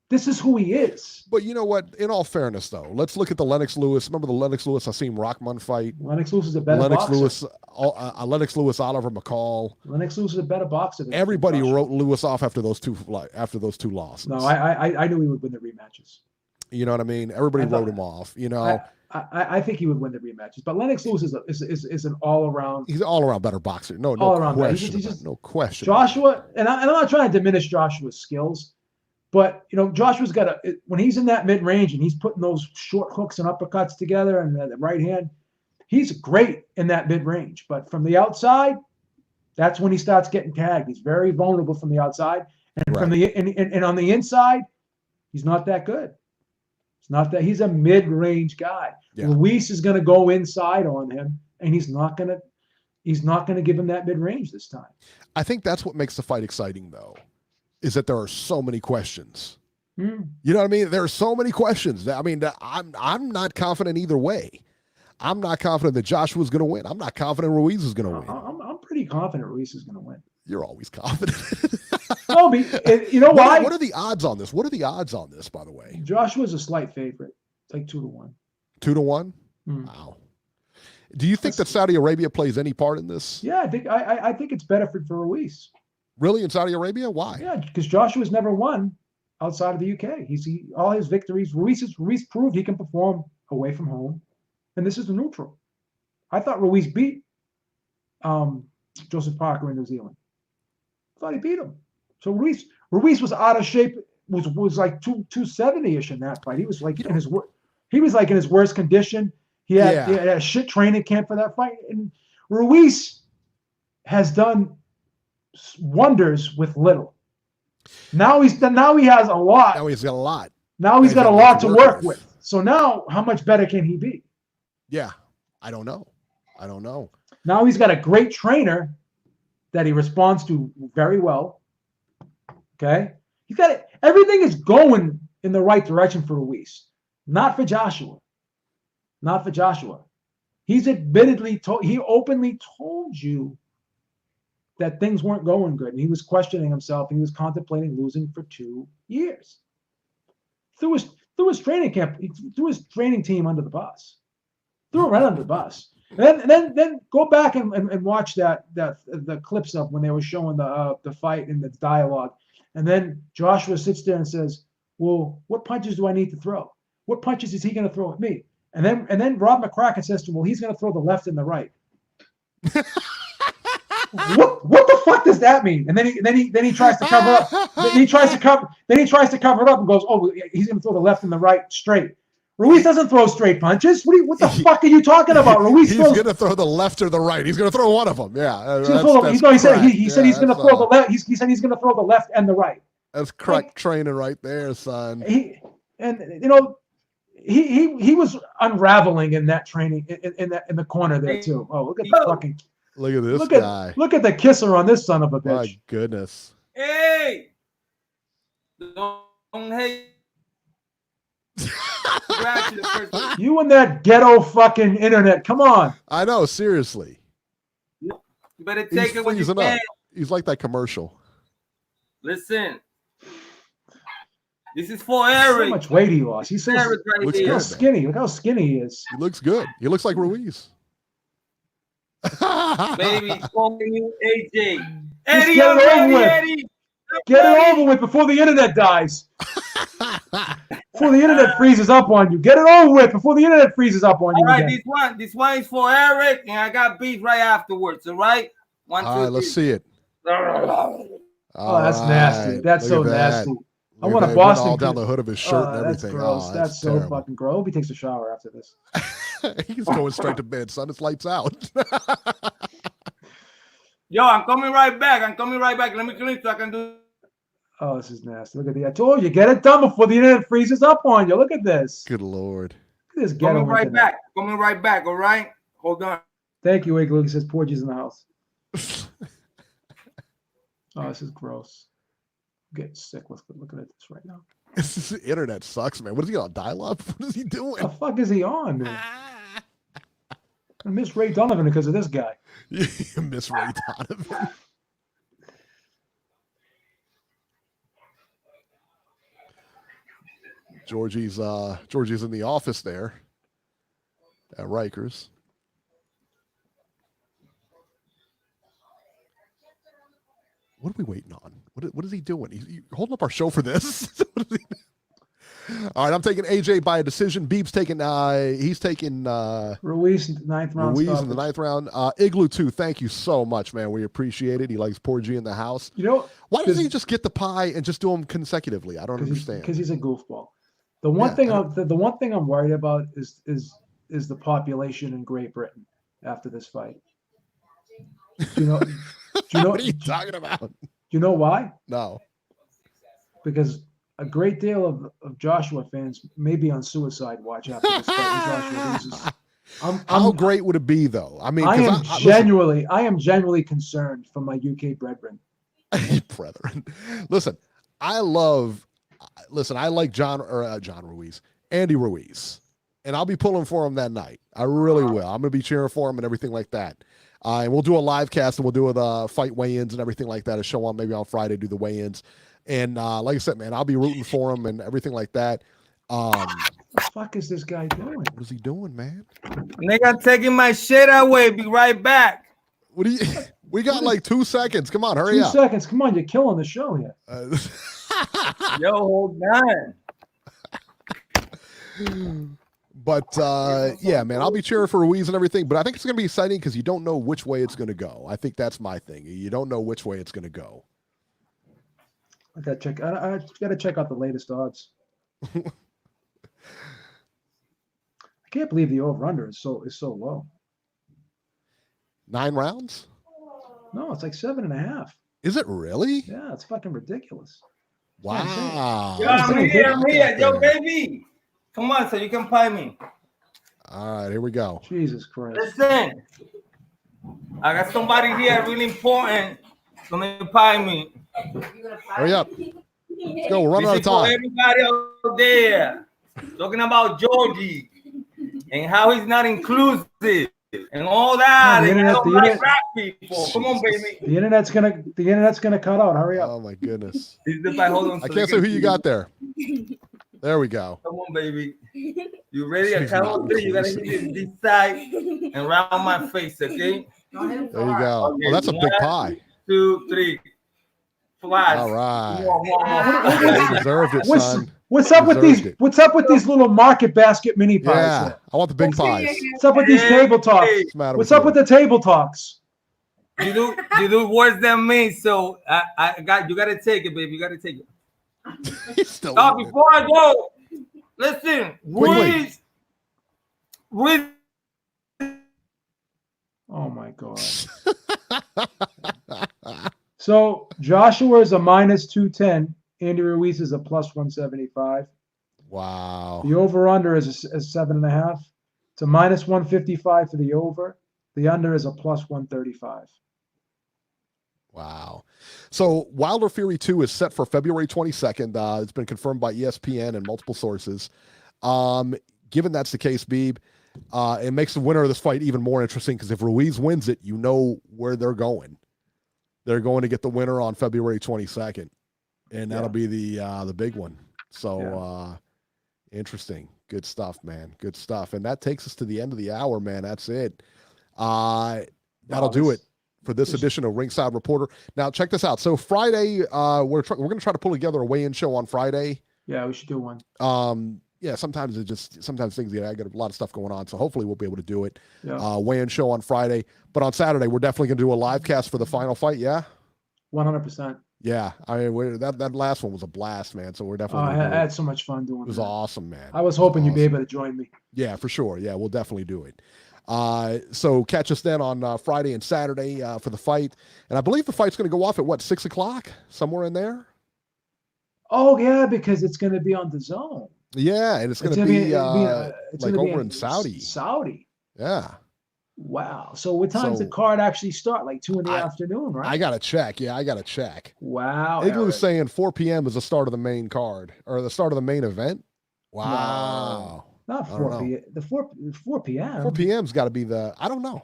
This is who he is. But you know what? In all fairness, though, let's look at the Lennox Lewis. Remember the Lennox Lewis Hasim Rockman fight? Lennox Lewis is a better boxer. Lennox Lewis, Oliver McCall. Lennox Lewis is a better boxer. Everybody wrote Lewis off after those two losses. No, I knew he would win the rematches. You know what I mean? Everybody wrote him off. You know, I think he would win the rematches. But Lennox Lewis is an all around. He's an all around better boxer. No question. No question. Joshua, and I'm not trying to diminish Joshua's skills. But, Joshua's got when he's in that mid-range and he's putting those short hooks and uppercuts together and the right hand, he's great in that mid-range. But from the outside, that's when he starts getting tagged. He's very vulnerable from the outside. And on the inside, he's not that good. It's not that he's a mid-range guy. Yeah. Ruiz is going to go inside on him, and he's not going to give him that mid-range this time. I think that's what makes the fight exciting, though. Is that there are so many questions. You know what I mean? There are so many questions. I mean, I'm not confident either way. I'm not confident that Joshua's going to win. I'm not confident Ruiz is going to win. I'm pretty confident Ruiz is going to win. You're always confident. No, you know why? What are the odds on this? What are the odds on this, by the way? Joshua's a slight favorite. It's like 2-1. 2-1? Wow. Do you think that Saudi Arabia plays any part in this? Yeah, I think it's better for Ruiz. Really, in Saudi Arabia? Why? Yeah, because Joshua's never won outside of the UK. All his victories. Ruiz proved he can perform away from home, and this is the neutral. I thought Ruiz beat Joseph Parker in New Zealand. I thought he beat him. So Ruiz was out of shape. Was like 270-ish in that fight. He was like in his worst condition. He had a shit training camp for that fight, and Ruiz has done wonders with little. Now he has a lot. Now he's got a lot. Now he's got a lot to work with. So now, how much better can he be? Yeah, I don't know. Now he's got a great trainer that he responds to very well. Okay, he's got it. Everything is going in the right direction for Ruiz, not for Joshua. Not for Joshua. He's he openly told you that things weren't going good, and he was questioning himself, and he was contemplating losing for 2 years. Threw his training camp, he threw his training team under the bus. Threw it right under the bus. And then go back and watch the clips of when they were showing the fight and the dialogue. And then Joshua sits there and says, "Well, what punches do I need to throw? What punches is he going to throw at me?" And then Rob McCracken says to him, "Well, he's going to throw the left and the right." What the fuck does that mean? And then he tries to cover up. Then he tries to cover it up and goes, oh, he's gonna throw the left and the right straight. Ruiz doesn't throw straight punches. What the fuck are you talking about? Ruiz he's going to throw the left or the right. He's going to throw one of them. Yeah. He said he's going to throw the left. He said he's going to throw the left and the right. That's crack training right there, son. He was unraveling in that training in the corner there too. Oh, look at the fucking this guy. Look at the kisser on this son of a bitch. My goodness. Hey, don't hate. You and that ghetto fucking internet. Come on. I know, seriously. You better take it when you can. He's like that commercial. Listen. This is for Eric. So much weight he lost. He's so skinny. Look how skinny he is. He looks good. He looks like Ruiz. Baby, calling you AJ. Eddie, get it over with. Eddie. Get it over with before the internet dies. Before the internet freezes up on you. Get it over with before the internet freezes up on you. All right, this one is for Eric, and I got Beeb right afterwards. All right? All right, let's see it. Oh, that's nasty. That's so nasty. I want a Boston all down the hood of his shirt and everything. That's gross. That's so fucking gross. I hope he takes a shower after this. He's going straight to bed, son. It's lights out. Yo, I'm coming right back. Let me clean so I can do. Oh, this is nasty. Look at the. I told you, get it done before the internet freezes up on you. Look at this. Good Lord. Look at this ghetto. Coming right back. All right. Hold on. Thank you, Igloo. He says Porgy's in the house. Oh, this is gross. I'm getting sick. Let's look at this right now. This internet sucks, man. What is he on dial-up? What is he doing? What the fuck is he on, man? I miss Ray Donovan because of this guy. You miss Ray Donovan. Georgie's in the office there at Rikers. What are we waiting on? What is he doing? He's holding up our show for this. All right, I'm taking AJ by a decision. Beeb's taking Ruiz in the ninth round. Ruiz in the ninth round. Igloo 2, thank you so much, man. We appreciate it. He likes Porgy in the house. You know, why doesn't he just get the pie and just do them consecutively? I don't understand. Because he's a goofball. The one thing I'm worried about is the population in Great Britain after this fight. Do you know what are you talking about? Do you know why? No. Because a great deal of Joshua fans may be on suicide watch after this fight when Joshua loses. How great would it be, though? I mean, I am genuinely concerned for my UK brethren. Brethren, listen, I like Andy Ruiz, and I'll be pulling for him that night. I really will. I'm going to be cheering for him and everything like that. And we'll do a live cast and we'll do the fight weigh-ins and everything like that. A show on maybe on Friday, do the weigh-ins. And like I said, man, I'll be rooting for him and everything like that. What the fuck is this guy doing? What is he doing, man? Nigga, taking my shit away. Be right back. What do you? We got like 2 seconds. Come on, hurry up. 2 seconds. Come on, you're killing the show here. Yo, hold on. But yeah, man, I'll be cheering for Ruiz and everything. But I think it's going to be exciting because you don't know which way it's going to go. I think that's my thing. You don't know which way it's going to go. I got to check out the latest odds. I can't believe the over/under is so low. 9 rounds? No, it's like 7.5. Is it really? Yeah, it's fucking ridiculous. Wow. Yo, I'm here. Yo, baby. Come on, so you can pie me. All right, here we go. Jesus Christ. Listen, I got somebody here really important. Gonna pie me. Hurry up. Let's go. We're running out of time. Everybody out there talking about Georgie and how he's not inclusive and all that. And I don't like black people. Come on, baby. The internet's gonna cut out. Hurry up. Oh my goodness. Hold on, I can't say who you got there. There we go. Come on, baby. You ready? I count on 3. You gotta hit this side and round my face, okay? There you go. Oh, that's a big pie. 2, 3. Flash. All right. You deserved it, son. What's up with these? What's up with these little market basket mini pies? Yeah, I want the big pies. What's up with these table talks? What's up with the table talks? You do worse than me. So you gotta take it, baby. You gotta take it. He's still Before I go, listen, Ruiz. Oh my God. So Joshua is a minus 210. Andy Ruiz is a plus 175. Wow. The over-under is 7.5. It's a minus 155 for the over. The under is a plus 135. Wow. So Wilder Fury 2 is set for February 22nd. It's been confirmed by ESPN and multiple sources. Given that's the case, Beeb, it makes the winner of this fight even more interesting because if Ruiz wins it, you know where they're going. They're going to get the winner on February 22nd, and that'll be the big one. So interesting. Good stuff, man. Good stuff. And that takes us to the end of the hour, man. That's it. That'll do it for this edition of Ringside Reporter. Now, check this out. So Friday, we're going to try to pull together a weigh-in show on Friday. Yeah, we should do one. Yeah, sometimes things I got a lot of stuff going on, so hopefully we'll be able to do it. Yeah. Weigh-in show on Friday, but on Saturday we're definitely going to do a live cast for the final fight. Yeah, 100%. Yeah, I mean that last one was a blast, man. So we're definitely. I had so much fun doing it. It was awesome, man. I was hoping you'd be able to join me. Yeah, for sure. Yeah, we'll definitely do it. So catch us then on Friday and Saturday for the fight, and I believe the fight's going to go off at what 6 o'clock, somewhere in there. Oh yeah, because it's going to be on the zone. Yeah, and it's going to be like over in Saudi. Saudi. Yeah. Wow. So what time's the card actually start? Like 2 in the afternoon, right? I got to check. Yeah, I got to check. Wow. Igloo was saying 4 p.m. is the start of the main card or the start of the main event. Wow. No, not 4 p.m. The 4 p.m. 4 p.m.'s got to be the. I don't know.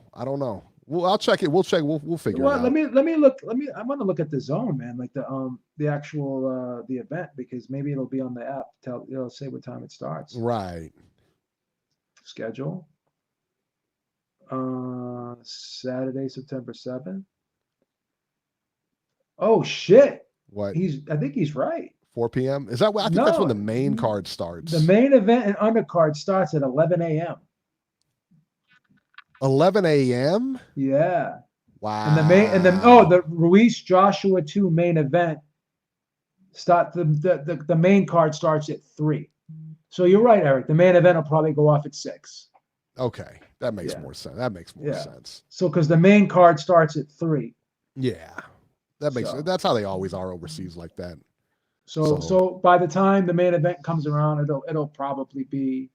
Well, I'll check it. We'll check. We'll figure it out. Let me look. I want to look at the zone, man. Like the actual the event, because maybe it'll be on the app. It'll say what time it starts. Right. Schedule. Saturday, September 7th. Oh shit! What? I think he's right. 4 p.m. Is that? I think that's when the main card starts. The main event and undercard starts at 11 a.m. 11 a.m. Yeah. Wow. And the Ruiz Joshua 2 main event the main card starts at 3. So you're right, Eric. The main event will probably go off at 6. Okay, that makes more sense. That makes more sense. So because the main card starts at 3. Yeah, that makes sense. That's how they always are overseas like that. So by the time the main event comes around, it'll probably be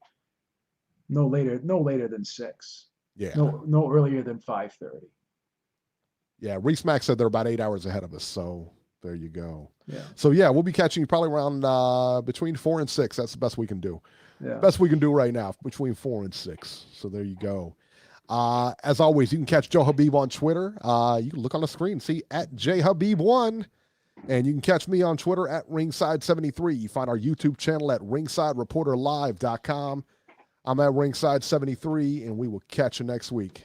no later than 6. Yeah. No earlier than 5:30. Yeah, Reese Mack said they're about 8 hours ahead of us, so there you go. Yeah. So yeah, we'll be catching you probably around between 4 and 6. That's the best we can do. Yeah. Best we can do right now, between 4 and 6. So there you go. As always, you can catch Joe Habib on Twitter. You can look on the screen, see at JHabib1. And you can catch me on Twitter at Ringside73. You find our YouTube channel at RingsideReporterLive.com. I'm at Ringside73, and we will catch you next week.